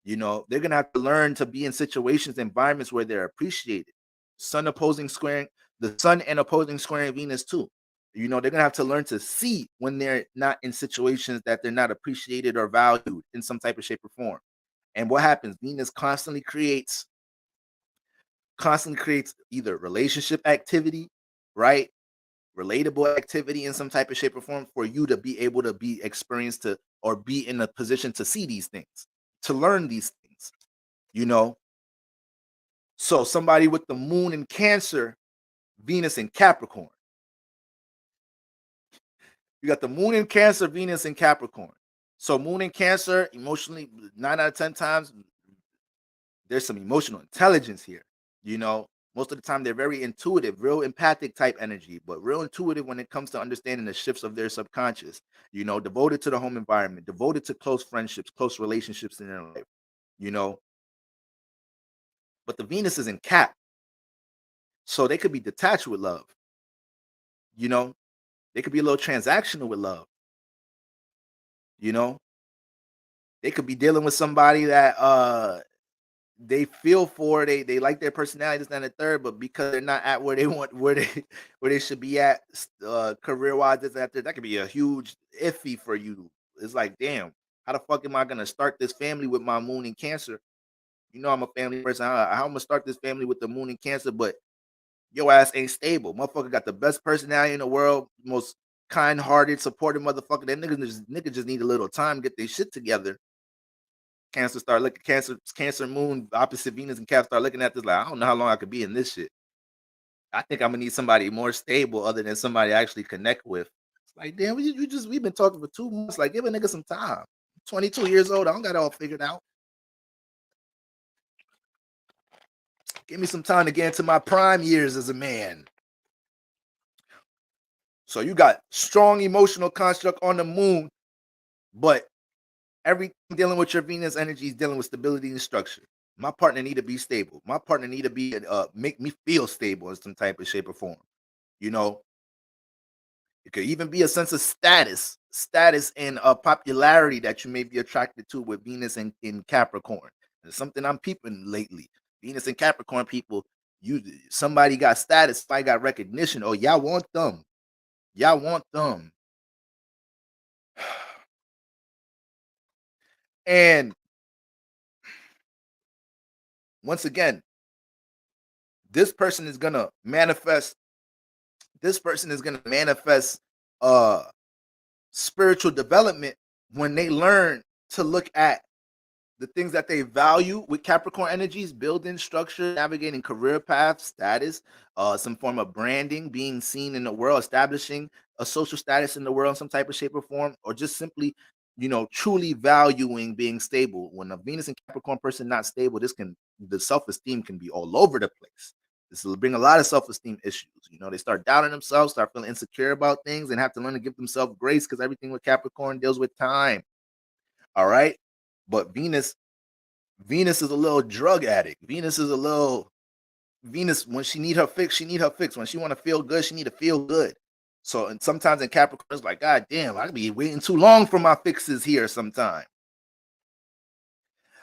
They're gonna have to learn to be in situations, environments where they're appreciated. Sun opposing squaring the sun and opposing squaring Venus too. They're gonna have to learn to see when they're not in situations that they're not appreciated or valued in some type of shape or form. And what happens? Venus constantly creates either relationship activity, right? Relatable activity in some type of shape or form for you to be able to be experienced to or be in a position to see these things, to learn these things, you know. So somebody with the moon in Cancer, Venus in Capricorn. You got the moon in Cancer, Venus in Capricorn. So moon in Cancer, emotionally, 9 out of 10 times, there's some emotional intelligence here. Most of the time they're very intuitive, real empathic type energy, but real intuitive when it comes to understanding the shifts of their subconscious. Devoted to the home environment, devoted to close friendships, close relationships in their life. You know, but the Venus is in Cap, so they could be detached with love. You know, they could be a little transactional with love. You know, they could be dealing with somebody that they feel for, they like their personality, this, and the third, but because they're not at where they want, where they should be at, career wise, this, and that could be a huge iffy for you. It's like, damn, how the fuck am I gonna start this family with my moon in Cancer? I'm a family person. How I'm gonna start this family with the moon in Cancer, but your ass ain't stable. Motherfucker got the best personality in the world, most kind-hearted, supportive motherfucker. That nigga just need a little time to get their shit together. Cancer moon opposite Venus and Cap start looking at this like, I don't know how long I could be in this shit. I think I'm gonna need somebody more stable other than somebody I actually connect with. It's like, damn, we've been talking for 2 months. Like, give a nigga some time. I'm 22 years old. I don't got it all figured out. Give me some time to get into my prime years as a man. So you got strong emotional construct on the moon, but Everything dealing with your Venus energy is dealing with stability and structure. My partner need to be stable. My partner need to be make me feel stable in some type of shape or form. You know, it could even be a sense of status and popularity that you may be attracted to with Venus in Capricorn. It's something I'm peeping lately. Venus and Capricorn people, you somebody got status, somebody got recognition. Oh, y'all want them. Y'all want them. And once again, this person is gonna manifest. This person is gonna manifest uh spiritual development when they learn to look at the things that they value with Capricorn energies: building structure, navigating career path, status, some form of branding, being seen in the world, establishing a social status in the world in some type of shape or form, or just simply, truly valuing being stable. When a Venus and Capricorn person not stable, the self-esteem can be all over the place. This will bring a lot of self-esteem issues. They start doubting themselves, start feeling insecure about things, and have to learn to give themselves grace, because everything with Capricorn deals with time. All right. But Venus is a little drug addict. Venus, when she need her fix, she need her fix. When she want to feel good, she need to feel good. So, and sometimes in Capricorn, it's like, God damn, I could be waiting too long for my fixes here sometime.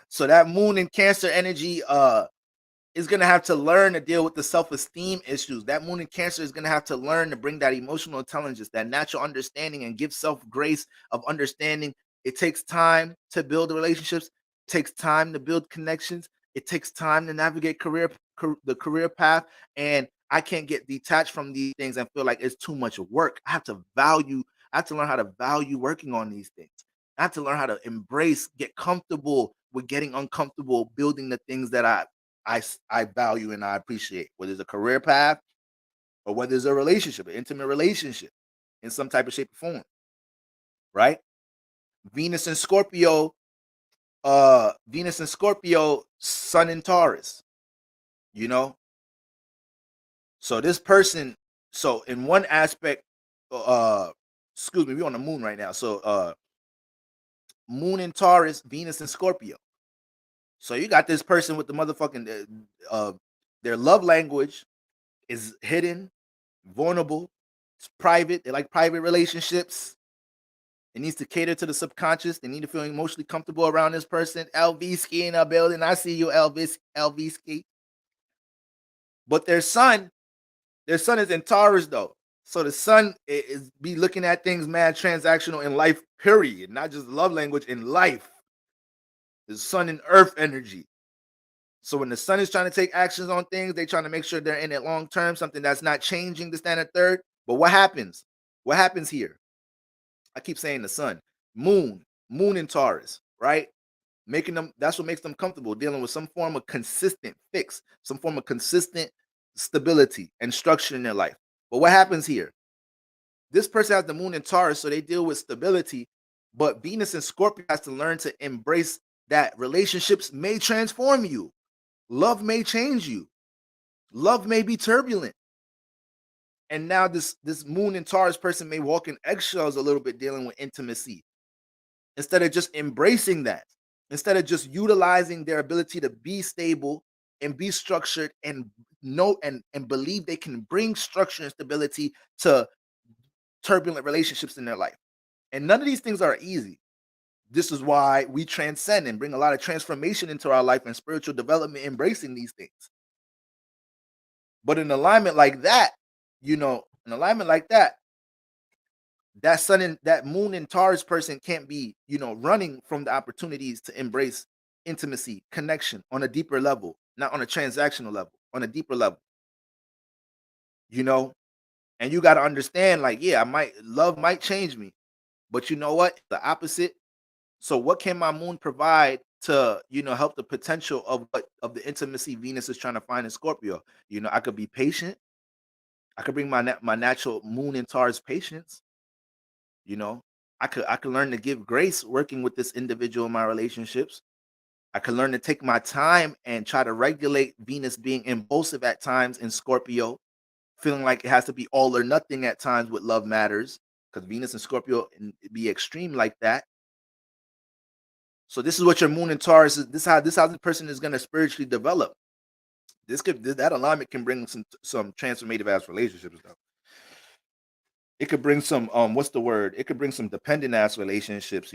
So that moon in Cancer energy is going to have to learn to deal with the self-esteem issues. That moon in Cancer is going to have to learn to bring that emotional intelligence, that natural understanding, and give self grace of understanding. It takes time to build relationships. It takes time to build connections. It takes time to navigate the career path. And I can't get detached from these things and feel like it's too much work. I have to learn how to value working on these things. I have to learn how to embrace, get comfortable with getting uncomfortable, building the things that I value and I appreciate, whether it's a career path or whether it's a relationship, an intimate relationship in some type of shape or form, right? Venus and Scorpio, Sun in Taurus, you know. So this person, so in one aspect, uh, excuse me, we're on the moon right now. So Moon in Taurus, Venus in Scorpio. So you got this person with the motherfucking their love language is hidden, vulnerable, it's private. They like private relationships. It needs to cater to the subconscious. They need to feel emotionally comfortable around this person. LV ski in a building. I see you, Elvis. LV ski. But their sun is in Taurus though. So the sun is be looking at things mad transactional in life, period. Not just love language in life. The sun and earth energy. So when the sun is trying to take actions on things, they trying to make sure they're in it long term, something that's not changing the standard third. But what happens? What happens here? I keep saying the sun, moon in Taurus, right? Making them, that's what makes them comfortable dealing with some form of consistent fix, some form of consistent stability and structure in their life. But what happens here? This person has the moon in Taurus, so they deal with stability. But Venus and Scorpio has to learn to embrace that relationships may transform you. Love may change you. Love may be turbulent. And now this moon in Taurus person may walk in eggshells a little bit dealing with intimacy, instead of just embracing that, instead of just utilizing their ability to be stable and be structured and know and believe they can bring structure and stability to turbulent relationships in their life. And none of these things are easy. This is why we transcend and bring a lot of transformation into our life and spiritual development, embracing these things. But in alignment like that, in alignment like that, that sun and that moon and Taurus person can't be, running from the opportunities to embrace intimacy, connection on a deeper level, not on a transactional level, on a deeper level, you know. And you got to understand, like, yeah, love might change me, but you know what? The opposite. So, what can my moon provide to, help the potential of the intimacy Venus is trying to find in Scorpio? I could be patient. I could bring my natural moon in Taurus patience. You know, I could learn to give grace working with this individual in my relationships. I could learn to take my time and try to regulate Venus being impulsive at times in Scorpio, feeling like it has to be all or nothing at times with love matters, because Venus and Scorpio be extreme like that. So this is what your moon in Taurus is. This how the person is gonna spiritually develop. That alignment can bring some transformative ass relationships though. It could bring some what's the word? It could bring some dependent ass relationships.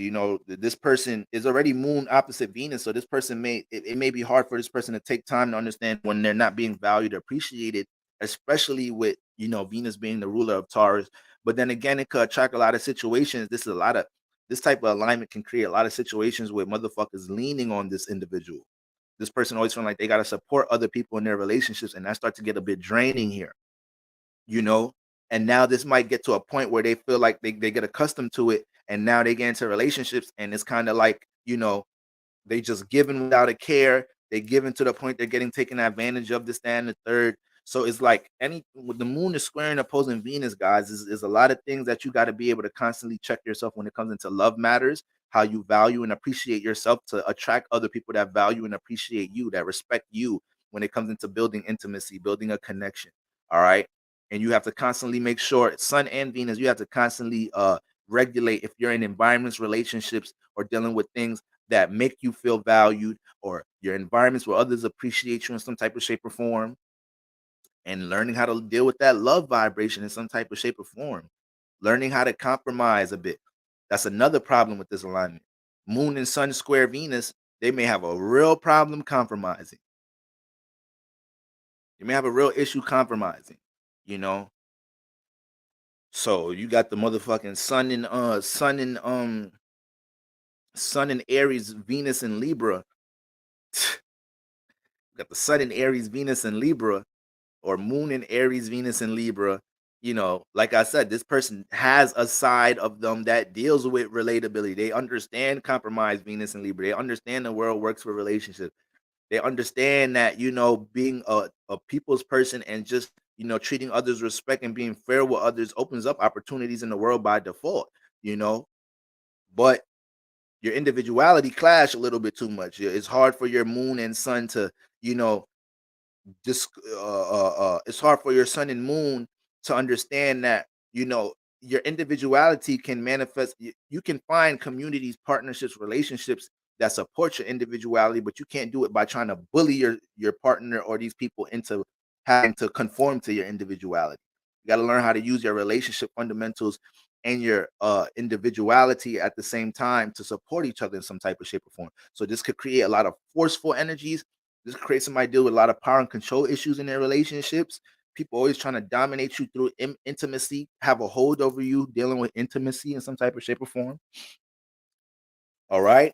This person is already moon opposite Venus, so this person it may be hard for this person to take time to understand when they're not being valued or appreciated, especially with Venus being the ruler of Taurus. But then again, it could attract a lot of situations. This type of alignment can create a lot of situations where motherfuckers leaning on this individual. This person always feeling like they gotta support other people in their relationships, and that starts to get a bit draining here you know and now this might get to a point where they feel like they get accustomed to it, and now they get into relationships, and it's kind of like they just giving without a care. They giving to the point they're getting taken advantage of, this, that, and the third. So it's like any with the moon is squaring opposing Venus, guys, is a lot of things that you got to be able to constantly check yourself when it comes into love matters, how you value and appreciate yourself to attract other people that value and appreciate you, that respect you when it comes into building intimacy, building a connection. All right. And you have to constantly make sure Sun and Venus, you have to constantly regulate if you're in environments, relationships, or dealing with things that make you feel valued, or your environments where others appreciate you in some type of shape or form, and learning how to deal with that love vibration in some type of shape or form, learning how to compromise a bit. That's another problem with this alignment. Moon and Sun square Venus, they may have a real problem compromising. You may have a real issue compromising, you know. So you got the motherfucking Sun in Aries, Venus in Libra. Got the Sun in Aries, Venus in Libra, or Moon in Aries, Venus in Libra. Like I said, this person has a side of them that deals with relatability. They understand compromise, Venus and Libra. They understand the world works for relationships. They understand that, being a people's person and just, treating others respect and being fair with others opens up opportunities in the world by default, you know. But your individuality clash a little bit too much. It's hard for your moon and sun to, you know, this it's hard for your sun and moon to understand that your individuality can manifest. You can find communities, partnerships, relationships that support your individuality, but you can't do it by trying to bully your partner or these people into having to conform to your individuality. You got to learn how to use your relationship fundamentals and your individuality at the same time to support each other in some type of shape or form. So this could create a lot of forceful energies. This creates somebody deal with a lot of power and control issues in their relationships. People always trying to dominate you through intimacy, have a hold over you, dealing with intimacy in some type of shape or form. All right.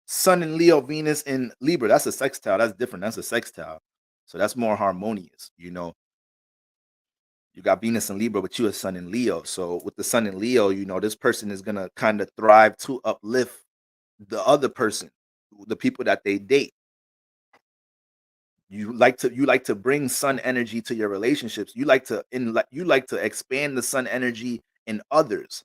Sun in Leo, Venus in Libra. That's a sextile. That's different. That's a sextile. So that's more harmonious. You got Venus in Libra, but you a Sun in Leo. So with the Sun in Leo, this person is gonna kind of thrive to uplift the other person, the people that they date. You like to bring sun energy to your relationships. You like to expand the sun energy in others.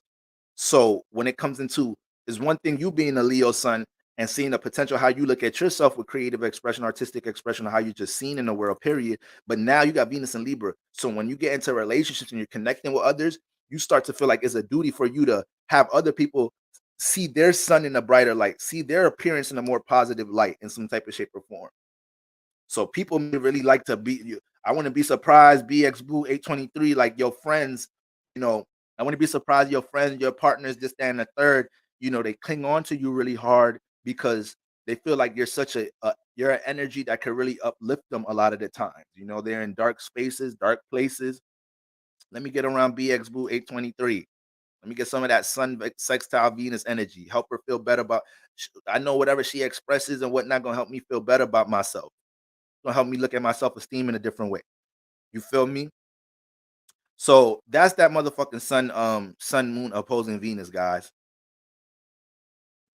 So when it comes into, is one thing you being a Leo sun and seeing the potential how you look at yourself with creative expression, artistic expression, how you just seen in the world, period. But now you got Venus and Libra. So when you get into relationships and you're connecting with others, you start to feel like it's a duty for you to have other people see their sun in a brighter light, see their appearance in a more positive light in some type of shape or form. So people may really like to be you. I want to be surprised, BX Boo 823, like your friends, you know, I want to be surprised your friends, your partners, this, that, and the third, they cling on to you really hard because they feel like you're you're an energy that can really uplift them a lot of the times. They're in dark spaces, dark places. Let me get around BX Boo 823. Let me get some of that sun sextile Venus energy. Help her feel better about. I know whatever she expresses and whatnot gonna help me feel better about myself. Gonna help me look at my self-esteem in a different way. You feel me? So that's that motherfucking sun moon opposing Venus, guys.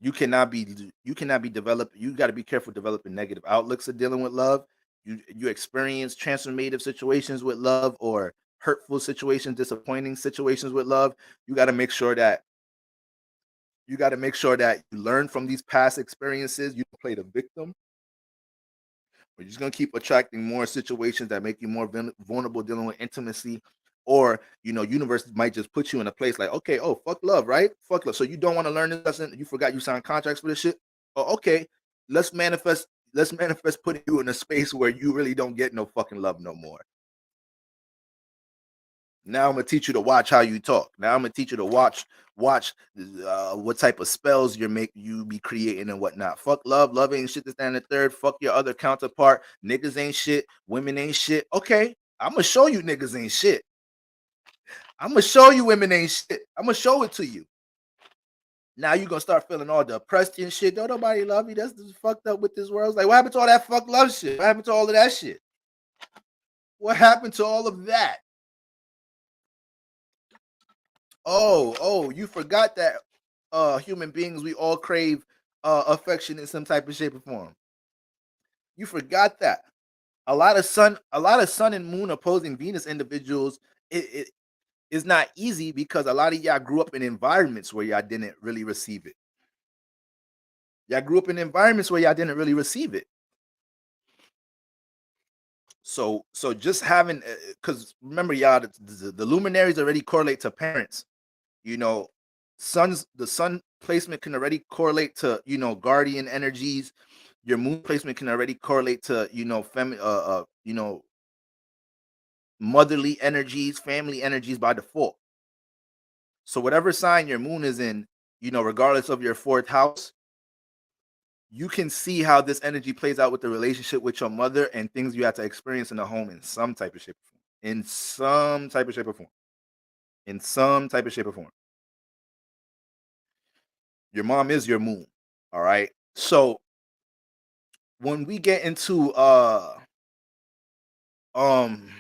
You cannot be developed. You got to be careful developing negative outlooks of dealing with love. You experience transformative situations with love, or hurtful situations, disappointing situations with love. You got to make sure that you learn from these past experiences. You don't play the victim. We're just gonna keep attracting more situations that make you more vulnerable dealing with intimacy, or universe might just put you in a place like, okay, oh fuck love, right? Fuck love. So you don't want to learn this lesson. You forgot you signed contracts for this shit. Oh, okay, let's manifest. Let's manifest putting you in a space where you really don't get no fucking love no more. Now I'm gonna teach you to watch how you talk. Now I'm gonna teach you to watch what type of spells you be creating and whatnot. Fuck love, love ain't shit. To stand the third. Fuck your other counterpart. Niggas ain't shit. Women ain't shit. Okay, I'm gonna show you niggas ain't shit. I'm gonna show you women ain't shit. I'm gonna show it to you. Now you gonna start feeling all depressed and shit. Don't nobody love you. That's just fucked up with this world. It's like, what happened to all that fuck love shit? What happened to all of that shit? What happened to all of that? Oh, you forgot that human beings, we all crave affection in some type of shape or form. You forgot that. A lot of sun and moon opposing Venus individuals, it is not easy because a lot of y'all grew up in environments where y'all didn't really receive it. Y'all grew up in environments where y'all didn't really receive it. So just having, because remember, y'all, the luminaries already correlate to parents. You know, the sun placement can already correlate to, guardian energies. Your moon placement can already correlate to, motherly energies, family energies by default. So whatever sign your moon is in, regardless of your fourth house, you can see how this energy plays out with the relationship with your mother and things you have to experience in the home in some type of shape or form. In some type of shape or form. In some type of shape or form. Your mom is your moon. All right. So when we get into um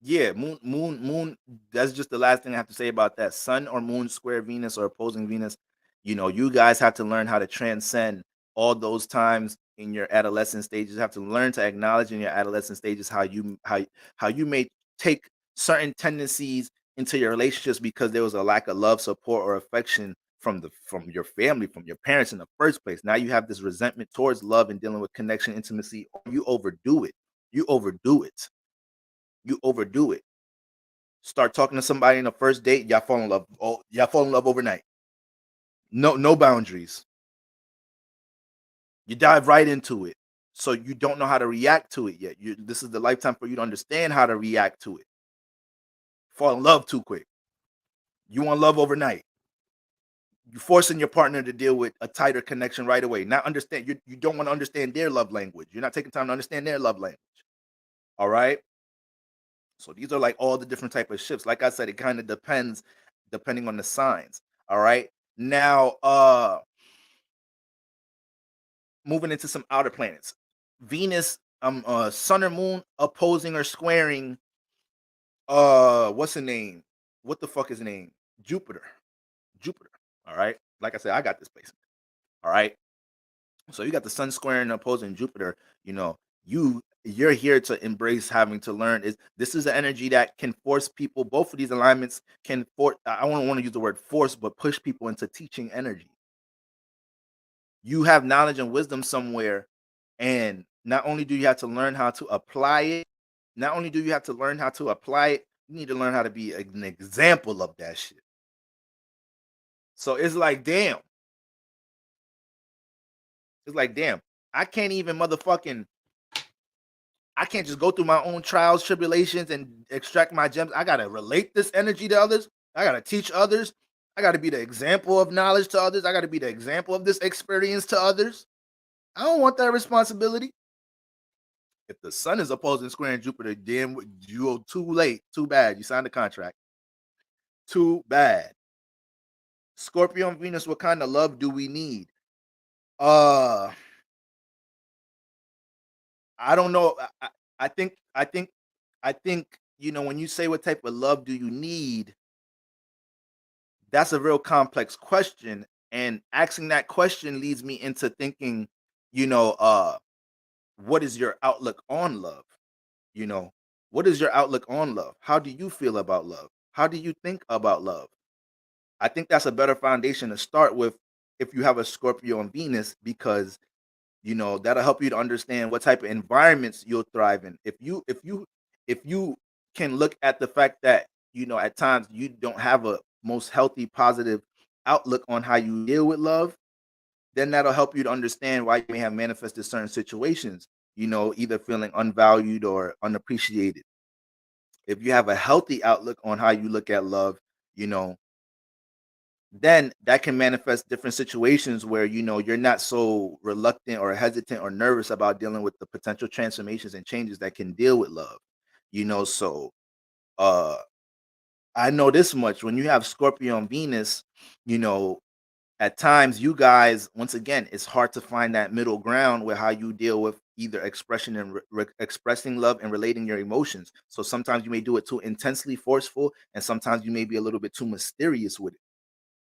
yeah, moon, that's just the last thing I have to say about that. Sun or moon square Venus or opposing Venus, you guys have to learn how to transcend all those times in your adolescent stages. You have to learn to acknowledge in your adolescent stages how you may take certain tendencies into your relationships because there was a lack of love, support, or affection from your family, from your parents in the first place. Now you have this resentment towards love and dealing with connection, intimacy, or you overdo it. You overdo it. You overdo it. Start talking to somebody in the first date, y'all fall in love. Oh, y'all fall in love overnight. No boundaries. You dive right into it. So you don't know how to react to it yet. This is the lifetime for you to understand how to react to it. Fall in love too quick. You want love overnight. You're forcing your partner to deal with a tighter connection right away. Not understand, you don't want to understand their love language. You're not taking time to understand their love language. All right. So these are like all the different type of shifts. Like I said, it kind of depends depending on the signs. All right. Now, moving into some outer planets. Venus, sun or moon opposing or squaring what's the name? What the fuck is the name? Jupiter. Jupiter. All right. Like I said, I got this place. All right. So you got the sun squaring and opposing Jupiter, you're here to embrace having to learn. Is this is an energy that can force people, both of these alignments can force, I don't want to use the word force, but push people into teaching energy. You have knowledge and wisdom somewhere, and not only do you have to learn how to apply it, not only do you have to learn how to apply it, you need to learn how to be an example of that shit. So it's like damn, I can't even motherfucking, I can't just go through my own trials, tribulations, and extract my gems. I gotta relate this energy to others. I gotta teach others. I gotta be the example of knowledge to others. I gotta be the example of this experience to others. I don't want that responsibility. If the sun is opposing squaring Jupiter, then you too late. Too bad. You signed the contract. Too bad. Scorpio and Venus, what kind of love do we need? Uh I don't know. I think when you say what type of love do you need, that's a real complex question. And asking that question leads me into thinking, you know, uh, what is your outlook on love? You know, what is your outlook on love? How do you feel about love? How do you think about love? I think that's a better foundation to start with if you have a Scorpio and Venus, because that'll help you to understand what type of environments you'll thrive in. If you can look at the fact that at times you don't have a most healthy positive outlook on how you deal with love, then that'll help you to understand why you may have manifested certain situations, either feeling unvalued or unappreciated. If you have a healthy outlook on how you look at love, you know, then that can manifest different situations where you're not so reluctant or hesitant or nervous about dealing with the potential transformations and changes that can deal with love. So uh I know this much: when you have Scorpio and Venus, you know, at times you guys, once again, it's hard to find that middle ground where how you deal with either expression and expressing love and relating your emotions. So sometimes you may do it too intensely forceful, and sometimes you may be a little bit too mysterious with it.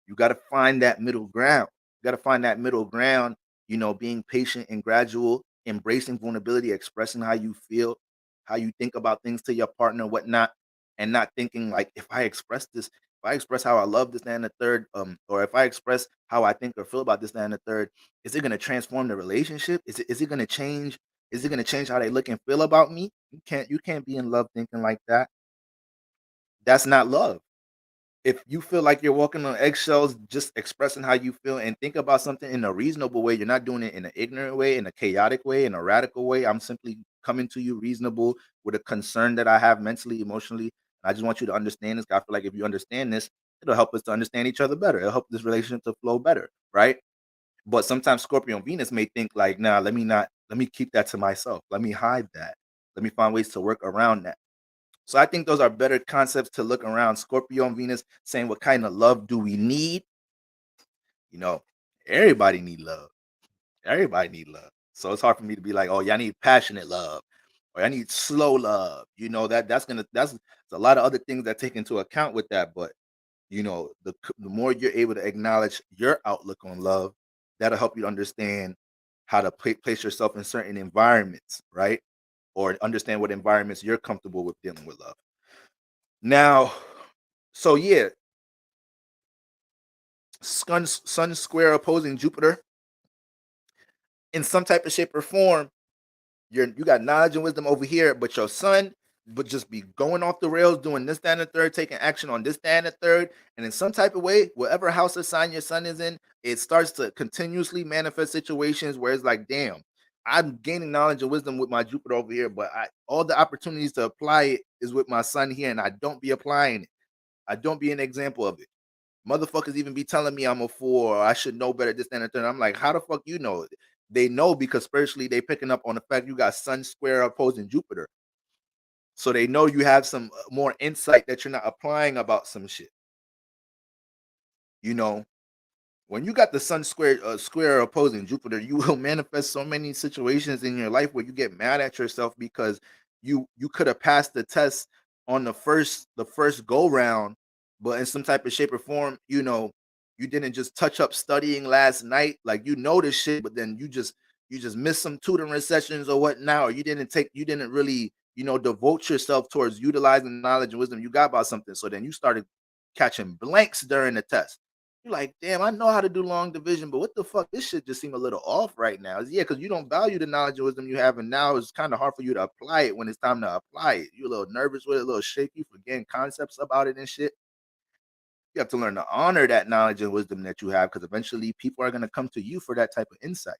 You got to find that middle ground. You got to find that middle ground, being patient and gradual, embracing vulnerability, expressing how you feel, how you think about things to your partner, whatnot, and not thinking like, if I express this, if I express how I love this, that, and the third, or if I express how I think or feel about this, that, and the third, is it going to transform the relationship? Is it going to change? Is it going to change how they look and feel about me? You can't be in love thinking like that. That's not love. If you feel like you're walking on eggshells, just expressing how you feel and think about something in a reasonable way. You're not doing it in an ignorant way, in a chaotic way, in a radical way. I'm simply coming to you reasonable with a concern that I have mentally, emotionally. I just want you to understand this. I feel like if you understand this, it'll help us to understand each other better. It'll help this relationship to flow better, right? But sometimes Scorpio and Venus may think like, nah, let me keep that to myself. Let me hide that. Let me find ways to work around that. So I think those are better concepts to look around. Scorpio and Venus saying, what kind of love do we need? You know, everybody need love. Everybody need love. So it's hard for me to be like, oh, y'all need passionate love, or I need slow love. That's a lot of other things that take into account with that. But the more you're able to acknowledge your outlook on love, that'll help you understand how to place yourself in certain environments, right? Or understand what environments you're comfortable with dealing with love. Now, so yeah, sun square opposing Jupiter in some type of shape or form. You got knowledge and wisdom over here, but your sun would just be going off the rails, doing this, that, and the third, taking action on this, that, and the third. And in some type of way, whatever house or sign your sun is in, it starts to continuously manifest situations where it's like, damn, I'm gaining knowledge and wisdom with my Jupiter over here, but all the opportunities to apply it is with my sun here, and I don't be applying it. I don't be an example of it. Motherfuckers even be telling me I'm a fool or I should know better, this, that, and the third. I'm like, how the fuck you know? They know because spiritually they picking up on the fact you got sun square opposing Jupiter. So they know you have some more insight that you're not applying about some shit. You know, when you got the sun square opposing Jupiter, you will manifest so many situations in your life where you get mad at yourself because you could have passed the test on the first go round, but in some type of shape or form, you didn't just touch up studying last night, like this shit, but then you just missed some tutoring sessions or whatnot, or you didn't really devote yourself towards utilizing knowledge and wisdom you got about something. So then you started catching blanks during the test. You're like, damn, I know how to do long division, but what the fuck? This shit just seem a little off right now. Yeah, because you don't value the knowledge and wisdom you have, and now it's kind of hard for you to apply it when it's time to apply it. You're a little nervous with it, a little shaky, forgetting concepts about it and shit. You have to learn to honor that knowledge and wisdom that you have, because eventually people are gonna come to you for that type of insight.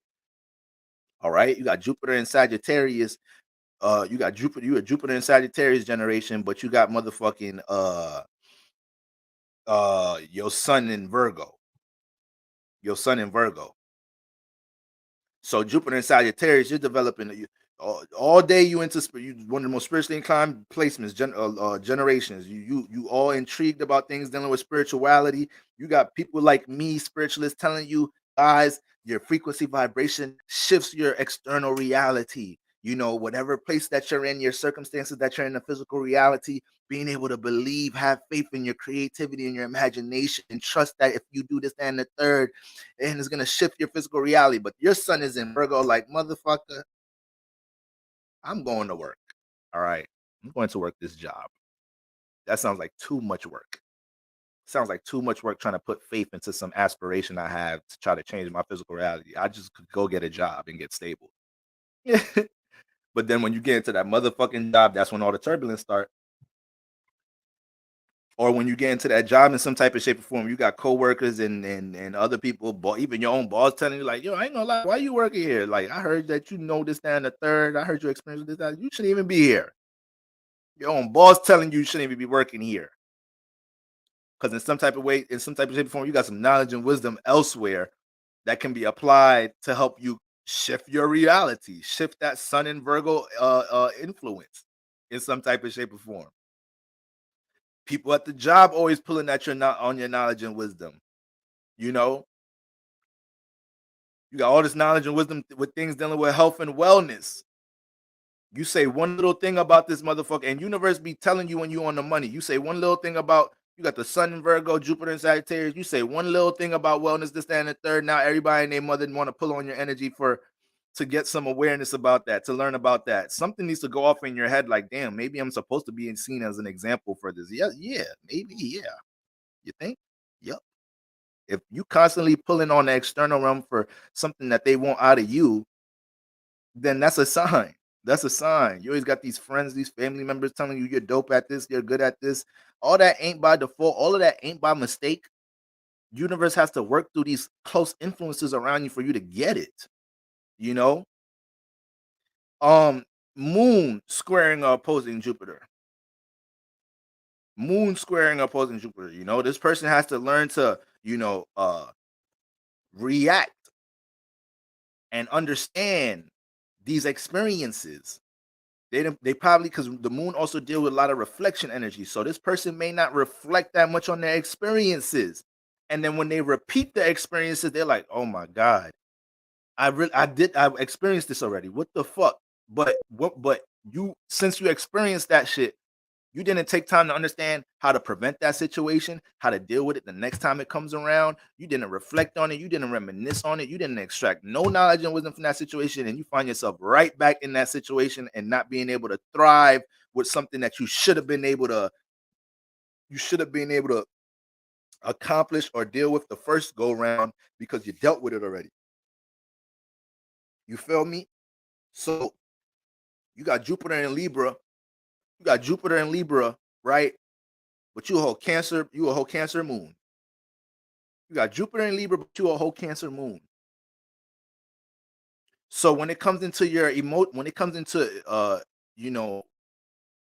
All right, you got Jupiter and Sagittarius. You got Jupiter. You a Jupiter and Sagittarius generation, but you got motherfucking your sun in Virgo. Your sun in Virgo. So Jupiter and Sagittarius, you're developing all day. You into you one of the most spiritually inclined placements, generations. You all intrigued about things dealing with spirituality. You got people like me, spiritualists, telling you guys your frequency vibration shifts your external reality. Whatever place that you're in, your circumstances that you're in, the physical reality, being able to believe, have faith in your creativity and your imagination, and trust that if you do this, that, and the third, and it's gonna shift your physical reality. But your sun is in Virgo, like, motherfucker, I'm going to work. All right. I'm going to work this job. That sounds like too much work. Sounds like too much work trying to put faith into some aspiration I have to try to change my physical reality. I just could go get a job and get stable. But then when you get into that motherfucking job, that's when all the turbulence start. or when you get into that job in some type of shape or form, you got coworkers and other people, even your own boss telling you like, yo, I ain't gonna lie, why you working here? Like, I heard that you know this, that, and the third. I heard you experience this, that. You shouldn't even be here. Your own boss telling you shouldn't even be working here. Because in some type of way, in some type of shape or form, you got some knowledge and wisdom elsewhere that can be applied to help you shift your reality, shift that Sun in Virgo influence in some type of shape or form. People at the job always pulling at your not on your knowledge and wisdom. You know, you got all this knowledge and wisdom with things dealing with health and wellness. You say one little thing about this motherfucker, and universe be telling you when you on the money. You say one little thing about you got the Sun in Virgo, Jupiter in Sagittarius. You say one little thing about wellness, this, that, and the third. Now everybody and their mother want to pull on your energy to get some awareness about that, to learn about that. Something needs to go off in your head, like, damn, maybe I'm supposed to be seen as an example for this. Yeah, maybe, yeah. You think? Yep. If you constantly pulling on the external realm for something that they want out of you, then that's a sign. That's a sign. You always got these friends, these family members telling you you're dope at this, you're good at this. All that ain't by default. All of that ain't by mistake. Universe has to work through these close influences around you for you to get it. You know, um, Moon squaring or opposing Jupiter. Moon squaring or opposing Jupiter. You know, this person has to learn to, react and understand these experiences. They probably, because the moon also deal with a lot of reflection energy. So this person may not reflect that much on their experiences. And then when they repeat the experiences, they're like, oh my God, I experienced this already. What the fuck? But you, since you experienced that shit, you didn't take time to understand how to prevent that situation, how to deal with it the next time it comes around. You didn't reflect on it. You didn't reminisce on it. You didn't extract no knowledge and wisdom from that situation. And you find yourself right back in that situation and not being able to thrive with something that you should have been able to accomplish or deal with the first go round because you dealt with it already. You feel me? So you got Jupiter and Libra. You got Jupiter and Libra, right? But you a whole Cancer moon. You got Jupiter and Libra, but you a whole Cancer moon. So when it comes into when it comes into you know,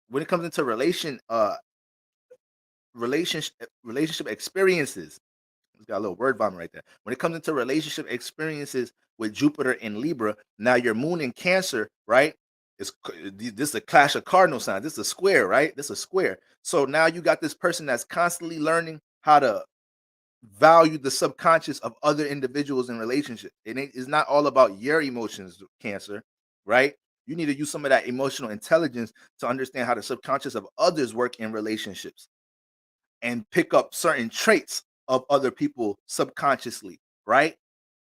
when it comes into relationship experiences, it's got a little word vomit right there. When it comes into relationship experiences with Jupiter in Libra, now your moon in Cancer, right? This is a clash of cardinal signs. This is a square, right? This is a square. So now you got this person that's constantly learning how to value the subconscious of other individuals in relationships. It's not all about your emotions, Cancer, right? You need to use some of that emotional intelligence to understand how the subconscious of others work in relationships and pick up certain traits of other people subconsciously, right?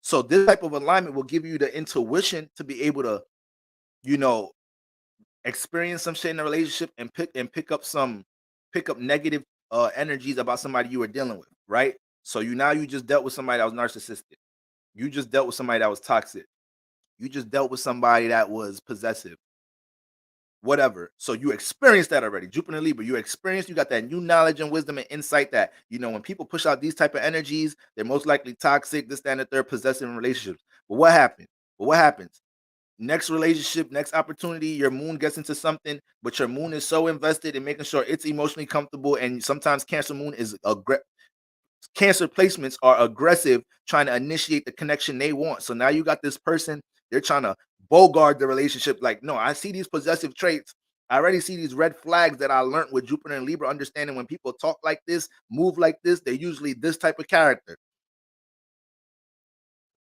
So this type of alignment will give you the intuition to be able to, you know, experience some shit in a relationship and pick up negative energies about somebody you were dealing with, right? So you just dealt with somebody that was narcissistic. You just dealt with somebody that was toxic. You just dealt with somebody that was possessive. Whatever. So you experienced that already. Jupiter and Libra, you got that new knowledge and wisdom and insight that, when people push out these type of energies, they're most likely toxic, this, that, and the third, possessive in relationships. But what happened? But what happens? Next relationship, next opportunity, your moon gets into something, but your moon is so invested in making sure it's emotionally comfortable. And sometimes Cancer moon is Cancer placements are aggressive, trying to initiate the connection they want. So now you got this person, they're trying to bogart the relationship. Like, no, I see these possessive traits. I already see these red flags that I learned with Jupiter and Libra, understanding when people talk like this, move like this, they're usually this type of character.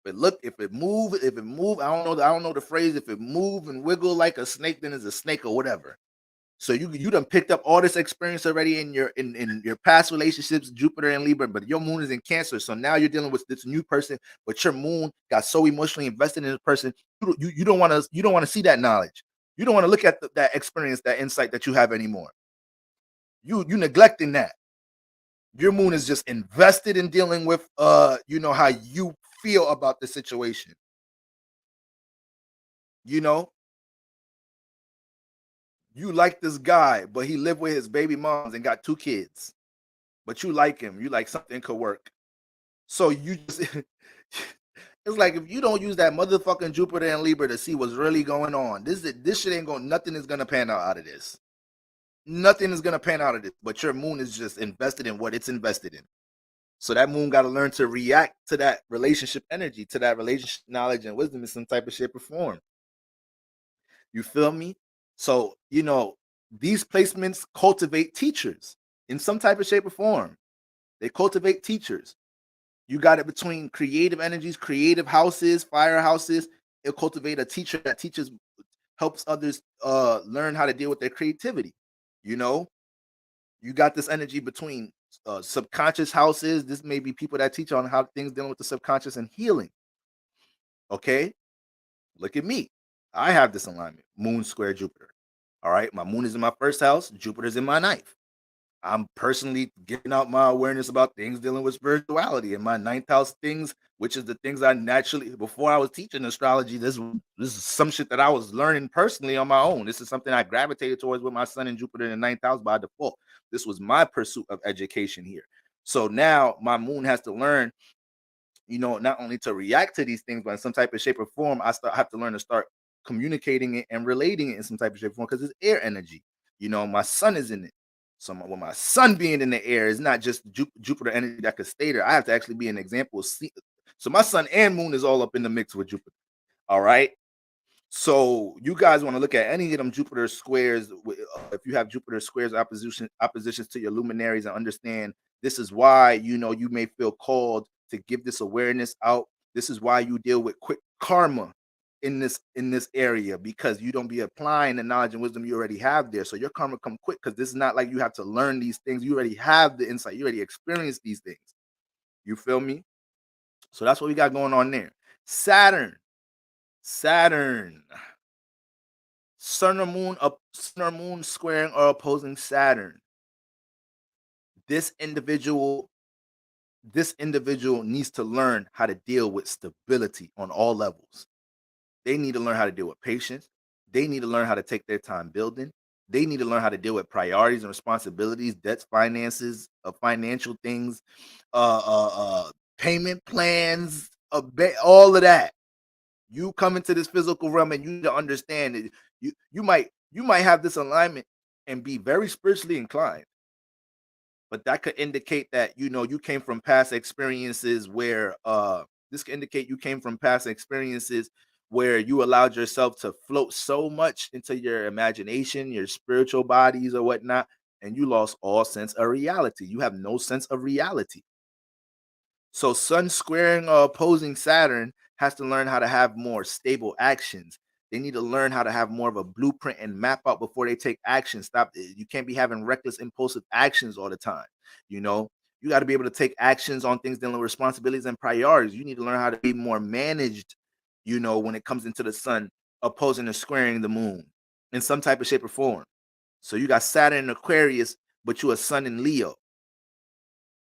But look, if it move, I don't know the phrase. If it move and wiggle like a snake, then it's a snake or whatever. So you done picked up all this experience already in your past relationships, Jupiter and Libra, but your moon is in Cancer. So now you're dealing with this new person, but your moon got so emotionally invested in this person. You don't want to see that knowledge. You don't want to look at that experience, that insight that you have anymore. You neglecting that. Your moon is just invested in dealing with how you feel about the situation. You know, you like this guy, but he lived with his baby moms and got two kids. but you like him. You like something could work. So you just it's like if you don't use that motherfucking Jupiter and Libra to see what's really going on, this shit ain't going. Nothing is gonna pan out of this. Nothing is gonna pan out of this. But your moon is just invested in what it's invested in. So that moon got to learn to react to that relationship energy, to that relationship knowledge and wisdom in some type of shape or form. You feel me? So, these placements cultivate teachers in some type of shape or form. They cultivate teachers. You got it between creative energies, creative houses, fire houses. It'll cultivate a teacher that teaches, helps others learn how to deal with their creativity. You know, you got this energy between subconscious houses. This may be people that teach on how things dealing with the subconscious and healing. Okay, look at me. I have this alignment, Moon square Jupiter. All right, my moon is in my first house, Jupiter's in my ninth. I'm personally getting out my awareness about things dealing with spirituality in my ninth house things, which is the things I naturally, before I was teaching astrology, this is some shit that I was learning personally on my own. This is something I gravitated towards with my sun and Jupiter in the ninth house by default. This was my pursuit of education here. So now my moon has to learn, not only to react to these things, but in some type of shape or form, have to learn to start communicating it and relating it in some type of shape or form because it's air energy. My sun is in it. So with my sun being in the air, is not just Jupiter energy that could stay there. I have to actually be an example. So my sun and moon is all up in the mix with Jupiter. All right. So you guys want to look at any of them Jupiter squares. If you have Jupiter squares oppositions to your luminaries, and understand this is why you may feel called to give this awareness out. This is why you deal with quick karma in this area, because you don't be applying the knowledge and wisdom you already have there. So your karma come quick because this is not like you have to learn these things. You already have the insight. You already experienced these things. You feel me? So that's what we got going on there. Saturn. Sun or moon squaring or opposing Saturn. This individual needs to learn how to deal with stability on all levels. They need to learn how to deal with patience. They need to learn how to take their time building. They need to learn how to deal with priorities and responsibilities, debts, finances, financial things, payment plans, all of that. You come into this physical realm and you need to understand that you might have this alignment and be very spiritually inclined, but that could indicate that you came from past experiences where this could indicate you came from past experiences where you allowed yourself to float so much into your imagination, your spiritual bodies or whatnot, and you lost all sense of reality. You have no sense of reality. So Sun squaring or opposing Saturn has to learn how to have more stable actions. They need to learn how to have more of a blueprint and map out before they take action. You can't be having reckless, impulsive actions all the time. You got to be able to take actions on things dealing with responsibilities and priorities. You need to learn how to be more managed, when it comes into the sun opposing and squaring the moon in some type of shape or form. So you got Saturn in Aquarius, but you a sun in Leo.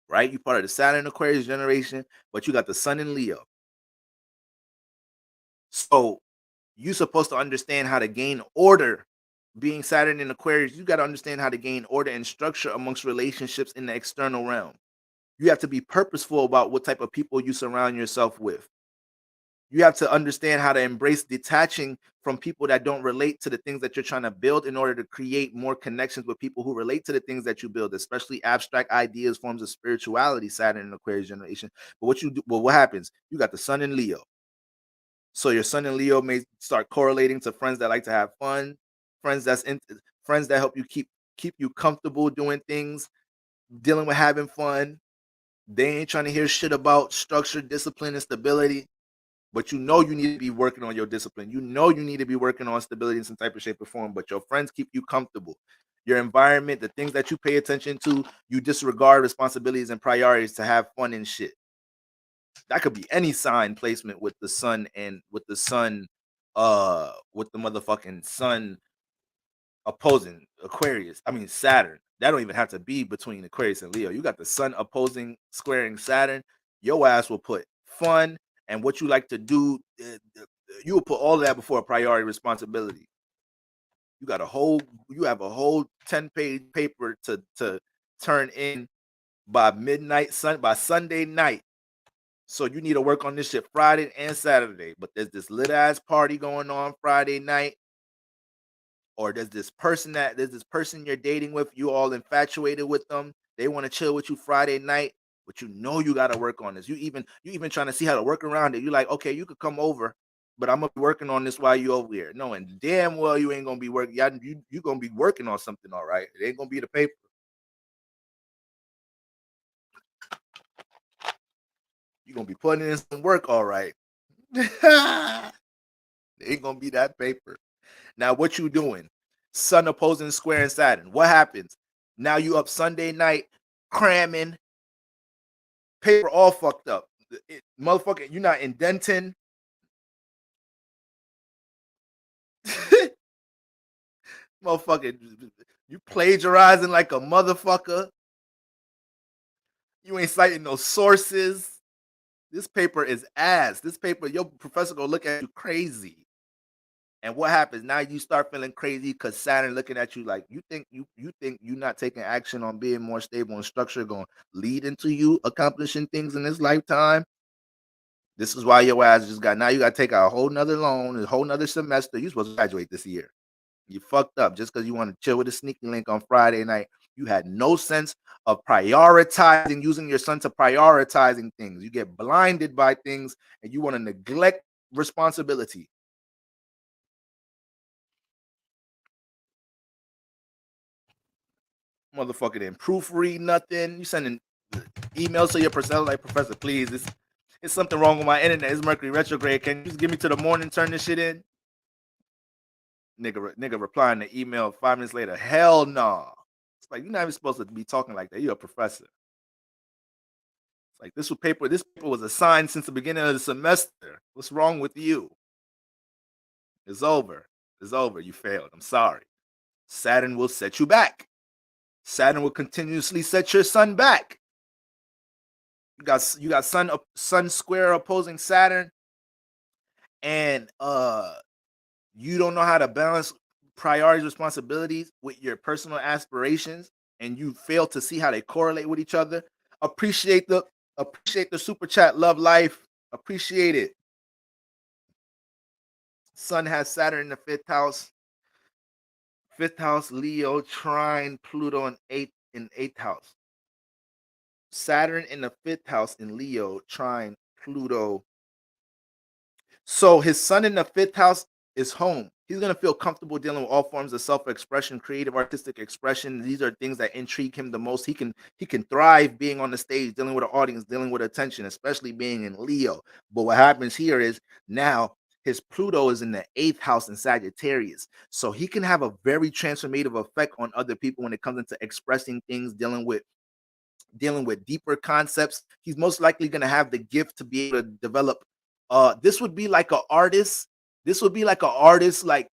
Right? You part of the Saturn Aquarius generation, but you got the sun in Leo. So you're supposed to understand how to gain order. Being Saturn in Aquarius, you got to understand how to gain order and structure amongst relationships in the external realm. You have to be purposeful about what type of people you surround yourself with. You have to understand how to embrace detaching from people that don't relate to the things that you're trying to build in order to create more connections with people who relate to the things that you build, especially abstract ideas, forms of spirituality, Saturn and Aquarius generation. But what happens? You got the sun in Leo. So your sun in Leo may start correlating to friends that like to have fun, friends friends that help you keep you comfortable doing things, dealing with having fun. They ain't trying to hear shit about structure, discipline, and stability. But you need to be working on your discipline. You need to be working on stability in some type of shape or form. But your friends keep you comfortable. Your environment, the things that you pay attention to, you disregard responsibilities and priorities to have fun and shit. That could be any sign placement with the sun and with the motherfucking sun opposing Aquarius. I mean Saturn. That don't even have to be between Aquarius and Leo. You got the sun opposing squaring Saturn. Your ass will put fun and what you like to do. You will put all of that before a priority responsibility. You have a whole 10-page paper to turn in by midnight, by Sunday night. So you need to work on this shit Friday and Saturday. But there's this lit ass party going on Friday night, or there's this person you're dating with, you all infatuated with them. They want to chill with you Friday night, but you know you gotta work on this. You even trying to see how to work around it. You like, okay, you could come over, but I'm gonna be working on this while you over here. Knowing damn well you ain't gonna be working. You gonna be working on something, all right. It ain't gonna be the paper. You're gonna be putting in some work, all right. It ain't gonna be that paper. Now, what you doing? Sun opposing square in Saturn. What happens? Now you up Sunday night cramming, paper all fucked up. Motherfucker, you're not indenting. Motherfucker, you plagiarizing like a motherfucker. You ain't citing no sources. This paper is ass. This paper, your professor gonna look at you crazy. And what happens now? You start feeling crazy because Saturn looking at you like you not taking action on being more stable and structured, going to lead into you accomplishing things in this lifetime. This is why your ass just got now. You got to take out a whole nother loan, a whole nother semester. You supposed to graduate this year. You fucked up just because you want to chill with a sneaky link on Friday night. You had no sense of prioritizing, using your sun to prioritizing things. You get blinded by things and you want to neglect responsibility. Motherfucker didn't proofread nothing. You sending emails to your professor like, professor, please, it's something wrong with my internet. It's Mercury retrograde. Can you just give me to the morning, turn this shit in? Nigga replying to email 5 minutes later. Hell no. Nah. It's like you're not even supposed to be talking like that. You're a professor. It's like this paper was assigned since the beginning of the semester. What's wrong with you? It's over. It's over. You failed. I'm sorry. Saturn will set you back. Saturn will continuously set your sun back. You got sun square opposing Saturn, and you don't know how to balance priorities, responsibilities with your personal aspirations, and you fail to see how they correlate with each other. Appreciate the super chat. Love life. Appreciate it. Sun has Saturn in the fifth house. Fifth house, Leo, trine Pluto in eighth house. Saturn in the fifth house in Leo, trine Pluto. So his sun in the fifth house is home. He's going to feel comfortable dealing with all forms of self-expression, creative artistic expression. These are things that intrigue him the most. He can thrive being on the stage, dealing with an audience, dealing with attention, especially being in Leo. But what happens here is now his Pluto is in the eighth house in Sagittarius. So he can have a very transformative effect on other people when it comes into expressing things, dealing with deeper concepts. He's most likely going to have the gift to be able to develop. This would be like an artist. This would be like an artist like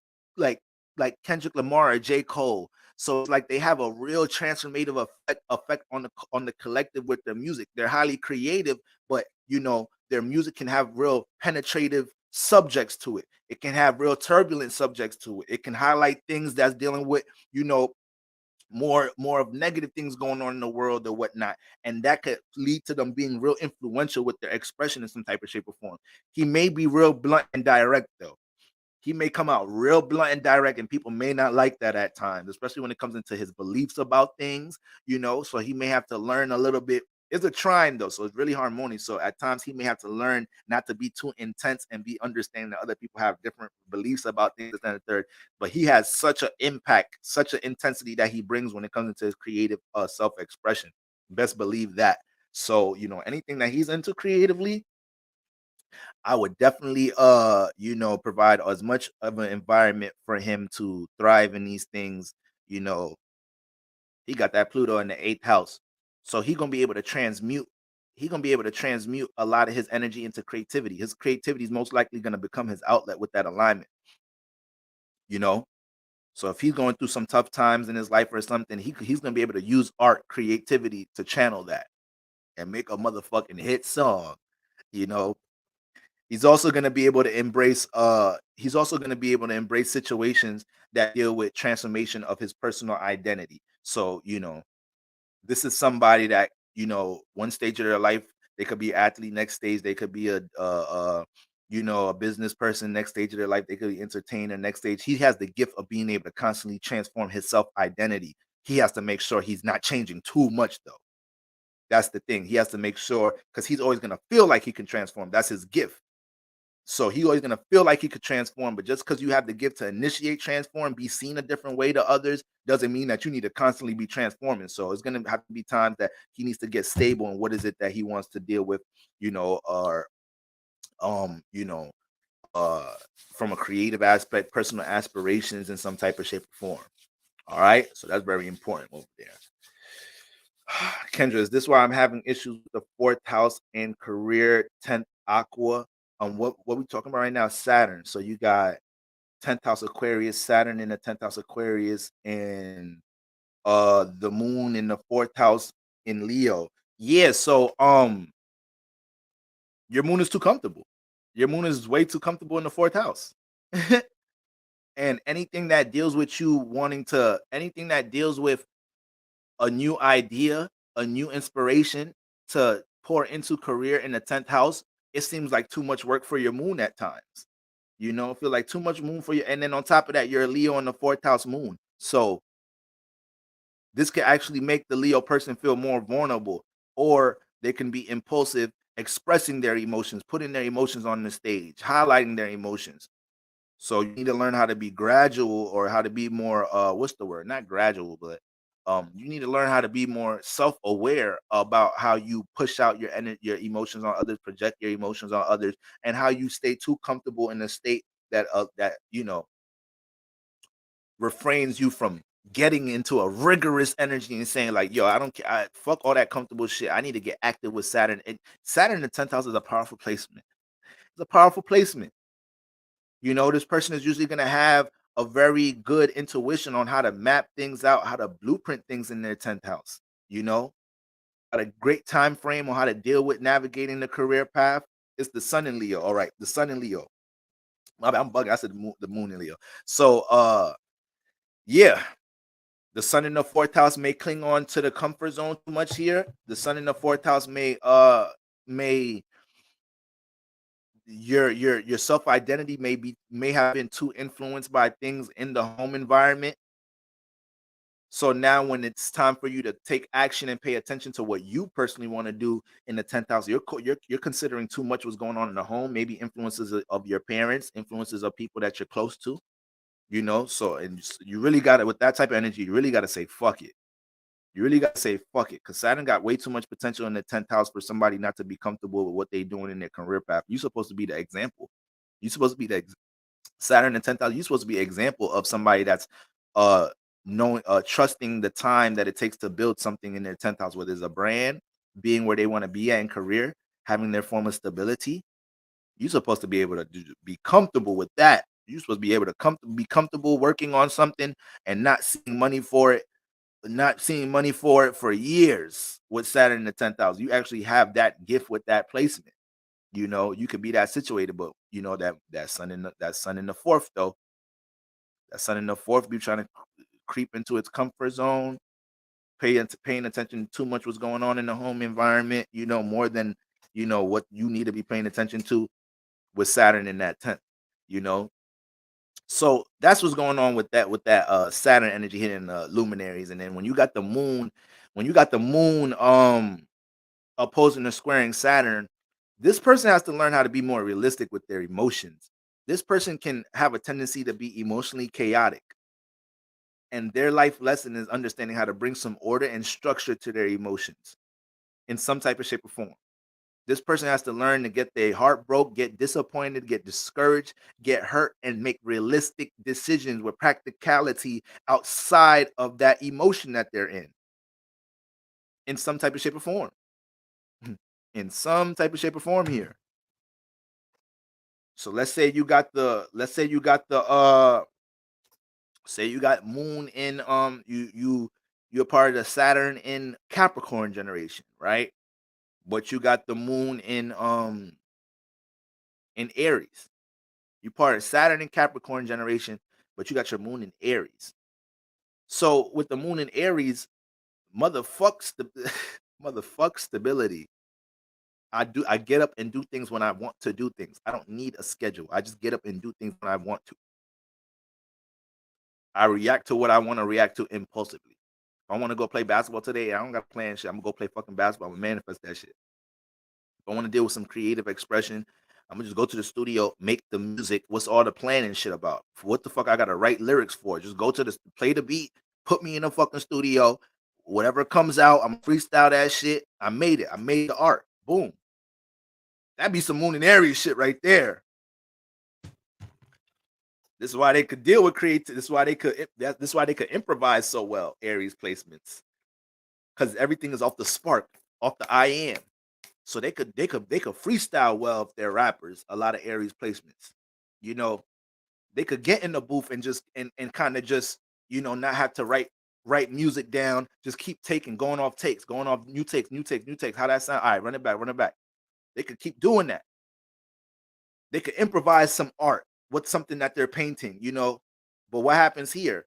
Kendrick Lamar or J. Cole. So it's like they have a real transformative effect on the collective with their music. They're highly creative, but their music can have real penetrative subjects to it. It can have real turbulent subjects to it. It can highlight things that's dealing with more of negative things going on in the world or whatnot, and that could lead to them being real influential with their expression in some type of shape or form. He may be real blunt and direct though. He may come out real blunt and direct, and people may not like that at times, especially when it comes into his beliefs about things. So he may have to learn a little bit. It's a trine though, so it's really harmonious. So at times he may have to learn not to be too intense and be understanding that other people have different beliefs about things and the third. But he has such an impact, such an intensity that he brings when it comes into his creative self-expression. Best believe that. So anything that he's into creatively, I would definitely provide as much of an environment for him to thrive in these things. You know, he got that Pluto in the eighth house. So he gonna be able to transmute a lot of his energy into creativity. His creativity is most likely gonna become his outlet with that alignment, you know. So if he's going through some tough times in his life or something, he's gonna be able to use art creativity to channel that and make a motherfucking hit song, you know. He's also going to be able to embrace situations that deal with transformation of his personal identity. So, this is somebody that, one stage of their life they could be athlete, next stage they could be a business person, next stage of their life they could be entertainer, next stage he has the gift of being able to constantly transform his self identity. He has to make sure he's not changing too much though. That's the thing. He has to make sure because he's always gonna feel like he can transform. That's his gift. So he always gonna feel like he could transform, but just because you have the gift to initiate transform, be seen a different way to others, doesn't mean that you need to constantly be transforming. So it's gonna have to be times that he needs to get stable and what is it that he wants to deal with, or um, you know, uh from a creative aspect, personal aspirations in some type of shape or form. All right. So that's very important over there. Kendra, is this why I'm having issues with the fourth house and career, 10th aqua? What we talking about right now? Saturn. So you got 10th house Aquarius, Saturn in the 10th house Aquarius, and the moon in the fourth house in Leo. Yeah, so your moon is too comfortable. Your moon is way too comfortable in the fourth house. And anything that deals with a new idea, a new inspiration to pour into career in the 10th house, it seems like too much work for your moon at times. Feel like too much moon for you. And then on top of that, you're a Leo in the fourth house moon. So this can actually make the Leo person feel more vulnerable, or they can be impulsive, expressing their emotions, putting their emotions on the stage, highlighting their emotions. So you need to learn how to be gradual, or how to be more what's the word? Not gradual, but you need to learn how to be more self-aware about how you push out your emotions on others, project your emotions on others, and how you stay too comfortable in a state that refrains you from getting into a rigorous energy and saying like, yo, I don't care, fuck all that comfortable shit. I need to get active with Saturn. And Saturn in the 10th house is a powerful placement. It's a powerful placement. This person is usually going to have a very good intuition on how to map things out, how to blueprint things in their 10th house. You know, got a great time frame on how to deal with navigating the career path. It's the sun in Leo. All right, the sun in Leo. My bad, I'm bugging. I said the moon in Leo. So, yeah, the sun in the fourth house may cling on to the comfort zone too much here. The sun in the fourth house may your self identity may have been too influenced by things in the home environment. So now when it's time for you to take action and pay attention to what you personally want to do in the 10th house, you're considering too much what's going on in the home, maybe influences of your parents, influences of people that you're close to, so and you really got it with that type of energy. You really got to say fuck it. You really got to say fuck it, because Saturn got way too much potential in the 10th house for somebody not to be comfortable with what they're doing in their career path. You're supposed to be the example. You're supposed to be the Saturn in 10th house. You're supposed to be an example of somebody that's uh knowing, trusting the time that it takes to build something in their 10th house, whether it's a brand, being where they want to be at in career, having their form of stability. You're supposed to be able to be comfortable with that. You're supposed to be able to be comfortable working on something and not seeing money for it for years with Saturn in the 10th house. You actually have that gift with that placement. You could be that situated, but that sun in the fourth though. That sun in the fourth be trying to creep into its comfort zone, paying attention too much what's going on in the home environment, more than what you need to be paying attention to with Saturn in that 10th, you know. So that's what's going on with that Saturn energy hitting luminaries. And then when you got the moon opposing or squaring Saturn, this person has to learn how to be more realistic with their emotions. This person can have a tendency to be emotionally chaotic, and their life lesson is understanding how to bring some order and structure to their emotions in some type of shape or form. This person has to learn to get their heart broke, get disappointed, get discouraged, get hurt, and make realistic decisions with practicality outside of that emotion that they're in some type of shape or form. In some type of shape or form here. So say you got moon in you're part of the Saturn in Capricorn generation, right? But you got the moon in Aries. You part of Saturn in Capricorn generation, but you got your moon in Aries. So with the moon in Aries, motherfucks Motherfuck stability. I get up and do things when I want to do things. I don't need a schedule. I just get up and do things when I want to. I react to what I want to react to impulsively. If I want to go play basketball today, I don't got to plan shit. I'm gonna go play fucking basketball and manifest that shit. If I want to deal with some creative expression, I'm gonna just go to the studio, make the music. What's all the planning shit about? What the fuck I gotta write lyrics for? Just go to the play the beat, put me in the fucking studio. Whatever comes out, I'm freestyle that shit. I made it. I made the art. Boom. That'd be some Moon and Aries shit right there. This is why they could deal with creative. This is why they could. This is why they could improvise so well. Aries placements, because everything is off the spark, off the I am. So they could freestyle well if they're rappers. A lot of Aries placements, you know, they could get in the booth and just and kind of just not have to write music down. Just keep taking, going off takes, going off new takes, new takes, new takes. How that sound? All right, run it back, run it back. They could keep doing that. They could improvise some art with something that they're painting, But what happens here?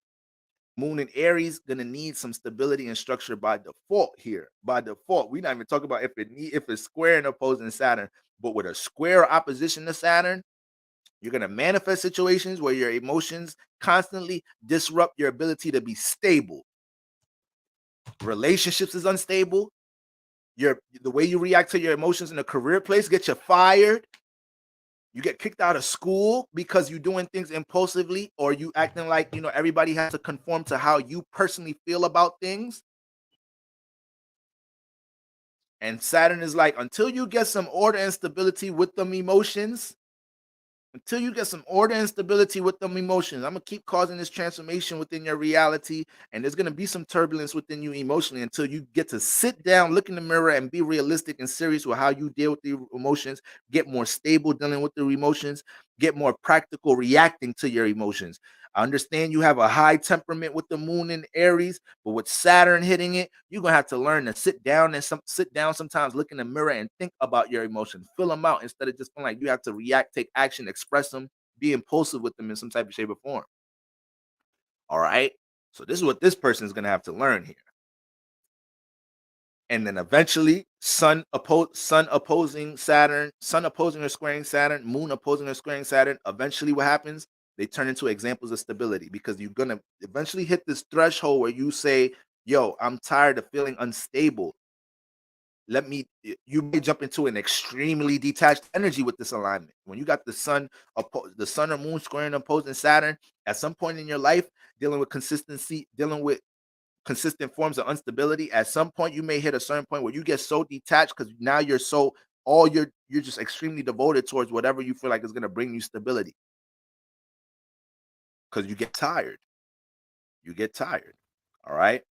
Moon and Aries gonna need some stability and structure by default here. By default, we're not even talking about if it's square and opposing Saturn, but with a square opposition to Saturn, you're gonna manifest situations where your emotions constantly disrupt your ability to be stable. Relationships is unstable. The way you react to your emotions in a career place gets you fired. You get kicked out of school because you're doing things impulsively, or you acting like everybody has to conform to how you personally feel about things. And Saturn is like, until you get some order and stability with them emotions, until you get some order and stability with them emotions, I'm gonna keep causing this transformation within your reality, and there's gonna be some turbulence within you emotionally until you get to sit down, look in the mirror, and be realistic and serious with how you deal with the emotions. Get more stable dealing with the emotions. Get more practical reacting to your emotions. I understand you have a high temperament with the moon in Aries, but with Saturn hitting it, you're gonna have to learn to sit down and sit down sometimes, look in the mirror and think about your emotions, fill them out instead of just feeling like you have to react, take action, express them, be impulsive with them in some type of shape or form. All right. So this is what this person is gonna have to learn here. And then eventually, sun opposing Saturn, sun opposing or squaring Saturn, moon opposing or squaring Saturn. Eventually, what happens? They turn into examples of stability, because you're gonna eventually hit this threshold where you say, "Yo, I'm tired of feeling unstable. You may jump into an extremely detached energy with this alignment. When you got the sun or moon squaring opposing Saturn, at some point in your life, dealing with consistency, dealing with consistent forms of instability, at some point you may hit a certain point where you get so detached, because now you're just extremely devoted towards whatever you feel like is going to bring you stability, because you get tired. All right.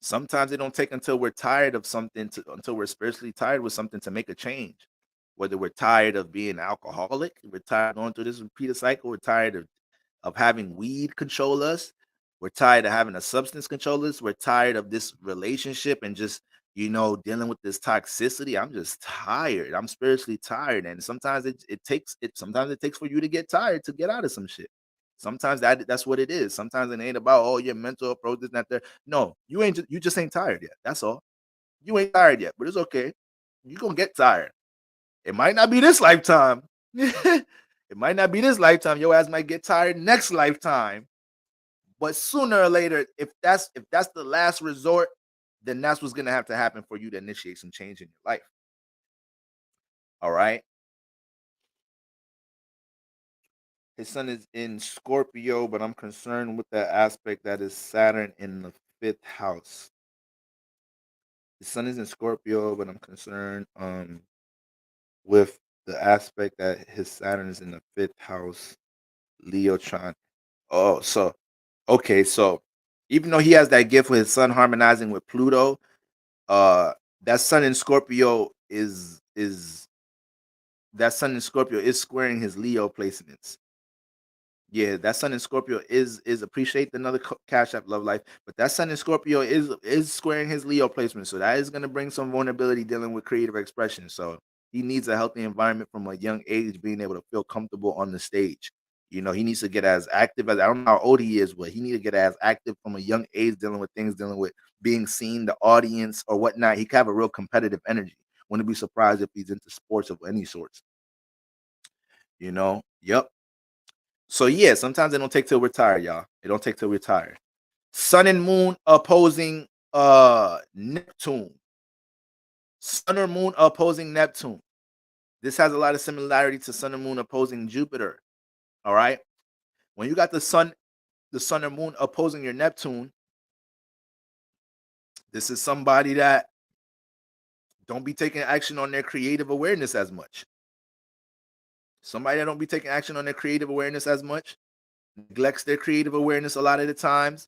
Sometimes it don't take until we're tired of something until we're spiritually tired with something to make a change. Whether we're tired of being alcoholic, we're tired of going through this repeated cycle, we're tired of having weed control us, we're tired of having a substance control us, we're tired of this relationship and just dealing with this toxicity. I'm just tired. I'm spiritually tired, and sometimes it takes for you to get tired to get out of some shit. Sometimes that's what it is. Sometimes it ain't about your mental approach, this and that. There, no, you just ain't tired yet. That's all. You ain't tired yet, but it's okay. You gonna get tired. It might not be this lifetime. It might not be this lifetime. Your ass might get tired next lifetime. But sooner or later, if that's the last resort, then that's what's gonna have to happen for you to initiate some change in your life. All right. His sun is in Scorpio, but I'm concerned with the aspect that is Saturn in the fifth house. His sun is in Scorpio, but I'm concerned with the aspect that his Saturn is in the fifth house, Leotron. Oh, so okay, so even though he has that gift with his sun harmonizing with Pluto, uh that sun in Scorpio is that sun in Scorpio is squaring his Leo placements. Yeah, that sun in Scorpio is appreciate another cash app love life, but that sun in Scorpio is squaring his Leo placement, so that is going to bring some vulnerability dealing with creative expression. So he needs a healthy environment from a young age, being able to feel comfortable on the stage. He needs to get as active as, I don't know how old he is, but he needs to get as active from a young age, dealing with things, dealing with being seen, the audience or whatnot. He could have a real competitive energy. Wouldn't be surprised if he's into sports of any sorts. Yep. So yeah, sometimes they don't take till retire, y'all. It don't take till retire. Sun and moon opposing Neptune. Sun or moon opposing Neptune. This has a lot of similarity to sun and moon opposing Jupiter. All right. When you got the sun or moon opposing your Neptune, this is somebody that don't be taking action on their creative awareness as much. Somebody that don't be taking action on their creative awareness as much, neglects their creative awareness a lot of the times,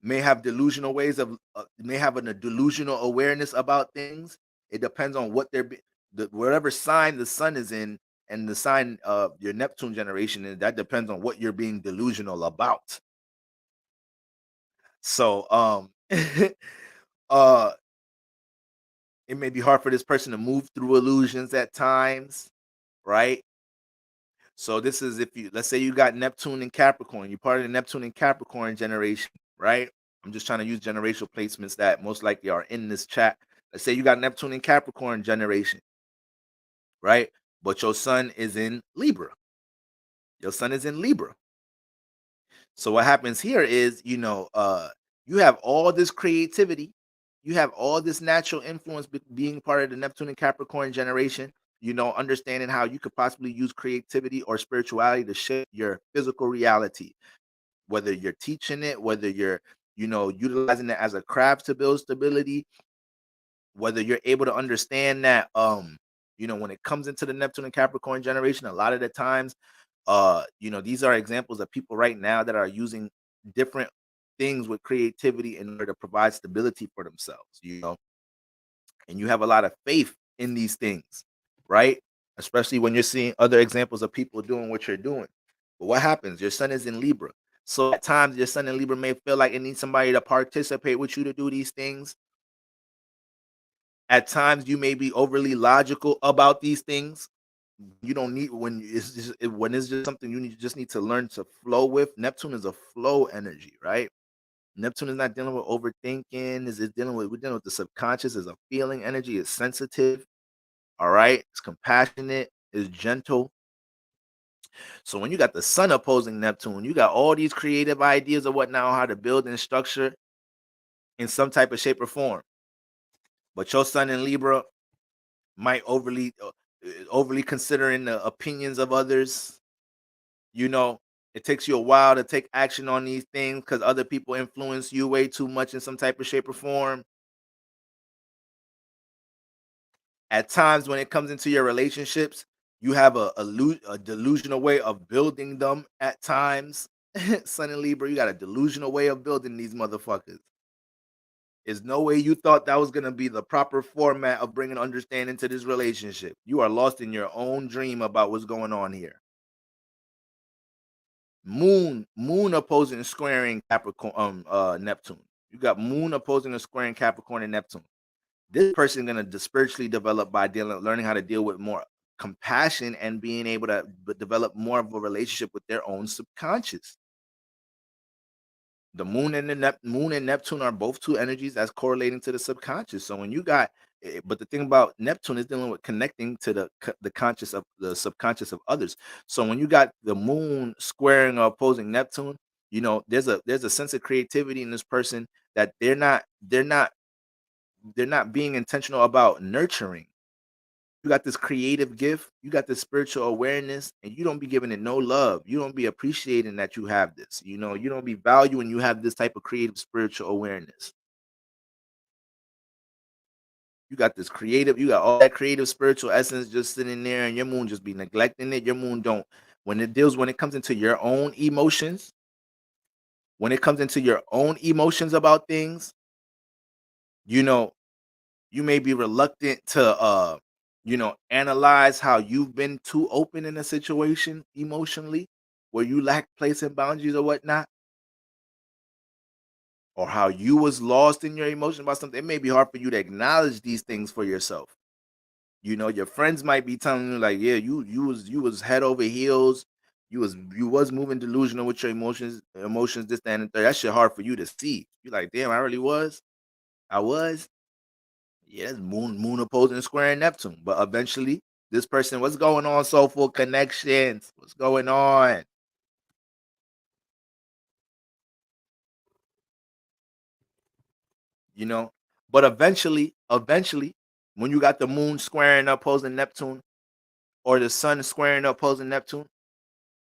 may have delusional ways of may have a delusional awareness about things. It depends on what whatever sign the sun is in, and the sign of your Neptune generation, and that depends on what you're being delusional about. So uh it may be hard for this person to move through illusions at times, right? So this is, if you, let's say you got Neptune in Capricorn, you're part of the Neptune in Capricorn generation, right? I'm just trying to use generational placements that most likely are in this chat. Let's say you got Neptune in Capricorn generation, right? But your sun is in Libra. Your sun is in Libra. So what happens here is, you have all this creativity, you have all this natural influence being part of the Neptune and Capricorn generation, understanding how you could possibly use creativity or spirituality to shape your physical reality, whether you're teaching it, whether you're, utilizing it as a craft to build stability, whether you're able to understand that, when it comes into the Neptune and Capricorn generation, a lot of the times, these are examples of people right now that are using different things with creativity in order to provide stability for themselves, and you have a lot of faith in these things, right? Especially when you're seeing other examples of people doing what you're doing. But what happens? Your sun is in Libra. So at times your sun in Libra may feel like it needs somebody to participate with you to do these things. At times you may be overly logical about these things. You don't need, when it's just something just need to learn to flow with. Neptune is a flow energy, right? Neptune is not dealing with overthinking. We're dealing with the subconscious. Is a feeling energy. It's sensitive. All right. It's compassionate. It's gentle. So when you got the sun opposing Neptune, you got all these creative ideas of what now, how to build and structure in some type of shape or form. But your sun in Libra might overly considering the opinions of others. It takes you a while to take action on these things because other people influence you way too much in some type of shape or form. At times when it comes into your relationships, you have a delusional way of building them at times. Sun and Libra, you got a delusional way of building these motherfuckers. There's no way you thought that was going to be the proper format of bringing understanding to this relationship. You are lost in your own dream about what's going on here. Moon opposing and squaring Capricorn, Neptune. You got Moon opposing and squaring Capricorn and Neptune. This person is going to spiritually develop by learning how to deal with more compassion and being able to develop more of a relationship with their own subconscious. The moon and moon and Neptune are both two energies that's correlating to the subconscious. So when you got, but the thing about Neptune is dealing with connecting to the conscious of the subconscious of others. So when you got the moon squaring or opposing Neptune, there's a sense of creativity in this person that they're not being intentional about nurturing. You got this creative gift, you got this spiritual awareness, and you don't be giving it no love. You don't be appreciating that you have this. You don't be valuing you have this type of creative spiritual awareness. You got you got all that creative spiritual essence just sitting there, and your moon just be neglecting it. Your moon don't, when it comes into your own emotions, about things, you know, you may be reluctant to analyze how you've been too open in a situation emotionally where you lack placing boundaries or whatnot, or how you was lost in your emotion about something. It may be hard for you to acknowledge these things for yourself. Your friends might be telling you like, yeah, you was head over heels, You was moving delusional with your emotions, this, that, and the third. That shit hard for you to see. You like, damn, I really was. I was. Yeah, that's moon opposing square in Neptune. But eventually, this person, what's going on? Soulful connections. What's going on? You know. But eventually, when you got the moon squaring opposing Neptune, or the sun squaring opposing Neptune,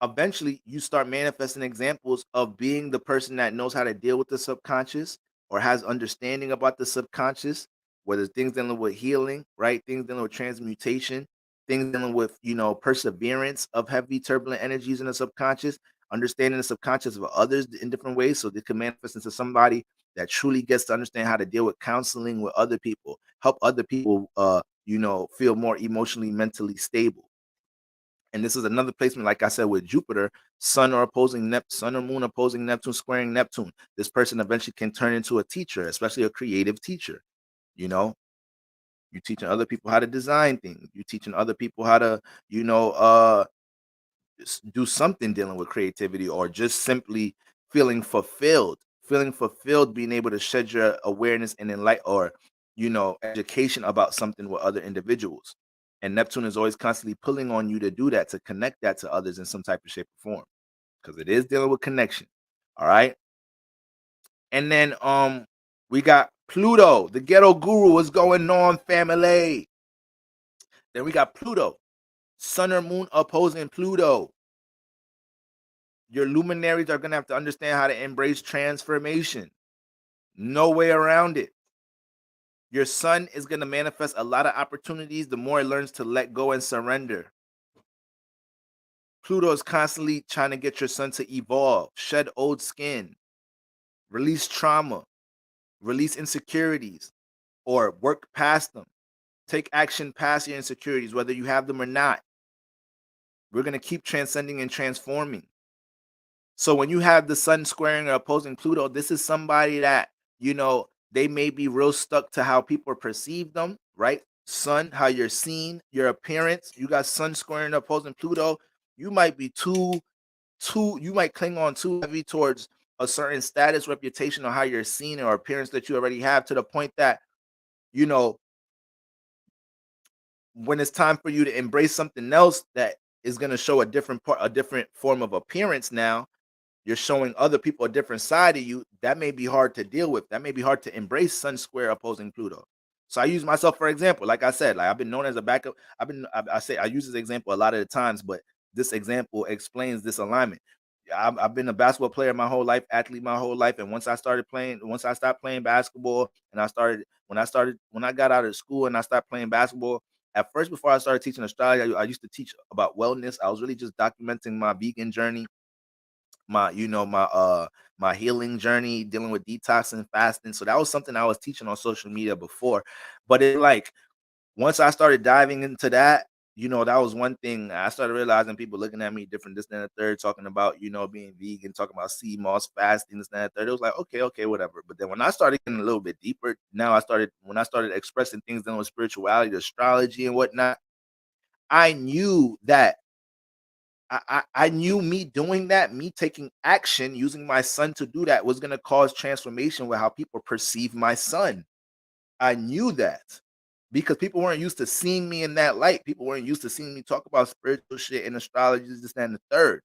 eventually you start manifesting examples of being the person that knows how to deal with the subconscious or has understanding about the subconscious, whether things dealing with healing, right? Things dealing with transmutation, things dealing with, perseverance of heavy turbulent energies in the subconscious, understanding the subconscious of others in different ways so they can manifest into somebody that truly gets to understand how to deal with counseling with other people, help other people feel more emotionally, mentally stable. And this is another placement, like I said, with Jupiter, sun or moon opposing Neptune, squaring Neptune. This person eventually can turn into a teacher, especially a creative teacher. You know, you're teaching other people how to design things. You're teaching other people how to, you know, uh, do something dealing with creativity, or just simply feeling fulfilled. Feeling fulfilled, being able to shed your awareness and enlighten, or education about something with other individuals. And Neptune is always constantly pulling on you to do that, to connect that to others in some type of shape or form, because it is dealing with connection. All right. And then we got Pluto, the ghetto guru. What's going on, family? Then we got Pluto, sun or moon opposing Pluto. Your luminaries are gonna have to understand how to embrace transformation. No way around it. Your sun is gonna manifest a lot of opportunities the more it learns to let go and surrender. Pluto is constantly trying to get your sun to evolve, shed old skin, release trauma, release insecurities, or work past them. Take action past your insecurities, whether you have them or not. We're going to keep transcending and transforming. So when you have the sun squaring or opposing Pluto, this is somebody that, they may be real stuck to how people perceive them, right? Sun, how you're seen, your appearance. You got sun squaring or opposing Pluto. You might be you might cling on too heavy towards a certain status, reputation, or how you're seen or appearance that you already have, to the point that, you know, when it's time for you to embrace something else that is going to show a different form of appearance now, you're showing other people a different side of you. That may be hard to deal with. That may be hard to embrace, sun square opposing Pluto. So I use myself for example. Like I said, like I've been known as a backup. I say I use this example a lot of the times, but this example explains this alignment. I've been a basketball player my whole life, athlete my whole life, and once I stopped playing basketball, and when I got out of school and I stopped playing basketball. At first, before I started teaching astrology, I used to teach about wellness. I was really just documenting my vegan journey, my healing journey, dealing with detox and fasting. So that was something I was teaching on social media before. But it, like, once I started diving into that, that was one thing. I started realizing people looking at me different, this and the third, talking about, being vegan, talking about sea moss, fasting, this and the third. It was like, okay, whatever. But then when I started getting a little bit deeper, when I started expressing things dealing with spirituality, astrology and whatnot, I knew that I knew me doing that, me taking action, using my son to do that, was going to cause transformation with how people perceive my son. I knew that because people weren't used to seeing me in that light. People weren't used to seeing me talk about spiritual shit and astrology, this, that, and the third.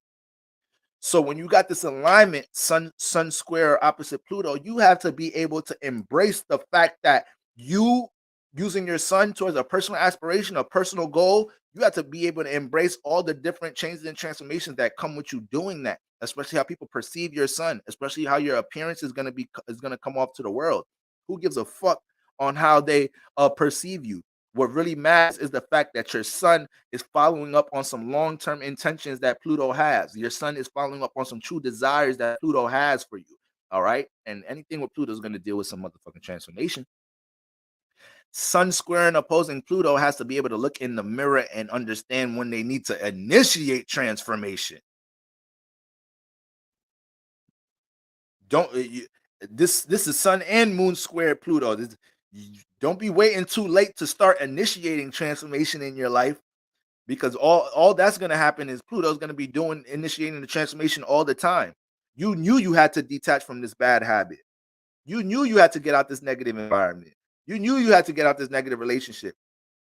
So when you got this alignment, sun square opposite Pluto, you have to be able to embrace the fact that you using your sun towards a personal aspiration, a personal goal, you have to be able to embrace all the different changes and transformations that come with you doing that, especially how people perceive your sun, especially how your appearance is gonna come off to the world. Who gives a fuck on how they perceive you? What really matters is the fact that your sun is following up on some long-term intentions that Pluto has. Your sun is following up on some true desires that Pluto has for you. All right. And anything with Pluto is going to deal with some motherfucking transformation. Sun squaring opposing Pluto has to be able to look in the mirror and understand when they need to initiate transformation. Don't you, this is Sun and Moon square Pluto. Don't be waiting too late to start initiating transformation in your life, because all that's going to happen is Pluto's going to be initiating the transformation all the time. You knew you had to detach from this bad habit. You knew you had to get out this negative environment. You knew you had to get out this negative relationship.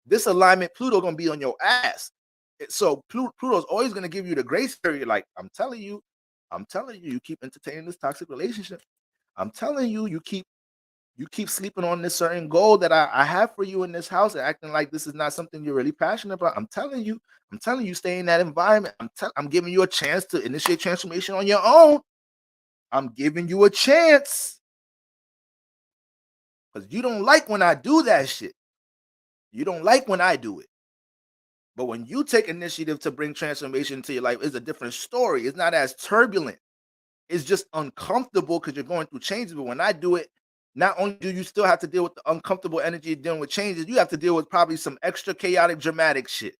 This alignment, Pluto gonna be on your ass. So Pluto's always gonna give you the grace period. Like I'm telling you, you keep entertaining this toxic relationship. I'm telling you, you keep sleeping on this certain goal that I have for you in this house and acting like this is not something you're really passionate about. I'm telling you, stay in that environment. I'm giving you a chance to initiate transformation on your own. I'm giving you a chance. Because you don't like when I do that shit. You don't like when I do it. But when you take initiative to bring transformation into your life, it's a different story. It's not as turbulent. It's just uncomfortable because you're going through changes. But when I do it, not only do you still have to deal with the uncomfortable energy of dealing with changes, you have to deal with probably some extra chaotic, dramatic shit.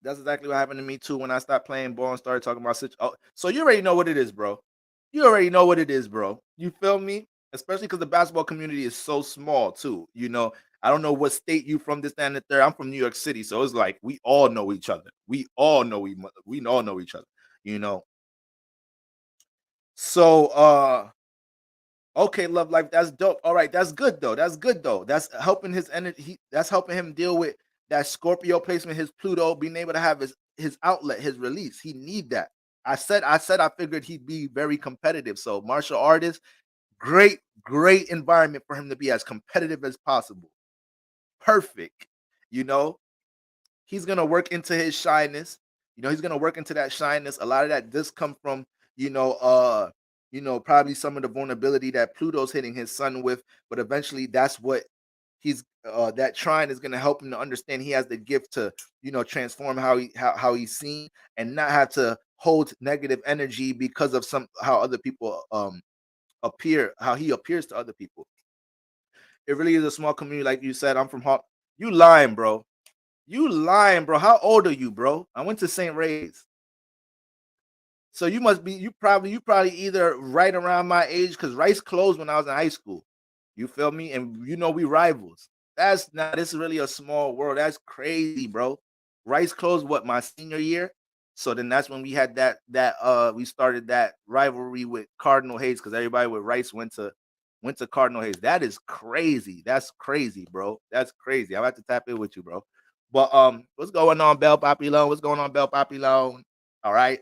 That's exactly what happened to me too when I stopped playing ball and started talking about such. Oh, so you already know what it is, bro. You already know what it is, bro. You feel me? Especially because the basketball community is so small too. You know, I don't know what state you from, this, that, and the third. I'm from New York City, so it's like we all know each other. We all know each other. You know. So okay, love life. That's dope. All right, that's good though. That's good though. That's helping his energy. That's helping him deal with that Scorpio placement, his Pluto, being able to have his outlet, his release. He need that. I figured he'd be very competitive. So martial artist, great environment for him to be as competitive as possible. Perfect. You know, he's gonna work into his shyness. You know, he's gonna work into that shyness. A lot of that does come from, probably some of the vulnerability that Pluto's hitting his sun with, but eventually that's what he's that trine is gonna help him to understand he has the gift to, transform how he's seen and not have to hold negative energy because of how other people how he appears to other people. It really is a small community, like you said. I'm from Hawk. You lying, bro. You lying, bro. How old are you, bro? I went to St. Ray's. So you must be you probably either right around my age because Rice closed when I was in high school. You feel me? And we rivals. This is really a small world. That's crazy, bro. Rice closed what, my senior year? So then that's when we had we started that rivalry with Cardinal Hayes because everybody with Rice went to Cardinal Hayes. That is crazy. That's crazy, bro. That's crazy. I'll have to tap in with you, bro. But what's going on, Bel Papillon? What's going on, Bel Papillon? All right.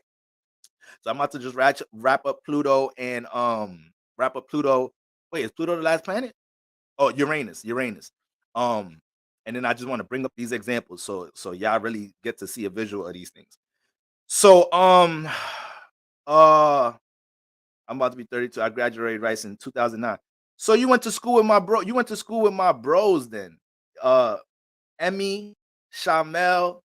So I'm about to just wrap up Pluto and wrap up Pluto. Wait, is Pluto the last planet? Oh, Uranus. Um, and then I just want to bring up these examples so y'all really get to see a visual of these things. So uh I'm about to be 32. I graduated Rice in 2009. So you went to school with my bro. You went to school with my bros then. Emmy, Shamel,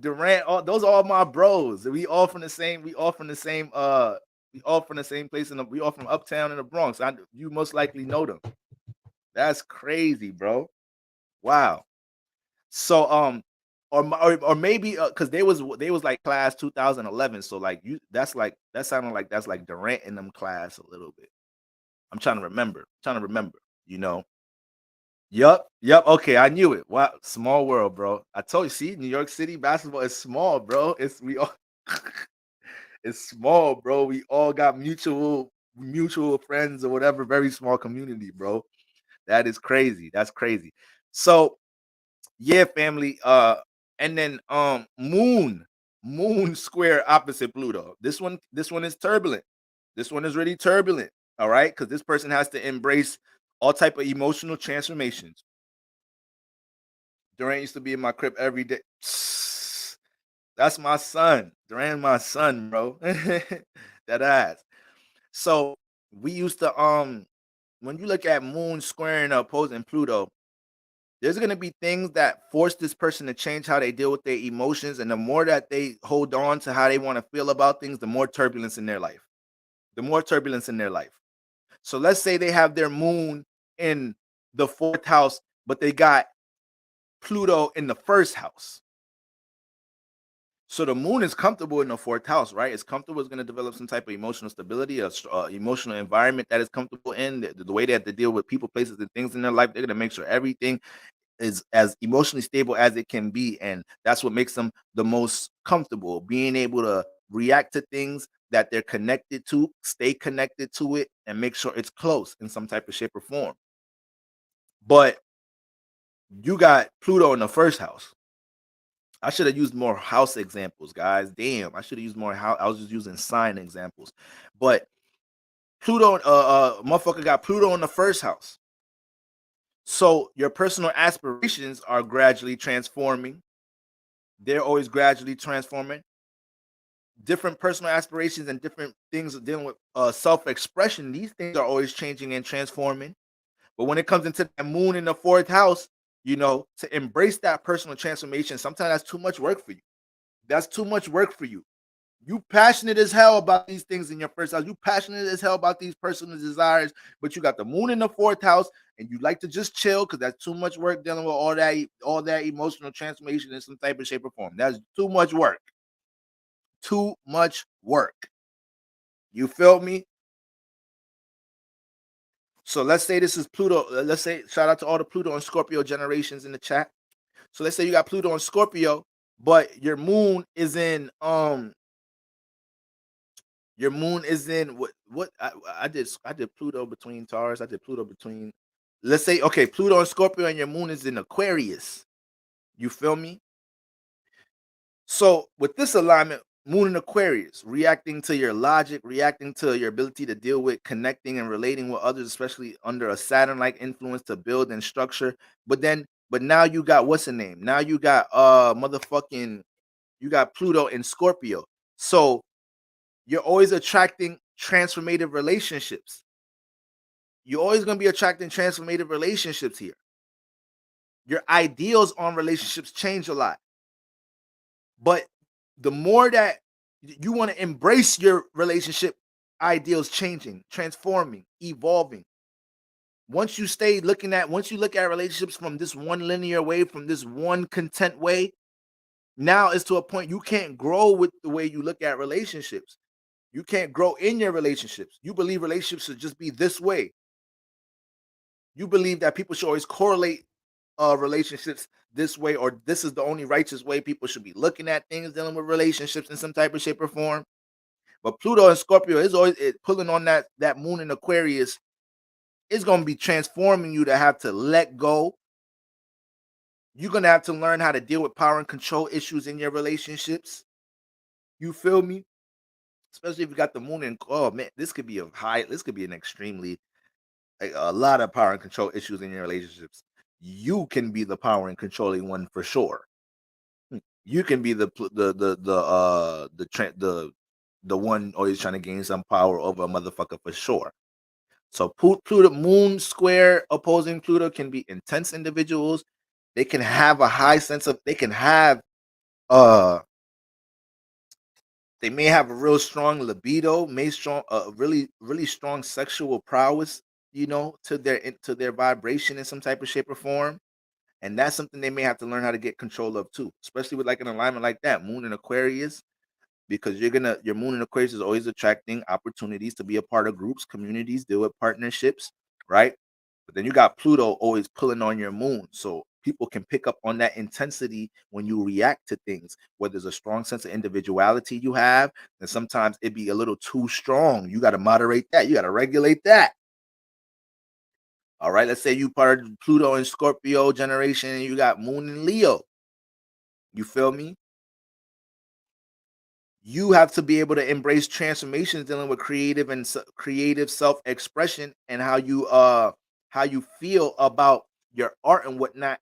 Durant, those are all my bros. We all from the same. We all from the same. We all from the same place. We all from uptown in the Bronx. You most likely know them. That's crazy, bro. Wow. So or maybe because they was like class 2011. So like that sounded like that's like Durant in them class a little bit. I'm trying to remember. You know. Yup. Okay, I knew it. Wow, small world, bro. I told you. See, New York City basketball is small, bro. It's we all. It's small, bro. We all got mutual friends or whatever. Very small community, bro. That is crazy. That's crazy. So yeah, family. And then Moon square opposite Pluto. This one is turbulent. This one is really turbulent. All right, because this person has to embrace all type of emotional transformations. Durant used to be in my crib every day. That's my son. Durant, my son, bro. That ass. So we used to when you look at Moon squaring opposing Pluto, there's gonna be things that force this person to change how they deal with their emotions, and the more that they hold on to how they want to feel about things, the more turbulence in their life. The more turbulence in their life. So let's say they have their Moon in the fourth house, but they got Pluto in the first house. So the Moon is comfortable in the fourth house, right? It's comfortable. It's going to develop some type of emotional stability, emotional environment that is comfortable in the way they have to deal with people, places, and things in their life. They're going to make sure everything is as emotionally stable as it can be, and that's what makes them the most comfortable, being able to react to things that they're connected to, stay connected to it, and make sure it's close in some type of shape or form. But you got Pluto in the first house. I should have used more house examples, guys. Damn, I should have used more house. I was just using sign examples. But Pluto, motherfucker got Pluto in the first house. So your personal aspirations are gradually transforming. They're always gradually transforming. Different personal aspirations and different things dealing with self-expression. These things are always changing and transforming. But when it comes into that moon in the fourth house, to embrace that personal transformation, sometimes that's too much work for you. That's too much work for you. You passionate as hell about these things in your first house. You passionate as hell about these personal desires, but you got the moon in the fourth house, and you like to just chill because that's too much work dealing with all that emotional transformation in some type of shape or form. That's too much work. Too much work. You feel me? So let's say this is Pluto. Let's say shout out to all the Pluto and Scorpio generations in the chat. So let's say you got Pluto and Scorpio, but your moon is in what I did Pluto between Taurus. I did Pluto between, let's say, okay, Pluto and Scorpio, and your moon is in Aquarius. You feel me? So with this alignment, moon in Aquarius, reacting to your logic, reacting to your ability to deal with connecting and relating with others, especially under a Saturn-like influence to build and structure. But now you got what's the name? Now you got you got Pluto in Scorpio. So you're always attracting transformative relationships. You're always going to be attracting transformative relationships here. Your ideals on relationships change a lot. But the more that you want to embrace your relationship ideals changing, transforming, evolving. Once you look at relationships from this one linear way, from this one content way, now it's to a point you can't grow with the way you look at relationships. You can't grow in your relationships. You believe relationships should just be this way. You believe that people should always correlate relationships this way, or this is the only righteous way people should be looking at things dealing with relationships in some type of shape or form. But Pluto and Scorpio is always pulling on that moon in Aquarius. It's going to be transforming you to have to let go. You're going to have to learn how to deal with power and control issues in your relationships. You feel me? Especially if you got the moon in, oh man, this could be an extremely, a lot of power and control issues in your relationships. You can be the power and controlling one for sure. You can be the one always trying to gain some power over a motherfucker for sure. So Pluto moon square opposing Pluto can be intense individuals. They can have a high sense of, uh they may have a real strong libido, really really strong sexual prowess, to their vibration in some type of shape or form. And that's something they may have to learn how to get control of too, especially with like an alignment like that, moon in Aquarius, because your moon in Aquarius is always attracting opportunities to be a part of groups, communities, deal with partnerships, right? But then you got Pluto always pulling on your moon. So people can pick up on that intensity when you react to things, where there's a strong sense of individuality you have, and sometimes it be a little too strong. You got to moderate that. You got to regulate that. All right. Let's say you part of Pluto and Scorpio generation and you got moon in Leo. You feel me? You have to be able to embrace transformations dealing with creative self-expression, and how you feel about your art and whatnot.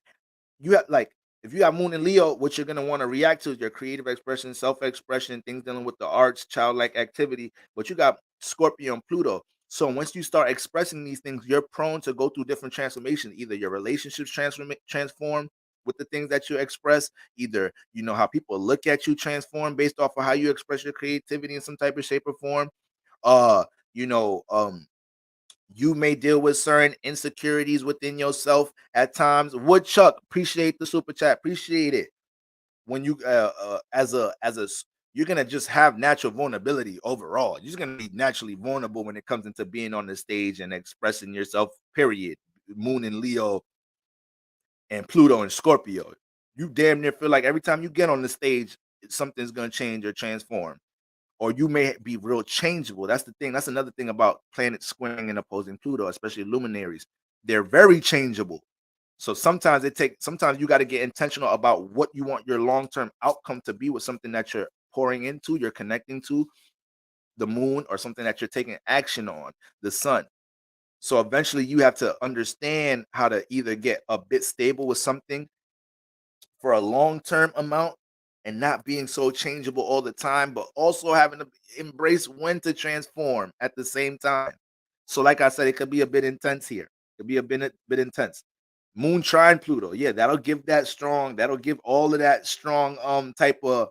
You have, like, if you got moon in Leo, what you're gonna want to react to is your creative expression, self-expression, things dealing with the arts, childlike activity. But you got Scorpio and Pluto. So once you start expressing these things, you're prone to go through different transformations. Either your relationships transform with the things that you express, either how people look at you transform based off of how you express your creativity in some type of shape or form. Uh, you know, um, you may deal with certain insecurities within yourself at times. Woodchuck, appreciate the super chat, appreciate it. When you you're gonna just have natural vulnerability overall. You're just gonna be naturally vulnerable when it comes into being on the stage and expressing yourself. Period. Moon and Leo and Pluto and Scorpio. You damn near feel like every time you get on the stage, something's gonna change or transform, or you may be real changeable. That's the thing. That's another thing about planets squaring and opposing Pluto, especially luminaries. They're very changeable. So sometimes you got to get intentional about what you want your long-term outcome to be with something that you're pouring into, you're connecting to the moon, or something that you're taking action on, the sun. So eventually you have to understand how to either get a bit stable with something for a long-term amount and not being so changeable all the time, but also having to embrace when to transform at the same time. So, like I said, it could be a bit intense here. It could be a bit intense. Moon trine Pluto, yeah, that'll give all of that strong type of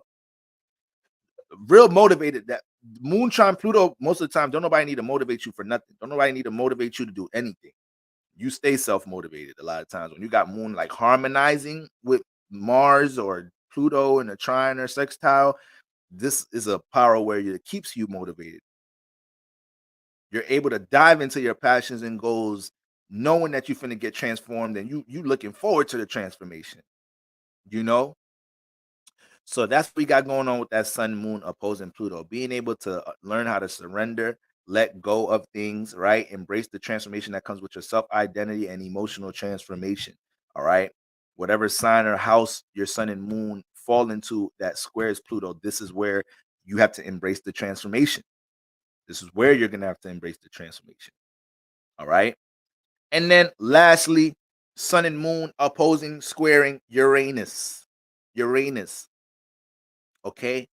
real motivated. That Moon trine Pluto, most of the time, don't nobody need to motivate you for nothing. Don't nobody need to motivate you to do anything. You stay self-motivated a lot of times when you got moon like harmonizing with Mars or Pluto in a trine or sextile. This is a power where it keeps you motivated. You're able to dive into your passions and goals knowing that you're finna get transformed, and you looking forward to the transformation, you know. So that's what we got going on with that sun moon opposing Pluto. Being able to learn how to surrender, let go of things, right? Embrace the transformation that comes with your self identity and emotional transformation. All right. Whatever sign or house your sun and moon fall into that squares Pluto, this is where you have to embrace the transformation. This is where you're going to have to embrace the transformation. All right. And then lastly, sun and moon opposing squaring Uranus. Uranus. Okay.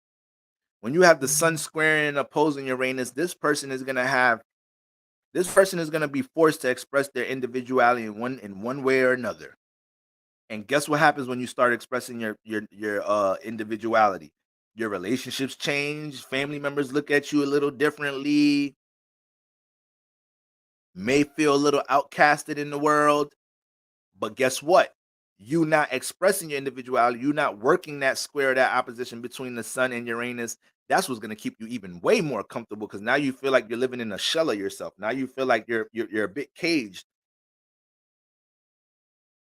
When you have the sun squaring and opposing Uranus, this person is gonna be forced to express their individuality in one way or another. And guess what happens when you start expressing your individuality? Your relationships change, family members look at you a little differently, may feel a little outcasted in the world. But guess what? You not expressing your individuality, you not working that square, that opposition between the sun and Uranus. That's what's going to keep you even way more comfortable, because now you feel like you're living in a shell of yourself. Now you feel like you're a bit caged,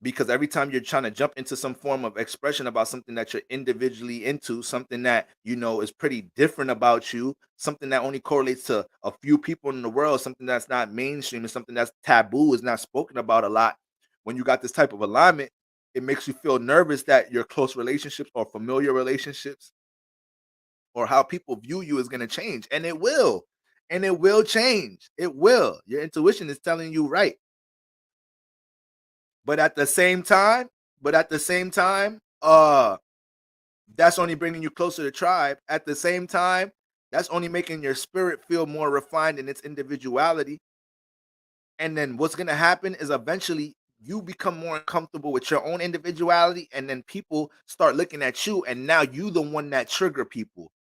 because every time you're trying to jump into some form of expression about something that you're individually into, something that you know is pretty different about you, something that only correlates to a few people in the world, something that's not mainstream, and something that's taboo, is not spoken about a lot. When you got this type of alignment, it makes you feel nervous that your close relationships or familiar relationships or how people view you is going to change, and it will. And it will change. It will. Your intuition is telling you right. But at the same time, that's only bringing you closer to tribe. At the same time, that's only making your spirit feel more refined in its individuality. And then what's going to happen is eventually you become more comfortable with your own individuality, and then people start looking at you, and now you the one that trigger people.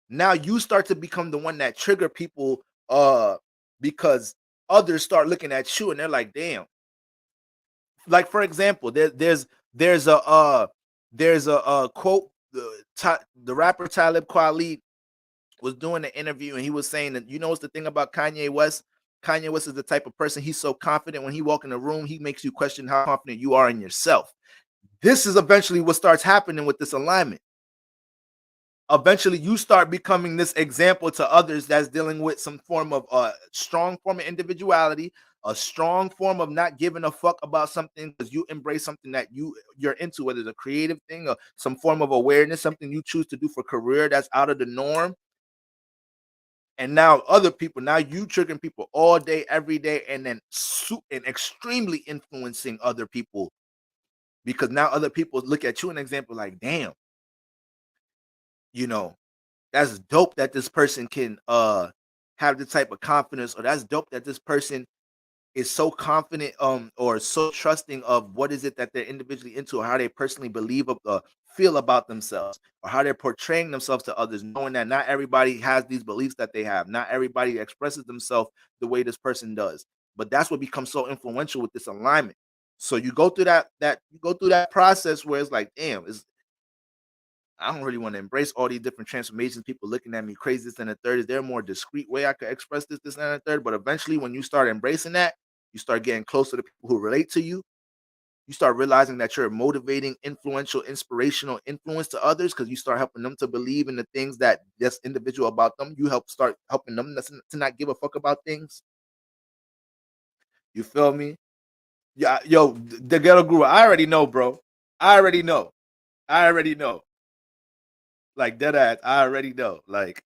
Now you start to become the one that trigger people, because others start looking at you and they're like, damn. Like, for example, there's a quote. The rapper Talib Kweli was doing an interview, and he was saying that, what's the thing about Kanye West? Kanye West is the type of person, he's so confident when he walk in a room, he makes you question how confident you are in yourself. This is eventually what starts happening with this alignment. Eventually you start becoming this example to others that's dealing with some form of strong form of individuality, a strong form of not giving a fuck about something because you embrace something that you're into, whether it's a creative thing or some form of awareness, something you choose to do for career that's out of the norm. And now other people, now you triggering people all day, every day, and then and extremely influencing other people, because now other people look at you an example like, damn, you know, that's dope that this person can have the type of confidence, or that's dope that this person is so confident or so trusting of what is it that they're individually into, or how they personally feel about themselves, or how they're portraying themselves to others, knowing that not everybody has these beliefs that they have, not everybody expresses themselves the way this person does. But that's what becomes so influential with this alignment. So you go through that process where it's like, damn, I don't really want to embrace all these different transformations. People looking at me crazy, this and the third. Is there a more discreet way I could express this and the third? But eventually, when you start embracing that, you start getting closer to people who relate to you. You start realizing that you're a motivating, influential, inspirational influence to others because you start helping them to believe in the things that that's individual about them. You help start helping them to not give a fuck about things. You feel me? Yeah, yo, the ghetto guru. I already know, bro. I already know. I already know. Like dead ass. I already know. Like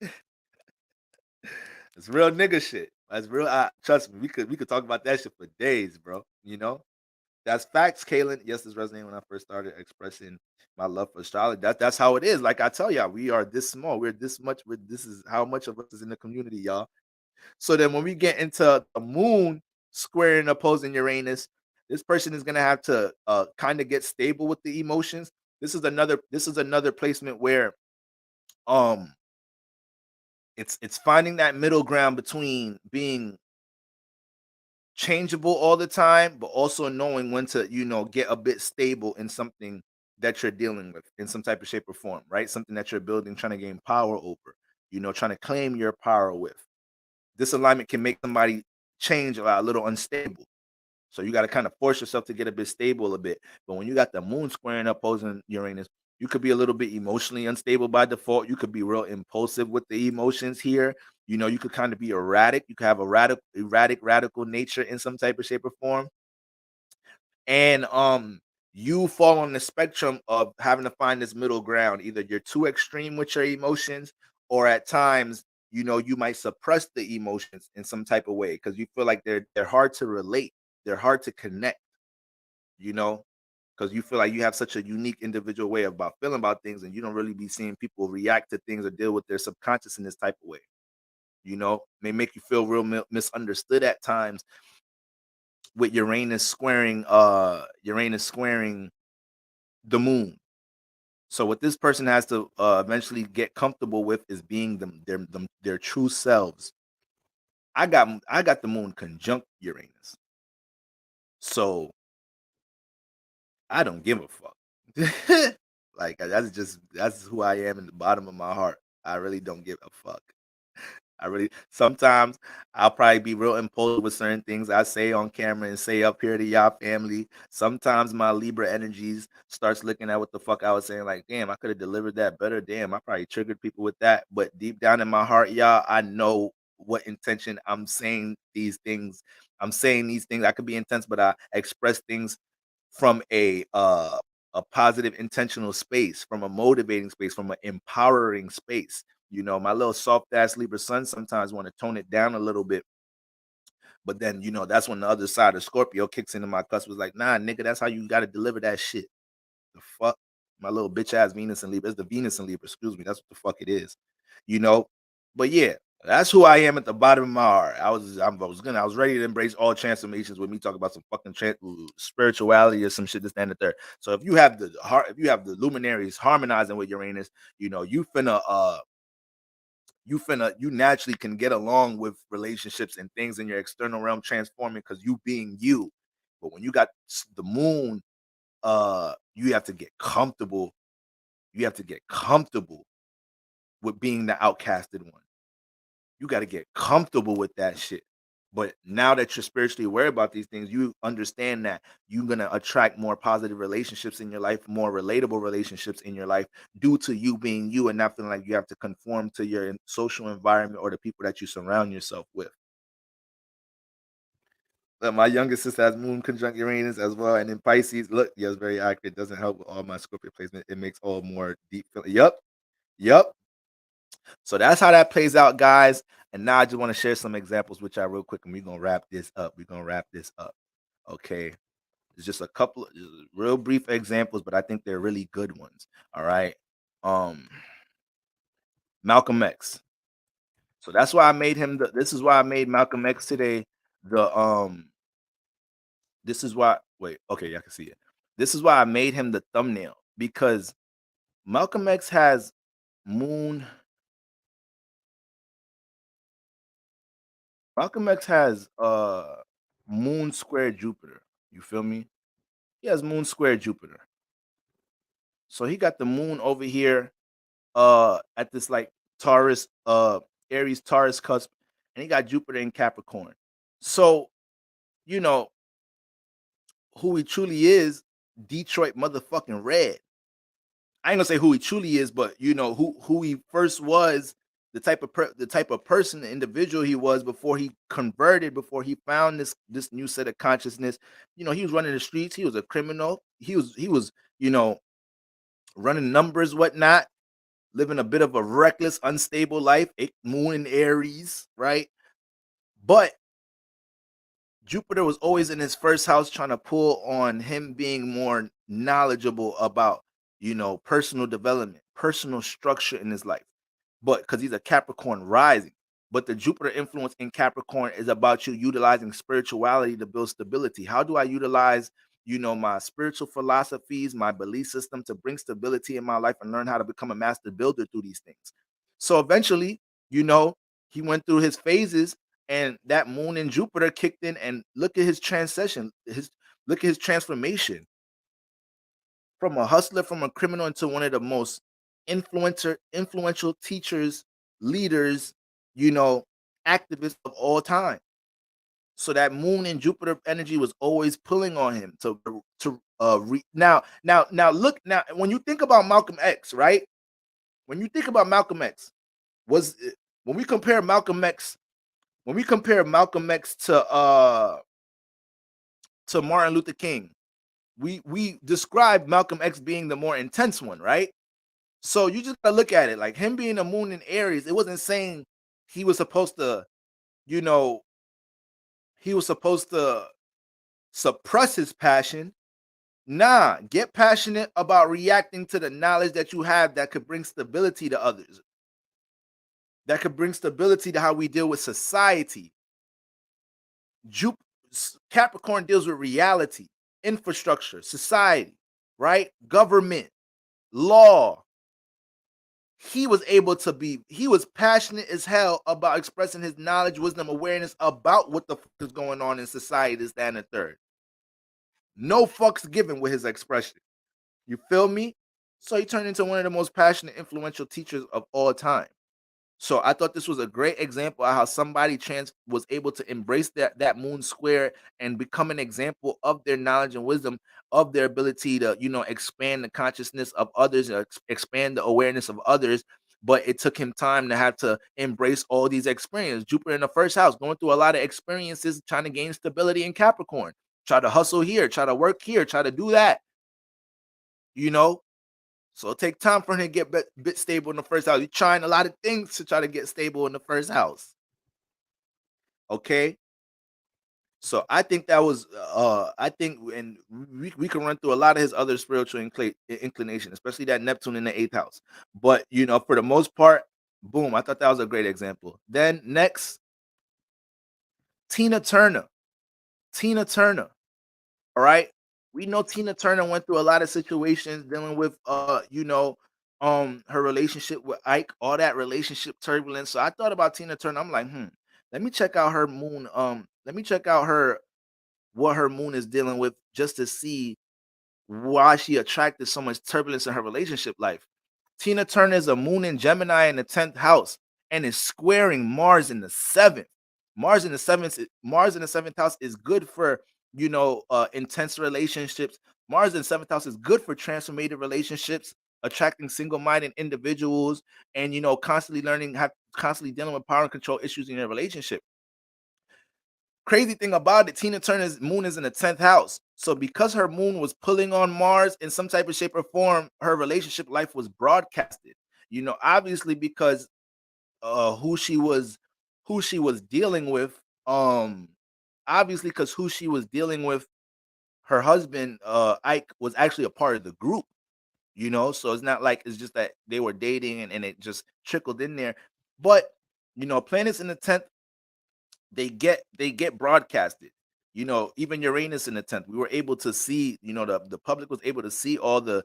it's real nigga shit. That's real. Trust me. We could talk about that shit for days, bro. You know. That's facts, Kaylin. Yes, this resonated when I first started expressing my love for astrology. That's how it is. Like I tell y'all, we are this small. We're this much. This is how much of us is in the community, y'all. So then when we get into the moon squaring opposing Uranus, this person is gonna have to kind of get stable with the emotions. This is another placement where um it's finding that middle ground between being changeable all the time, but also knowing when to, get a bit stable in something that you're dealing with in some type of shape or form, right? Something that you're building, trying to gain power over, trying to claim your power with. This alignment can make somebody change a little unstable. So you got to kind of force yourself to get a bit stable a bit. But when you got the moon squaring opposing Uranus, you could be a little bit emotionally unstable by default. You could be real impulsive with the emotions here. You could kind of be erratic. You could have a radical nature in some type of shape or form. And you fall on the spectrum of having to find this middle ground. Either you're too extreme with your emotions, or at times, you might suppress the emotions in some type of way because you feel like they're hard to relate, they're hard to connect, you know, because you feel like you have such a unique individual way about feeling about things, and you don't really be seeing people react to things or deal with their subconscious in this type of way. May make you feel real misunderstood at times with Uranus squaring the moon. So what this person has to eventually get comfortable with is being their true selves. I got the moon conjunct Uranus, so I don't give a fuck. Like that's who I am in the bottom of my heart. I really don't give a fuck. I really sometimes I'll probably be real impulsive with certain things I say on camera and say up here to y'all family. Sometimes my Libra energies starts looking at what the fuck I was saying, like, damn, I could have delivered that better. Damn, I probably triggered people with that. But deep down in my heart, y'all, I know what intention I'm saying these things. I'm saying these things. I could be intense, but I express things from a positive intentional space, from a motivating space, from an empowering space. My little soft ass Libra sun sometimes want to tone it down a little bit, but then that's when the other side of Scorpio kicks into my cusp, was like, nah, nigga, that's how you got to deliver that shit. The fuck, my little bitch ass Venus and Libra. It's the Venus and Libra, excuse me. That's what the fuck it is, you know. But yeah, that's who I am at the bottom of my heart. I was ready to embrace all transformations with me talking about some fucking spirituality or some shit, this, that, and the third. So if you have the luminaries harmonizing with Uranus, you naturally can get along with relationships and things in your external realm transforming because you being you. But when you got the moon, you have to get comfortable. You have to get comfortable with being the outcasted one. You got to get comfortable with that shit. But now that you're spiritually aware about these things, you understand that you're going to attract more positive relationships in your life, more relatable relationships in your life due to you being you and not feeling like you have to conform to your social environment or the people that you surround yourself with. My youngest sister has moon conjunct Uranus as well. And in Pisces, look, yes, very accurate. Doesn't help with all my Scorpio placement. It makes all more deep feeling. Yep. Yep. So that's how that plays out, guys. And now I just want to share some examples with y'all real quick, and we're gonna wrap this up. Okay. It's just a couple of real brief examples, but I think they're really good ones. All right. Um, Malcolm X. So that's why I made him this is why I made Malcolm X today. The this is why wait, okay, y'all can see it. This is why I made him the thumbnail, because Malcolm X has moon Malcolm X has moon square Jupiter. You feel me? He has moon square Jupiter. So he got the moon over here at this like Taurus Aries Taurus cusp, and he got Jupiter in Capricorn. So, you know, who he truly is Detroit motherfucking Red. I ain't gonna say who he truly is, but you know who he first was, the type of person, the individual he was before he converted, before he found this new set of consciousness. You know, he was running the streets. He was a criminal. He was you know running numbers, whatnot, living a bit of a reckless, unstable life. Moon in Aries, right? But Jupiter was always in his first house trying to pull on him being more knowledgeable about, personal development, personal structure in his life. But because he's a Capricorn rising, but the Jupiter influence in Capricorn is about you utilizing spirituality to build stability. How do I utilize, my spiritual philosophies, my belief system to bring stability in my life and learn how to become a master builder through these things? So eventually, he went through his phases and that moon in Jupiter kicked in, and look at his transition, look at his transformation from a hustler, from a criminal into one of the most influential teachers, leaders, you know, activists of all time. So that moon in Jupiter energy was always pulling on him now look now when you think about Malcolm X, right? When you think about Malcolm X, was when we compare Malcolm X when we compare Malcolm X to Martin Luther King, we describe Malcolm X being the more intense one, right? So you just gotta look at it like him being a moon in Aries. It wasn't saying he was supposed to, you know, he was supposed to suppress his passion. Nah, get passionate about reacting to the knowledge that you have that could bring stability to others, that could bring stability to how we deal with society. Jup- Capricorn deals with reality, infrastructure, society, right? Government, law. He was passionate as hell about expressing his knowledge, wisdom, awareness about what the fuck is going on in society, this, that, and the third. No fucks given with his expression. You feel me? So he turned into one of the most passionate, influential teachers of all time. So I thought this was a great example of how somebody was able to embrace that moon square and become an example of their knowledge and wisdom, of their ability to, expand the consciousness of others, expand the awareness of others. But it took him time to have to embrace all these experiences. Jupiter in the first house, going through a lot of experiences, trying to gain stability in Capricorn, try to hustle here, try to work here, try to do that, you know so it take time for him to get bit stable in the first house. He's trying a lot of things to try to get stable in the first house. Okay. So I think that was I think, and we can run through a lot of his other spiritual inclination, especially that Neptune in the eighth house. But for the most part, boom, I thought that was a great example. Then next, Tina Turner. Tina Turner. All right. We know Tina Turner went through a lot of situations dealing with her relationship with Ike, all that relationship turbulence. So I thought about Tina Turner. I'm like, let me check out her moon. Let me check out her what her moon is dealing with just to see why she attracted so much turbulence in her relationship life. Tina Turner is a moon in Gemini in the 10th house and is squaring Mars in the 7th. Mars in the 7th house is good for, intense relationships. Mars in the 7th house is good for transformative relationships, attracting single-minded individuals, and constantly constantly dealing with power and control issues in your relationship. Crazy thing about it, Tina Turner's moon is in the 10th house. So because her moon was pulling on Mars in some type of shape or form, her relationship life was broadcasted. Obviously because who she was dealing with, obviously because who she was dealing with, her husband, Ike, was actually a part of the group, so it's not like it's just that they were dating and it just trickled in there. But planets in the 10th, they get broadcasted. Even Uranus in the 10th, we were able to see, the public was able to see all the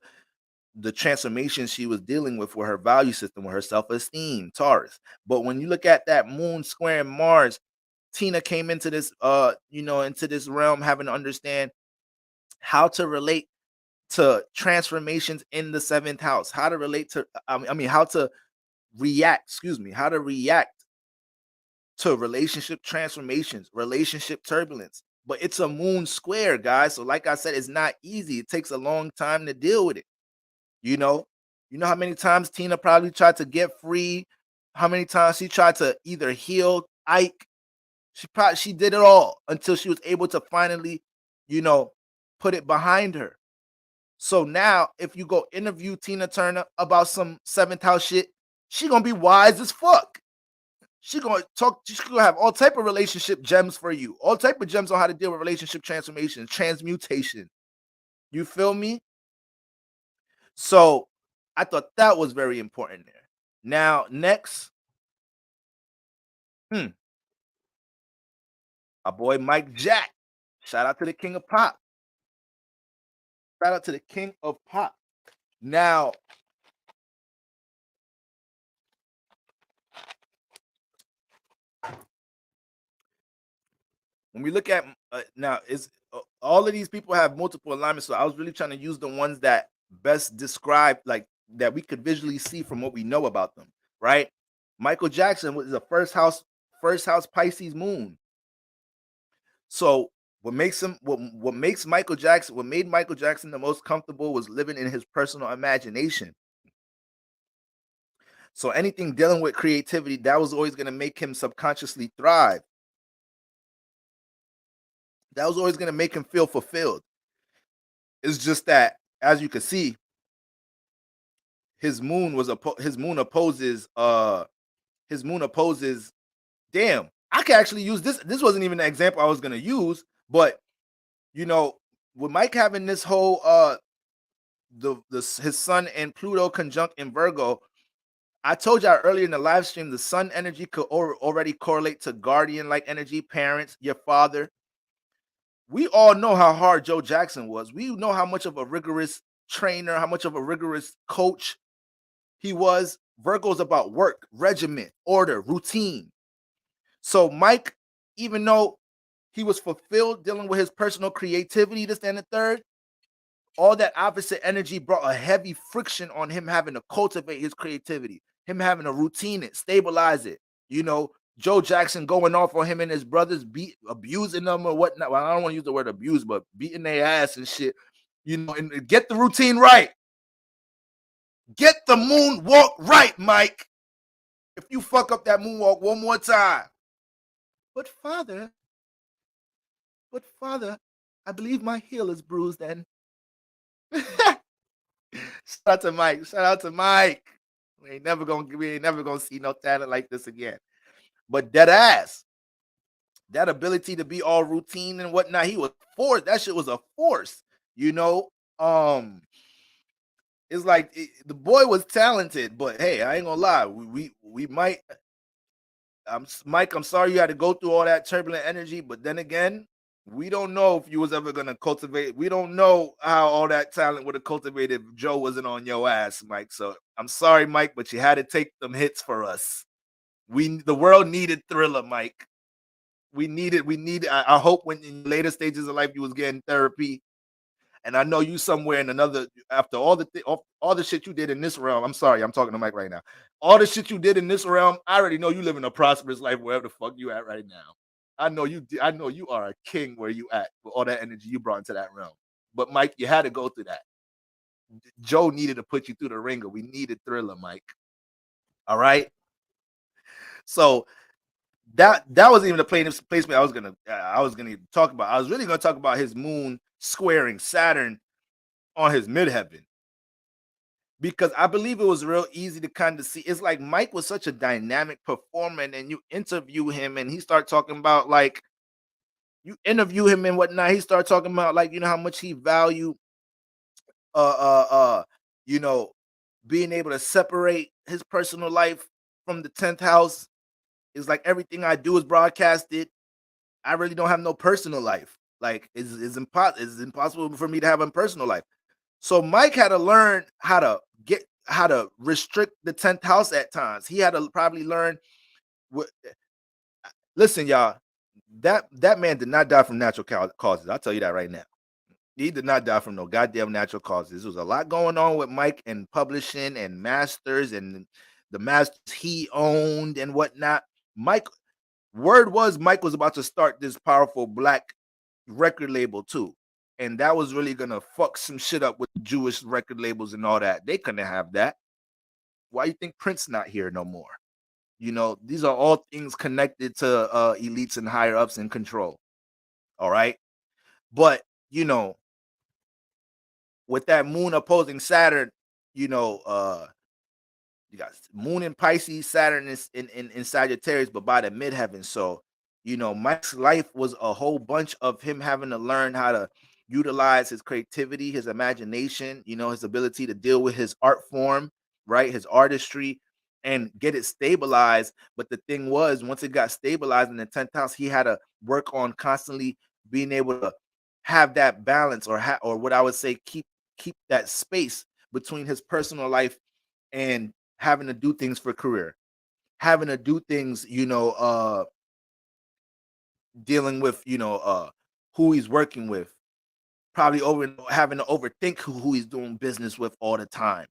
transformation she was dealing with her value system, with her self-esteem, Taurus. But when you look at that moon squaring Mars, Tina came into this into this realm having to understand how to relate to transformations in the 7th house, how to relate to how to how to react to relationship transformations, relationship turbulence. but it's a moon square, guys. So, like I said, it's not easy. It takes a long time to deal with it. You know, you know how many times Tina probably tried to get free, how many times she tried to either heal Ike. She did it all until she was able to finally, you know, put it behind her. So now, if you go interview Tina Turner about some seventh house shit, she gonna be wise as fuck. She gonna talk. She's gonna have all type of relationship gems for you. All type of gems on how to deal with relationship transformation, transmutation. You feel me? So I thought that was very important there. Now, next, hmm, our boy Mike Jack. Shout out to the king of pop. Shout out to the king of pop. Now, when we look at now, is all of these people have multiple alignments. So I was really trying to use the ones that best describe, like that we could visually see from what we know about them, right? Michael Jackson was the first house Pisces moon. So what makes Michael Jackson, what made Michael Jackson the most comfortable was living in his personal imagination. So anything dealing with creativity, that was always going to make him subconsciously thrive. That was always going to make him feel fulfilled. It's just that, as you can see, his moon opposes damn, I can actually use this. This wasn't even the example I was going to use, but you know, with Mike having this whole his sun and Pluto conjunct in Virgo, I told y'all earlier in the live stream, the sun energy could already correlate to guardian like energy, parents, your father. We all know how hard Joe Jackson was. We know how much of a rigorous trainer, how much of a rigorous coach he was. Virgo's about work, regiment, order, routine. So Mike, even though he was fulfilled dealing with his personal creativity, this and the third, all that opposite energy brought a heavy friction on him having to cultivate his creativity, him having to routine it, stabilize it. You know, Joe Jackson going off on him and his brothers, abusing them or whatnot. Well, I don't want to use the word abuse, but beating their ass and shit. You know, and get the routine right. Get the moonwalk right, Mike. If you fuck up that moonwalk one more time. But father, I believe my heel is bruised and shout out to Mike. Shout out to Mike. We ain't never gonna see no talent like this again. But dead ass, that ability to be all routine and whatnot, he was forced. That shit was a force, you know. It's like the boy was talented, but hey, I ain't gonna lie. We might. Mike, I'm sorry you had to go through all that turbulent energy, but then again, we don't know if you was ever gonna cultivate. We don't know how all that talent would have cultivated if Joe wasn't on your ass, Mike. So I'm sorry, Mike, but you had to take them hits for us. The world needed Thriller, Mike. We needed. I hope when in later stages of life you was getting therapy, and I know you somewhere in another after all the shit you did in this realm. I'm sorry, I'm talking to Mike right now. All the shit you did in this realm, I already know you living a prosperous life wherever the fuck you at right now. I know you. I know you are a king where you at with all that energy you brought into that realm. But Mike, you had to go through that. Joe needed to put you through the ringer. We needed Thriller, Mike. All right. So that wasn't even the placement I was gonna talk about. I was really gonna talk about his moon squaring Saturn on his midheaven, because I believe it was real easy to kind of see. It's like Mike was such a dynamic performer, and then you interview him, and he start talking about like you interview him and whatnot. He start talking about like how much he value, uh, uh, uh, you know, being able to separate his personal life from the 10th house. It's like everything I do is broadcasted. I really don't have no personal life. Like it's impossible for me to have a personal life. So Mike had to learn how to restrict the 10th house at times. He had to probably learn what listen, y'all, that man did not die from natural causes. I'll tell you that right now. He did not die from no goddamn natural causes. There was a lot going on with Mike and publishing and masters and the masters he owned and whatnot. Mike was about to start this powerful black, record label too. And that was really gonna fuck some shit up with Jewish record labels and all that. They couldn't have that. Why you think Prince not here no more? These are all things connected to elites and higher ups in control. All right. But with that moon opposing Saturn, you know, uh you got moon in Pisces, Saturn is in Sagittarius, but by the midheaven. So, Mike's life was a whole bunch of him having to learn how to utilize his creativity, his imagination, his ability to deal with his art form, right? His artistry and get it stabilized. But the thing was, once it got stabilized in the 10th house, he had to work on constantly being able to have that balance or what I would say, keep that space between his personal life and having to do things for career, having to do things, dealing with, who he's working with, probably having to overthink who he's doing business with all the time,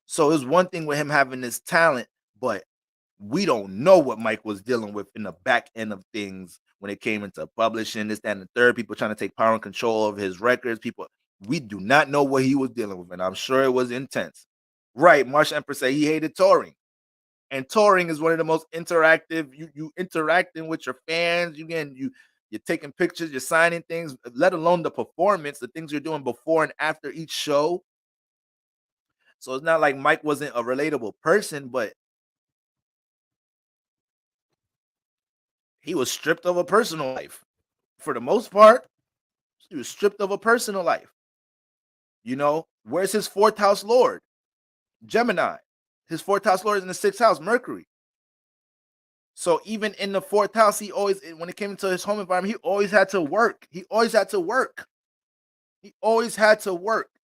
So it's one thing with him having this talent, but we don't know what Mike was dealing with in the back end of things when it came into publishing, this, that, and the third, people trying to take power and control of his records. We do not know what he was dealing with, and I'm sure it was intense. Right, Marsh Empress said he hated touring. And touring is one of the most interactive. You interacting with your fans. You're taking pictures, you're signing things, let alone the performance, the things you're doing before and after each show. So it's not like Mike wasn't a relatable person, but he was stripped of a personal life. For the most part, he was stripped of a personal life. Where's his fourth house lord? Gemini. His fourth house lord is in the sixth house, Mercury. So even in the fourth house, when it came into his home environment, he always had to work.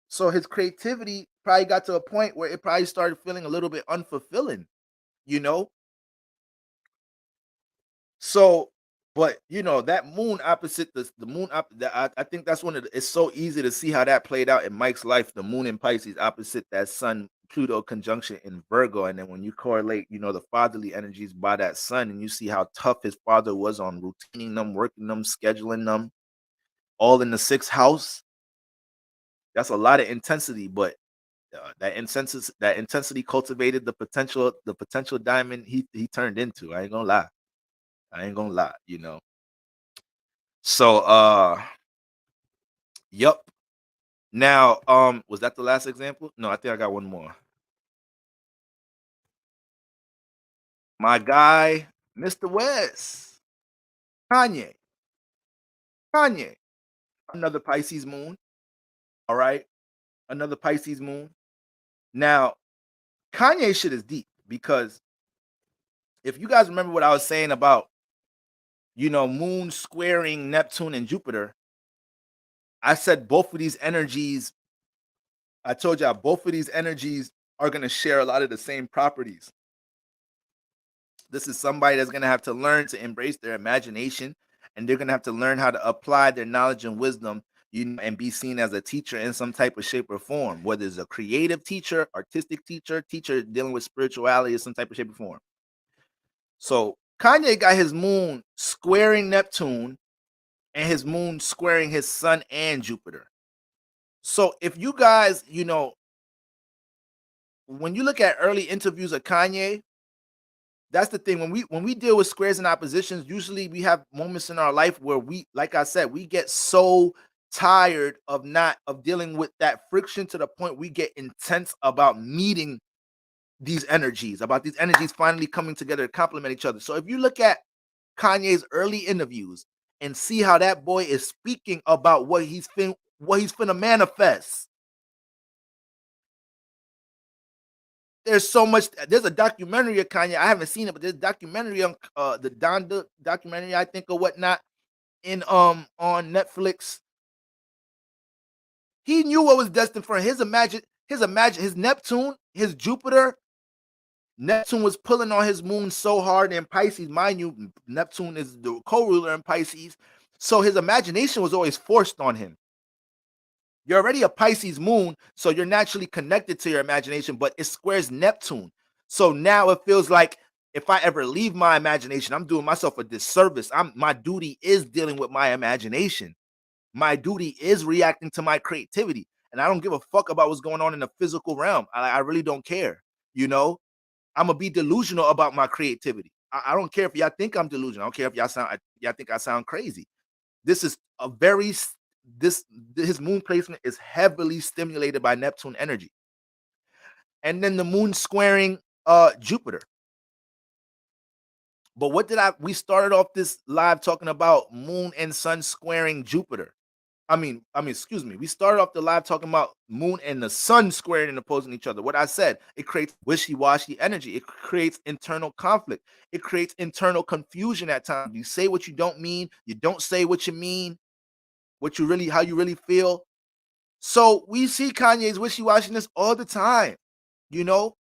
So his creativity probably got to a point where it probably started feeling a little bit unfulfilling, you know? So, but that moon opposite the moon I think that's it's so easy to see how that played out in Mike's life. The moon in Pisces opposite that sun Pluto conjunction in Virgo, and then when you correlate, the fatherly energies by that sun, and you see how tough his father was on routining them, working them, scheduling them, all in the sixth house. That's a lot of intensity, but that intensity cultivated the potential diamond he turned into. I ain't gonna lie. So yep. Now, was that the last example? No, I think I got one more. My guy, Mr. West, Kanye. Another Pisces moon. All right. Another Pisces moon. Now, Kanye shit is deep because if you guys remember what I was saying about, moon squaring Neptune and Jupiter, I said both of these energies, I told y'all both of these energies are going to share a lot of the same properties. This is somebody that's going to have to learn to embrace their imagination, and they're going to have to learn how to apply their knowledge and wisdom, and be seen as a teacher in some type of shape or form, whether it's a creative teacher, artistic teacher dealing with spirituality in some type of shape or form. So Kanye got his moon squaring Neptune and his moon squaring his sun and Jupiter. So if you guys, when you look at early interviews of Kanye, that's the thing. When we deal with squares and oppositions, usually we have moments in our life where like I said, we get so tired of dealing with that friction to the point we get intense about meeting these energies finally coming together to complement each other. So if you look at Kanye's early interviews and see how that boy is speaking about what he's finna manifest, there's a documentary of Kanye. I haven't seen it, but there's a documentary on the Donda documentary, I think, or whatnot, on Netflix. He knew what was destined for his Neptune, his Jupiter. Neptune was pulling on his moon so hard in Pisces. Mind you, Neptune is the co-ruler in Pisces. So his imagination was always forced on him. You're already a Pisces moon, so you're naturally connected to your imagination, but it squares Neptune. So now it feels like if I ever leave my imagination, I'm doing myself a disservice. My duty is dealing with my imagination. My duty is reacting to my creativity. And I don't give a fuck about what's going on in the physical realm. I really don't care. You know, I'm gonna be delusional about my creativity. I don't care if y'all think I'm delusional. I don't care if y'all think I sound crazy. This is a very this his moon placement is heavily stimulated by Neptune energy. And then the moon squaring Jupiter. But what did we started off this live talking about moon and sun squaring Jupiter. Excuse me. We started off the live talking about moon and the sun squaring and opposing each other. What I said, it creates wishy-washy energy. It creates internal conflict. It creates internal confusion at times. You say what you don't mean. You don't say what you mean, how you really feel. So we see Kanye's wishy-washiness all the time, you know?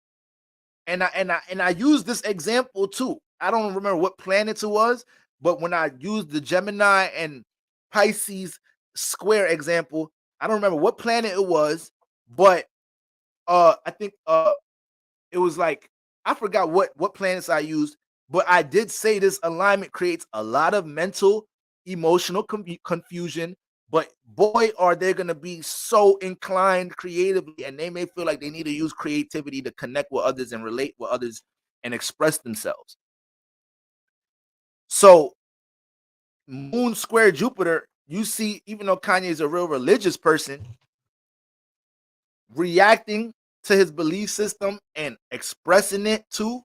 And I use this example too. I don't remember what planet it was, but when I used the Gemini and Pisces square example, I don't remember what planet it was, but I think it was like I forgot what planets I used, but I did say this alignment creates a lot of mental, emotional confusion. But boy, are they going to be so inclined creatively, and they may feel like they need to use creativity to connect with others and relate with others and express themselves. So, Moon square Jupiter, you see, even though Kanye is a real religious person, reacting to his belief system and expressing it too.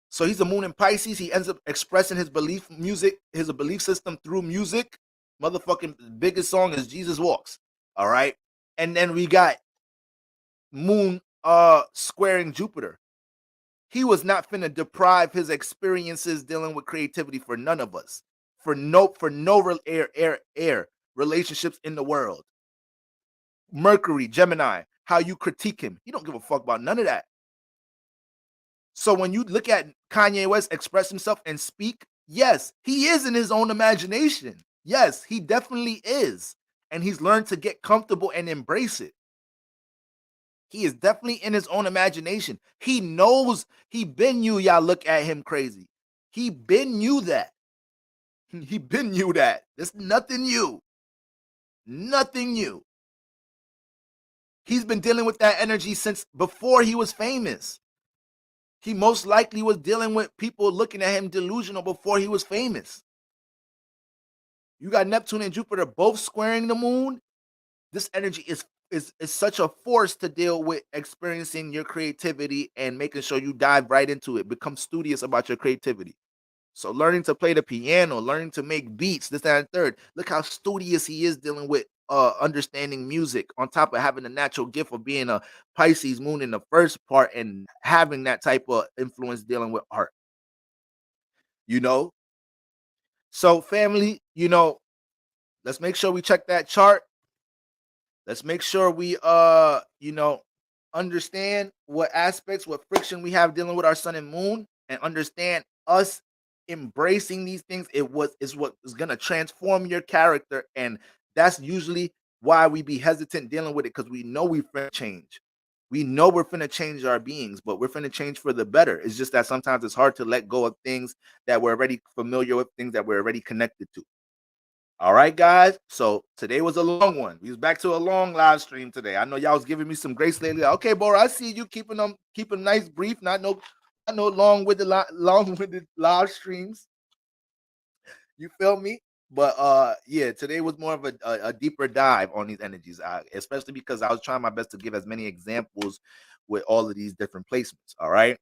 So he's a moon in Pisces. He ends up expressing his belief system through music. Motherfucking biggest song is Jesus Walks. All right. And then we got moon squaring Jupiter. He was not finna deprive his experiences dealing with creativity for none of us. For no air relationships in the world. Mercury, Gemini, how you critique him. He don't give a fuck about none of that. So when you look at Kanye West express himself and speak, yes, he is in his own imagination. Yes, he definitely is. And he's learned to get comfortable and embrace it. He is definitely in his own imagination. He knows he been you, y'all look at him crazy. He been you that. He been you that. There's nothing new. Nothing new. He's been dealing with that energy since before he was famous. He most likely was dealing with people looking at him delusional before he was famous. You got Neptune and Jupiter both squaring the moon. This energy is such a force to deal with experiencing your creativity and making sure you dive right into it. Become studious about your creativity. So learning to play the piano, learning to make beats, this, that, and third. Look how studious he is dealing with understanding music on top of having a natural gift of being a Pisces moon in the first part and having that type of influence dealing with art. You know? So family, let's make sure we check that chart. Let's make sure we understand what aspects, what friction we have dealing with our sun and moon, and understand us embracing these things. Is what is gonna transform your character, and that's usually why we be hesitant dealing with it, because we know we finna change. We know we're finna change our beings, but we're finna change for the better. It's just that sometimes it's hard to let go of things that we're already familiar with, things that we're already connected to. All right, guys. So today was a long one. We was back to a long live stream today. I know y'all was giving me some grace lately. Okay, Bora, I see you keeping nice brief, not no long with the live streams. You feel me? But yeah, today was more of a deeper dive on these energies, especially because I was trying my best to give as many examples with all of these different placements. All right.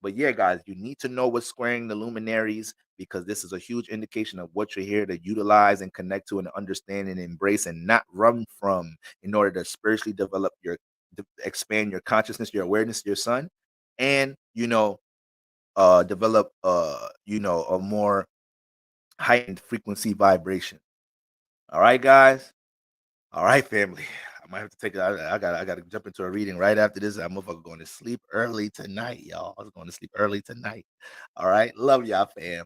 But yeah, guys, you need to know what's squaring the luminaries, because this is a huge indication of what you're here to utilize and connect to and understand and embrace and not run from in order to spiritually develop expand your consciousness, your awareness, your sun, and develop a more heightened frequency vibration. All right, guys. All right, family. I might have to take it. I got to jump into a reading right after this. I'm going to sleep early tonight, y'all. I was going to sleep early tonight. All right. Love y'all, fam.